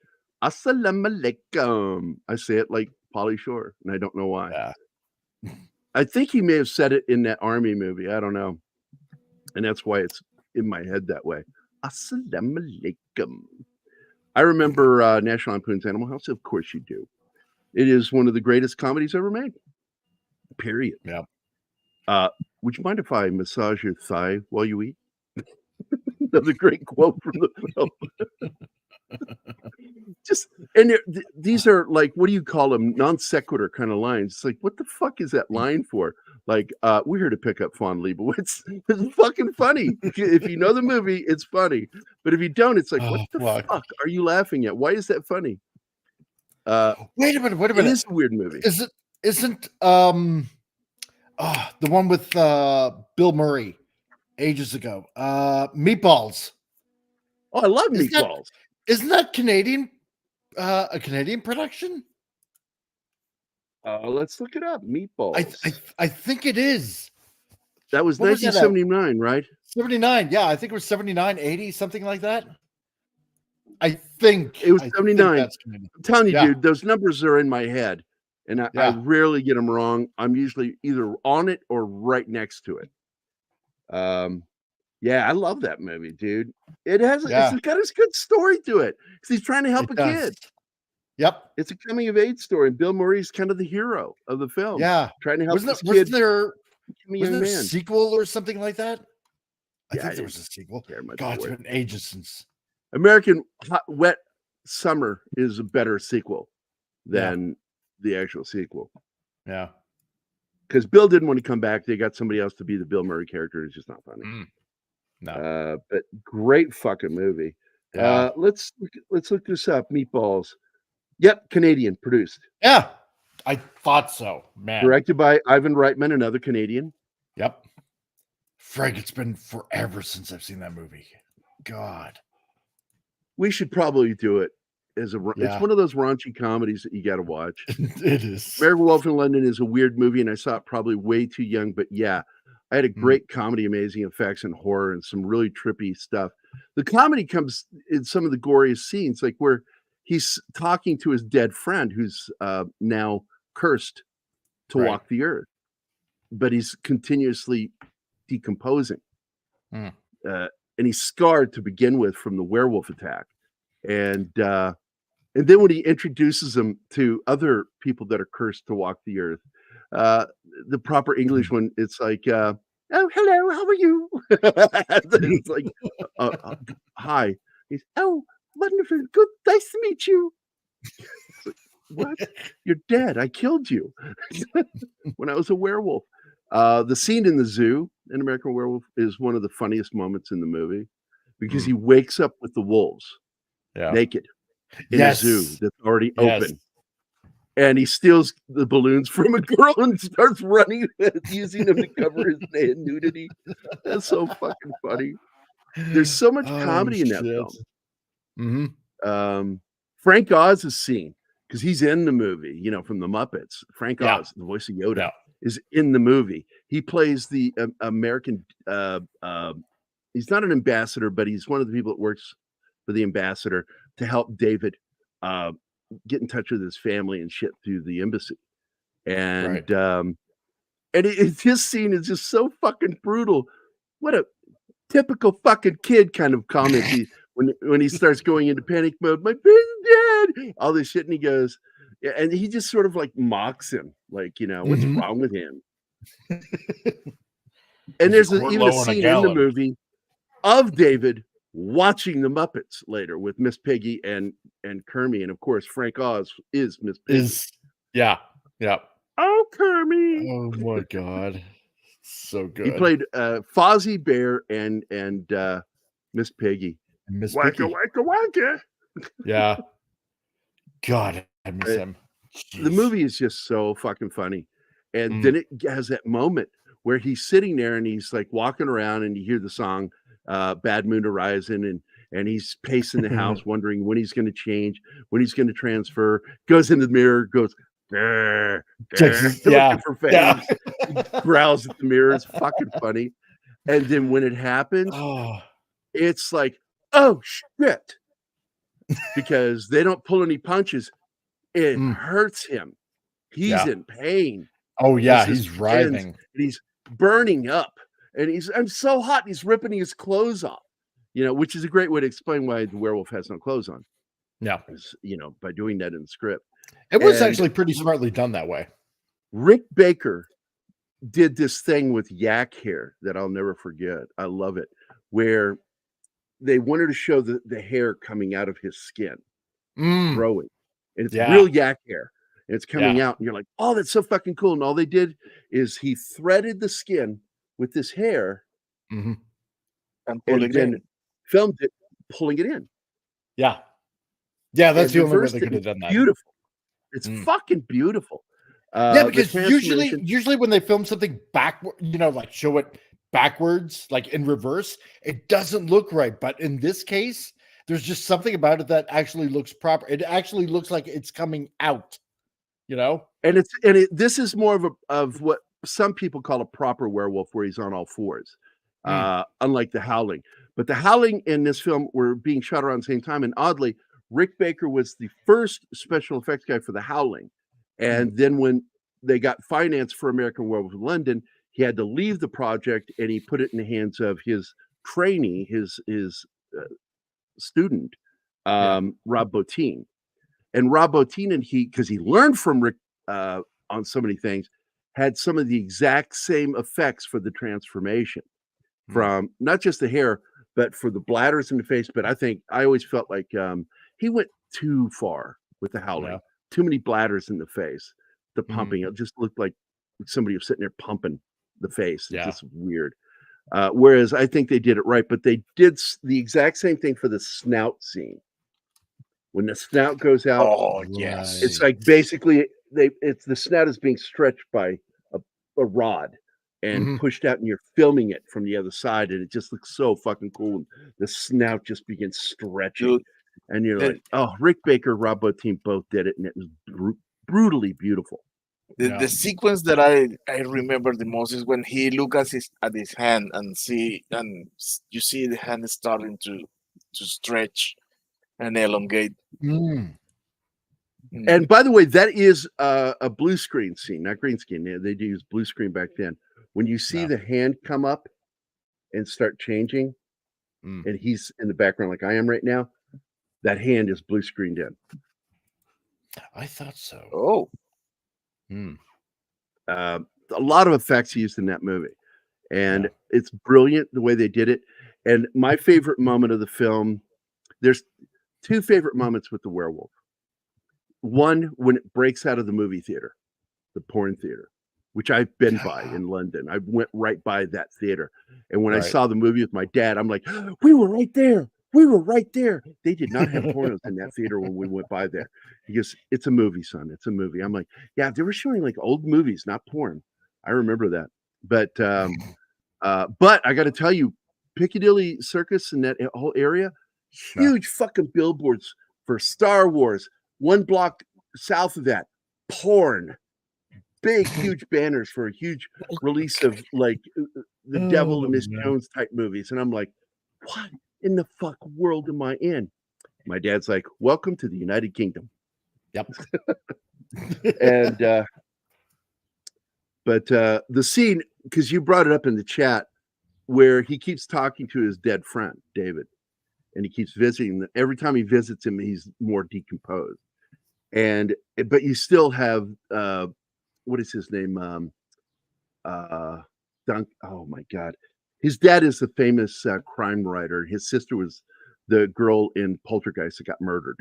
Assalamu alaikum, I say it like Pauly Shore, and I don't know why. Yeah. I think he may have said it in that army movie. I don't know. And that's why it's in my head that way. Assalamu alaikum. I remember National Lampoon's Animal House. Of course you do. It is one of the greatest comedies ever made. Period. Yeah. Would you mind if I massage your thigh while you eat? Another great quote from the film. These are like, what do you call them? Non sequitur kind of lines. It's like, what the fuck is that line for? Like, we're here to pick up Von Leibowitz. It's fucking funny. If you know the movie, it's funny. But if you don't, it's like, what the fuck are you laughing at? Why is that funny? Wait a minute. It is a weird movie. Isn't the one with Bill Murray? ages ago. Meatballs. Oh, I love Isn't that- Meatballs. Isn't that Canadian? A Canadian production? Let's look it up. Meatballs. I think it is. That was What was that 1979, right? 79. Yeah, I think it was 79, 80, something like that. I think It was I think 79. that's Canadian. I'm telling you, Yeah. dude, those numbers are in my head, and I Yeah. rarely get them wrong. I'm usually either on it or right next to it. Yeah, I love that movie, dude. It's got a good story to it because he's trying to help It a does. kid. Yep. It's a coming of age story, and Bill Murray's kind of the hero of the film. Yeah. Trying to help Wasn't this there, kid. wasn't young there a man. sequel or something like that? I Yeah, think I there was a sequel. care much God, it's for it. been ages since. American Hot, Wet Summer is a better sequel than the actual sequel. Yeah. Because Bill didn't want to come back. They got somebody else to be the Bill Murray character. It's just not funny. No. But great fucking movie. Yeah. Let's look this up. Meatballs. Yep, Canadian produced. Yeah. I thought so, man. Directed by Ivan Reitman, another Canadian. Yep. Frank, it's been forever since I've seen that movie. God. We should probably do it as Yeah. it's one of those raunchy comedies that you got to watch. It is. Werewolf in London is a weird movie, and I saw it probably way too young. But yeah, I had a great comedy, amazing effects, and horror, and some really trippy stuff. The comedy comes in some of the goriest scenes, like where he's talking to his dead friend, who's now cursed to Right. walk the earth, but he's continuously decomposing, Mm. and he's scarred to begin with from the werewolf attack, and then when he introduces him to other people that are cursed to walk the earth, the proper English one, it's like, oh, hello, how are you? It's like, hi. He's, oh, wonderful, good, nice to meet you. It's like, what? You're dead. I killed you when I was a werewolf. The scene in the zoo in American Werewolf is one of the funniest moments in the movie because he wakes up with the wolves naked in a zoo that's already open. And he steals the balloons from a girl and starts running, using them to cover his nudity. That's so fucking funny. There's so much comedy in that film. Frank Oz's scene, because he's in the movie, from the Muppets. Frank Oz, the voice of Yoda, is in the movie. He plays the American. He's not an ambassador, but he's one of the people that works for the ambassador to help David get in touch with his family and shit through the embassy. And his scene is just so fucking brutal. What a typical fucking kid kind of comment when he starts going into panic mode. My friend's dead. All this shit, and he goes, and he just sort of like mocks him, like, what's wrong with him? And there's even a scene in the movie of David watching the Muppets later with Miss Piggy and Kermie, and of course Frank Oz is Miss Piggy. Yeah. Oh, Kermie! Oh my god, so good. He played Fozzie Bear and Miss Piggy. Miss Wacka, Piggy. wacka, wacka. Yeah. God, I miss him. The movie is just so fucking funny, and then it has that moment where he's sitting there and he's like walking around, and you hear the song "Bad Moon Horizon," and he's pacing the house, wondering when he's going to change, when he's going to transfer. Goes in the mirror, goes, grr, grr, looking for fangs. He growls at the mirror. It's fucking funny. And then when it happens, it's like, oh shit, because they don't pull any punches. It hurts him. He's in pain. Oh yeah, he's writhing. And he's burning up, and I'm so hot. He's ripping his clothes off, which is a great way to explain why the werewolf has no clothes on. Yeah, by doing that in the script. It was actually pretty smartly done that way. Rick Baker did this thing with yak hair that I'll never forget. I love it, where they wanted to show the hair coming out of his skin, growing, and it's real yak hair. And it's coming out, and you're like, oh, that's so fucking cool. And all they did is he threaded the skin with this hair and then filmed it, pulling it in. Yeah, that's the only way they could have done that. Beautiful. It's fucking beautiful. Because usually when they film something backward, like show it backwards, like in reverse, it doesn't look right. But in this case, there's just something about it that actually looks proper. It actually looks like it's coming out, you know? And this is more of what some people call a proper werewolf, where he's on all fours, unlike The Howling. But The Howling in this film were being shot around the same time. And oddly, Rick Baker was the first special effects guy for The Howling. And then when they got finance for American Werewolf in London, he had to leave the project, and he put it in the hands of his trainee, his student, Rob Bottin. And Rob Bottin and because he learned from Rick on so many things, had some of the exact same effects for the transformation, from not just the hair, but for the bladders in the face. But I always felt like he went too far with The Howling. Yeah. Too many bladders in the face. The pumping, it just looked like somebody was sitting there pumping the face. It's just weird. Whereas I think they did it right, but they did the exact same thing for the snout scene. When the snout goes out, it's like basically the snout is being stretched by a rod and pushed out, and you're filming it from the other side, and it just looks so fucking cool. And the snout just begins stretching, and you're like, oh, Rick Baker, Rob Bottin both did it, and it was brutally beautiful. The sequence that I remember the most is when he looks at his hand and you see the hand starting to stretch and elongate. And by the way, that is a blue screen scene, not green screen. They do use blue screen back then. When you see the hand come up and start changing, and he's in the background like I am right now, that hand is blue screened in. I thought so. Oh. A lot of effects used in that movie, and it's brilliant the way they did it. And my favorite moment of the film, there's two favorite moments with the werewolf. One, when it breaks out of the movie theater, the porn theater, which I've been by in London. I went right by that theater, and when I saw the movie with my dad, I'm like, we were right there. We were right there. They did not have pornos in that theater when we went by there. He goes, it's a movie, son. It's a movie. I'm like, yeah, they were showing like old movies, not porn. I remember that. But I got to tell you, Piccadilly Circus and that whole area, huge fucking billboards for Star Wars. One block south of that, porn. Big, huge banners for a huge release of like the Devil and Miss Jones type movies. And I'm like, what in the fuck world am I in? My dad's like, welcome to the United Kingdom. Yep. And but the scene, because you brought it up in the chat, where he keeps talking to his dead friend David, and he keeps visiting. Every time he visits him, he's more decomposed. But you still have what is his name? Dunk. Oh my God. His dad is a famous crime writer. His sister was the girl in Poltergeist that got murdered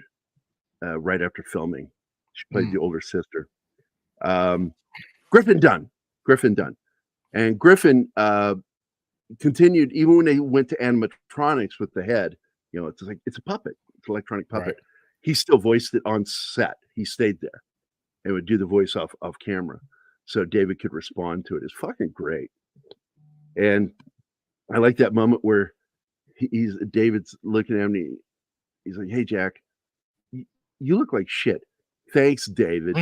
right after filming. She played the older sister. Griffin Dunn. And Griffin continued, even when they went to animatronics with the head, it's like, it's a puppet. It's an electronic puppet. Right. He still voiced it on set. He stayed there and would do the voice off camera so David could respond to it. It's fucking great. And I like that moment where David's looking at me. He's like, hey, Jack, you look like shit. Thanks, David.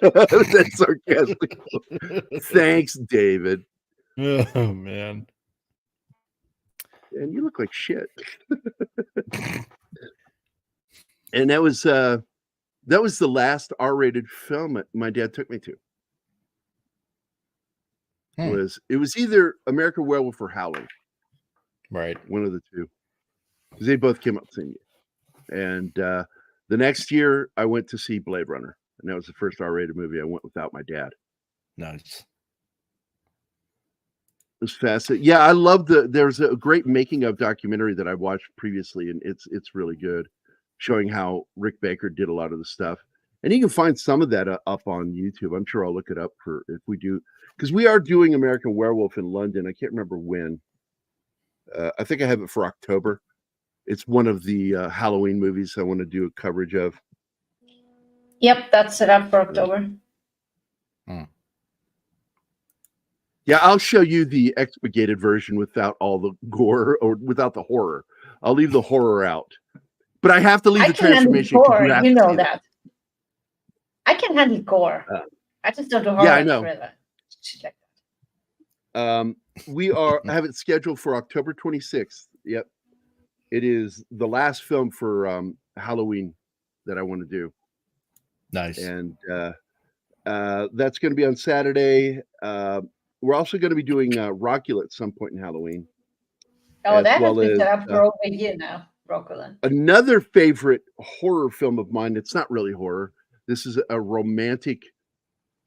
That's sarcastic. Thanks, David. Oh, man. And you look like shit. And that was the last R-rated film my dad took me to. It was either American Werewolf or Howling. Right. One of the two. Because they both came out the same year. And the next year I went to see Blade Runner. And that was the first R-rated movie I went without my dad. Nice. It was fascinating. Yeah, I love there's a great making of documentary that I watched previously, and it's really good, showing how Rick Baker did a lot of the stuff. And you can find some of that up on YouTube. I'm sure I'll look it up for if we do, because we are doing American Werewolf in London. I can't remember when. I think I have it for October. It's one of the Halloween movies I want to do a coverage of. Yep, that's set up for October. Yeah, I'll show you the expurgated version without all the gore or without the horror. I'll leave the horror out, but I have to leave I the can handle transformation. 'cause gore, have you to know see that. I can handle gore. I just don't do horror. Yeah, I know. Thriller. Shit like We have it scheduled for October 26th. Yep, it is the last film for Halloween that I want to do. Nice. And that's going to be on Saturday. We're also going to be doing Rockula at some point in Halloween. Oh, as that well has been as, set up for over a year now, Rockula. Another favorite horror film of mine. It's not really horror. This is a romantic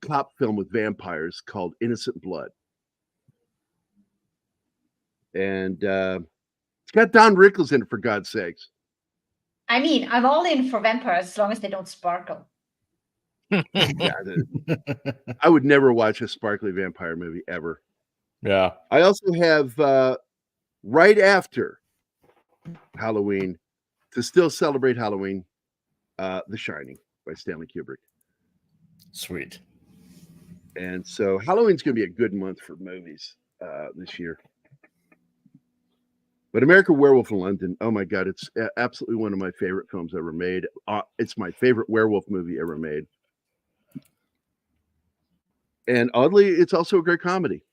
cop film with vampires called Innocent Blood. And it's got Don Rickles in it, for God's sakes. I mean, I'm all in for vampires as long as they don't sparkle. Yeah, I would never watch a sparkly vampire movie ever. Yeah. I also have right after Halloween, to still celebrate Halloween, The Shining by Stanley Kubrick. Sweet. And so Halloween's going to be a good month for movies this year. But American Werewolf in London, oh my God, it's absolutely one of my favorite films ever made. It's my favorite werewolf movie ever made. And oddly, it's also a great comedy.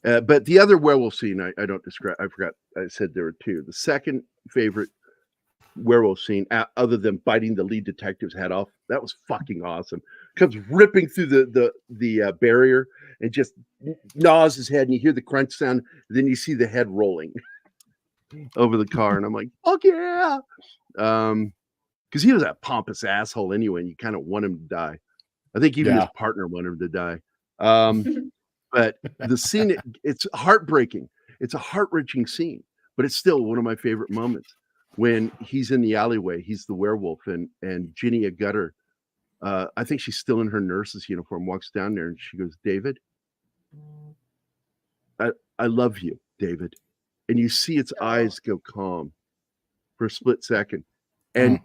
But the other werewolf scene, I don't describe. I forgot. I said there were two. The second favorite werewolf scene, other than biting the lead detective's head off, that was fucking awesome. Comes ripping through the barrier and just gnaws his head, and you hear the crunch sound. And then you see the head rolling over the car, and I'm like, "Fuck yeah!" Because he was a pompous asshole anyway, and you kind of want him to die. I think even his partner wanted him to die. But the scene, it's heartbreaking. It's a heart-wrenching scene, but it's still one of my favorite moments when he's in the alleyway. He's the werewolf, and Ginny Gutter, I think she's still in her nurse's uniform, walks down there, and she goes, "David, I love you, David." And you see its eyes go calm for a split second. And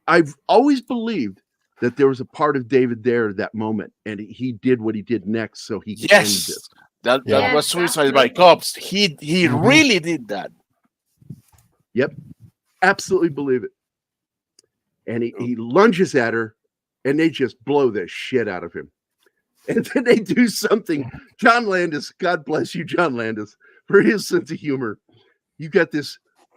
I've always believed that there was a part of David there at that moment, and he did what he did next, so he could end this. That was Suicide by Cops. He really did that. Yep, absolutely believe it. And he lunges at her, and they just blow the shit out of him. And then they do something. John Landis, God bless you, John Landis, for his sense of humor. You got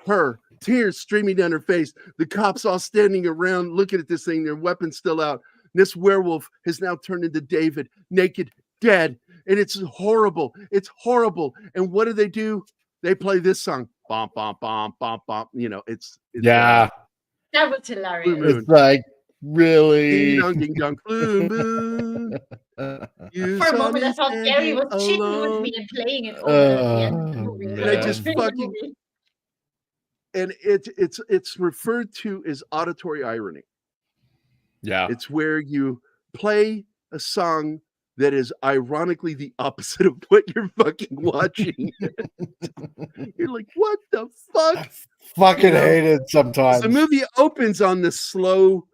her tears streaming down her face. The cops all standing around looking at this thing, their weapons still out. This werewolf has now turned into David, naked, dead. And it's horrible. It's horrible. And what do? They play this song. Bom, bom, bom, bom, bom. You know, it's That was hilarious. It's like, really? Ding dong, ding dong, blue moon. For a moment, I thought Gary was cheating with me and playing it over at the end of the movie. And I just fucking... And it's referred to as auditory irony. Yeah. It's where you play a song that is ironically the opposite of what you're fucking watching. You're like, what the fuck? Fucking hate it sometimes. The movie opens on the slow,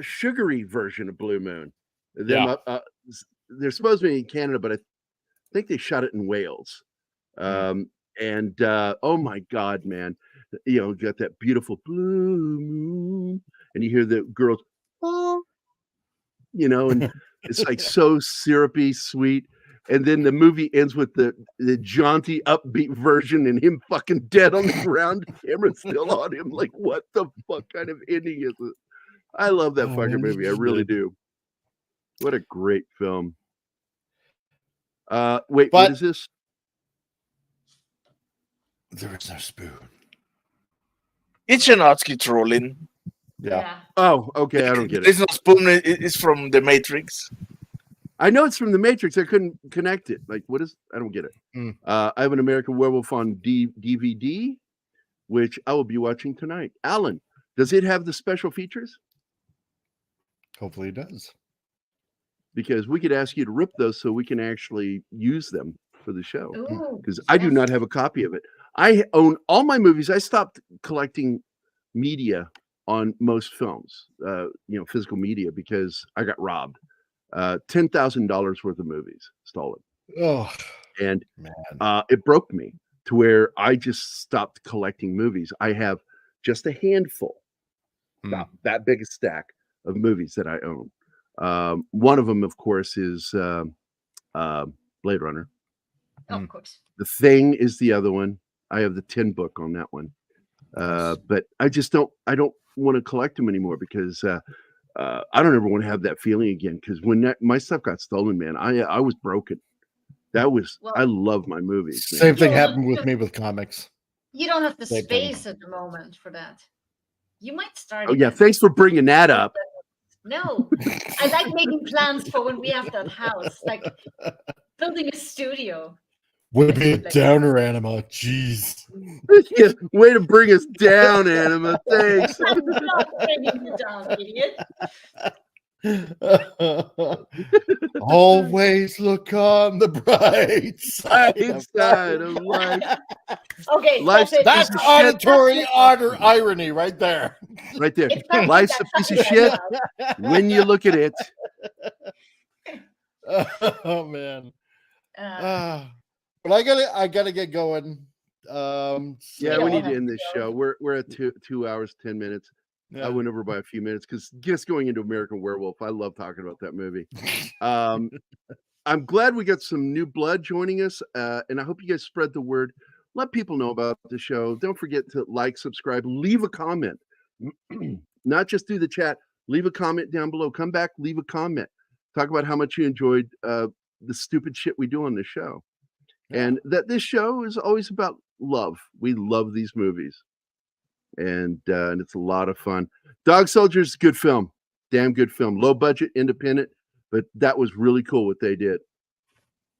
sugary version of Blue Moon. They're supposed to be in Canada, but I think they shot it in Wales. And oh my God, man. You know, got that beautiful blue moon, and you hear the girls, oh, you know, and it's like so syrupy, sweet. And then the movie ends with the jaunty, upbeat version, and him fucking dead on the ground, camera still on him. Like, what the fuck kind of ending is it? I love that fucking movie. I really do. What a great film. Wait, what is this? There is no spoon. It's Janowski trolling. Yeah. Oh, okay. I don't get it. There's no spoon. It's from The Matrix. I know it's from The Matrix. I couldn't connect it. Like, what is? I don't get it. I have an American Werewolf on DVD, which I will be watching tonight. Alan, does it have the special features? Hopefully it does. Because we could ask you to rip those so we can actually use them for the show. Because Ooh, I do not have a copy of it. I own all my movies. I stopped collecting media on most films, physical media, because I got robbed. $10,000 worth of movies stolen. Oh and man. it broke me to where I just stopped collecting movies. I have just a handful, not that big a stack of movies that I own. One of them, of course, is Blade Runner. Of course. The Thing is the other one. I have the 10 book on that one. But I just don't want to collect them anymore because I don't ever want to have that feeling again. Because when my stuff got stolen, man, I was broken. I love my movies. Man. Same thing happened with me with comics. You don't have the Same thing. space at the moment for that. You might start. Oh yeah, again. thanks for bringing that up. No, I like making plans for when we have that house, like building a studio. Would be a downer, Anima. Jeez. Yeah, way to bring us down, Anima. Thanks. I'm not bringing you down, idiot. Always look on the bright side of life. Okay, that's auditory irony right there. Right there. Life's a piece of shit when you look at it. Oh man. But I gotta get going. Yeah, we need to end this show. We're at 2 hours 10 minutes. Yeah. I went over by a few minutes because just going into American Werewolf, I love talking about that movie. I'm glad we got some new blood joining us, and I hope you guys spread the word. Let people know about the show. Don't forget to like, subscribe, leave a comment. Not just do the chat. Leave a comment down below. Come back, leave a comment. Talk about how much you enjoyed the stupid shit we do on the show. And that this show is always about love. We love these movies. And it's a lot of fun. Dog Soldiers, good film. Damn good film. Low budget, independent, but that was really cool what they did.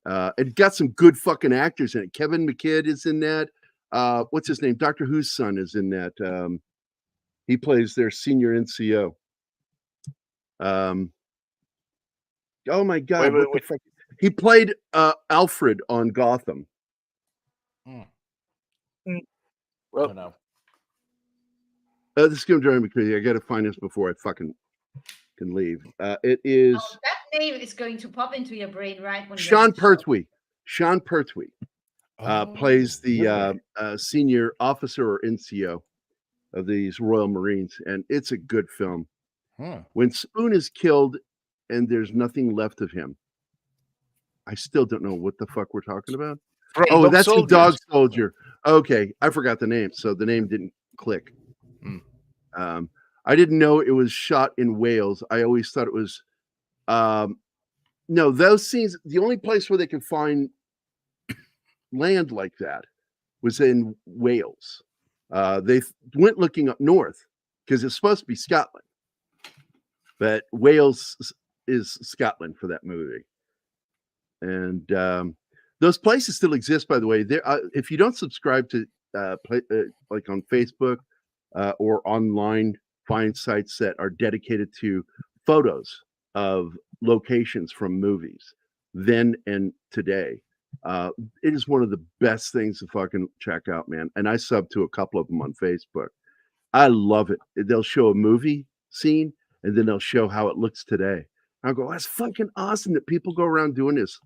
It got some good fucking actors in it. Kevin McKidd is in that. What's his name? Doctor Who's son is in that. He plays their senior NCO. Oh my God. What the fuck? He played Alfred on Gotham. Well, no. This is going to drive me crazy. I got to find this before I fucking can leave. It is. Oh, that name is going to pop into your brain right when Sean Pertwee. Sean Pertwee plays the really? senior officer or NCO of these Royal Marines, and it's a good film. When Spoon is killed and there's nothing left of him, I still don't know what the fuck we're talking about. Oh, that's the Dog Soldier. Okay, I forgot the name, so the name didn't click. I didn't know it was shot in Wales. I always thought it was. No, those scenes. The only place where they could find land like that was in Wales. They went looking up north because it's supposed to be Scotland, but Wales is Scotland for that movie. And those places still exist, by the way. There, if you don't subscribe to like on Facebook or online find sites that are dedicated to photos of locations from movies then and today, it is one of the best things to fucking check out, man. And I sub to a couple of them on Facebook. I love it. They'll show a movie scene and then they'll show how it looks today. I'll go, that's fucking awesome that people go around doing this,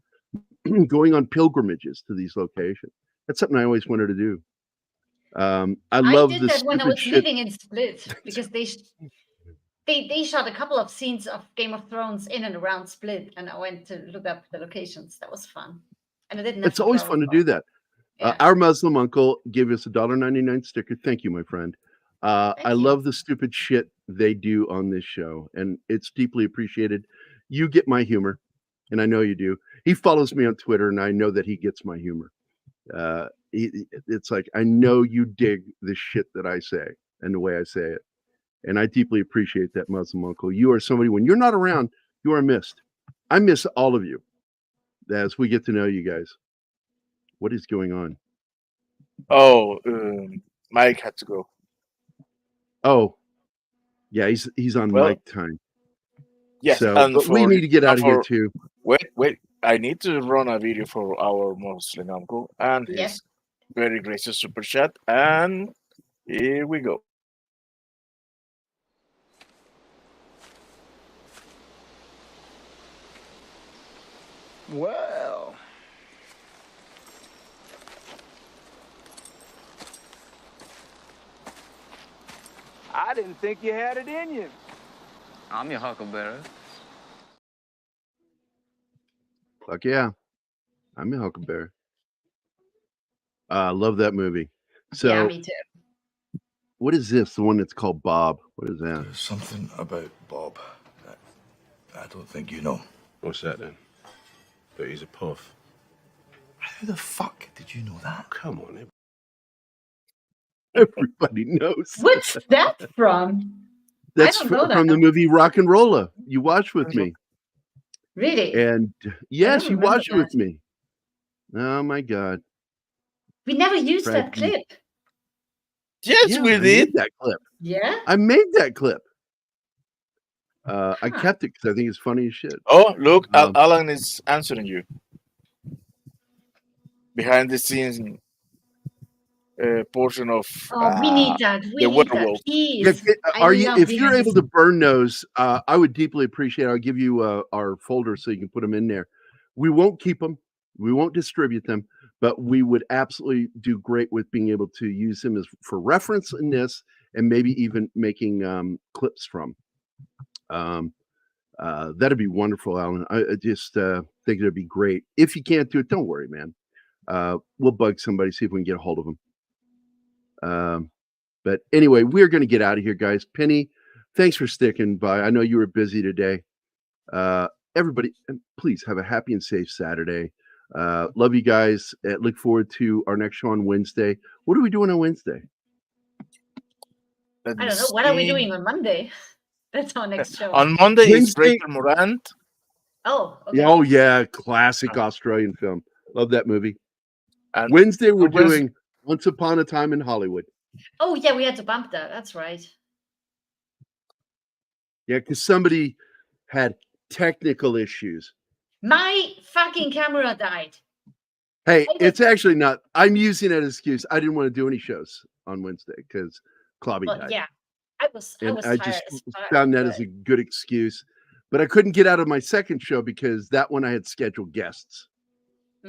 going on pilgrimages to these locations. That's something I always wanted to do. I love did this that when I was shit. living in Split because they shot a couple of scenes of Game of Thrones in and around Split, and I went to look up the locations. That was fun, and I didn't. It's always fun to do that. Our Muslim uncle gave us a $1.99 sticker. Thank you, my friend. I love the stupid shit they do on this show, and it's deeply appreciated. You get my humor, and I know you do. He follows me on Twitter, and I know that he gets my humor. It's like, I know you dig the shit that I say and the way I say it, and I deeply appreciate that, Muslim uncle. You are somebody, when you're not around, you are missed. I miss all of you as we get to know you guys. What is going on? Oh, Mike had to go. Oh, yeah, he's on mic time. Yes, so, and but we need to get out of here too. Wait, I need to run a video for our Muslim uncle and his very gracious super chat, and here we go. Well, didn't think you had it in you. I'm your huckleberry. Fuck yeah. I'm a Huckleberry. I love that movie. So, Yeah, me too. what is this? The one that's called Bob. What is that? There's something about Bob that I don't think you know. What's that then? But he's a puff. How the fuck did you know that? Come on. Everybody knows. What's that from? That's I don't know from that. the movie Rock and Rolla. You watched with me. Really? And yes, don't you remember watched it with me. Oh my God. We never used that Frankie. clip. Yes, Yeah, we I did. made that clip. Yeah? I made that clip. I kept it because I think it's funny as shit. Oh, look, Um, Alan is answering you. Behind the scenes portion of Oh, we need that. We the need that. werewolf. Yeah, Please. are I you? love If you're behind the able to burn those, I would deeply appreciate it. I'll give you our folder so you can put them in there. We won't keep them. We won't distribute them, but we would absolutely do great with being able to use them as for reference in this, and maybe even making clips from. That'd be wonderful, Alan. I just think it'd be great. If you can't do it, don't worry, man. We'll bug somebody, see if we can get a hold of them. But anyway, we're going to get out of here, guys. Penny, thanks for sticking by. I know you were busy today. Everybody, please have a happy and safe Saturday. Love you guys. Look forward to our next show on Wednesday. What are we doing on Wednesday? I don't know. What are we doing on Monday? That's our next show. On Monday is Wednesday. Rachel Morant. Oh, okay. Oh, yeah. Classic Australian film. Love that movie. And Wednesday, we're Wednesday- doing Once Upon a Time in Hollywood. Oh, yeah, we had to bump that. That's right. Yeah, because somebody had technical issues. My fucking camera died. Hey, it's actually not. I'm using that as an excuse. I didn't want to do any shows on Wednesday because Clobby Well, died. yeah. I was And I tired just as fuck, found that but- as a good excuse. But I couldn't get out of my second show because that one I had scheduled guests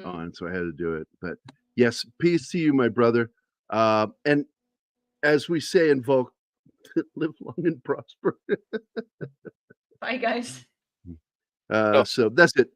on, so I had to do it. But yes, peace to you, my brother. And as we say in Volk, live long and prosper. Bye, guys. So that's it.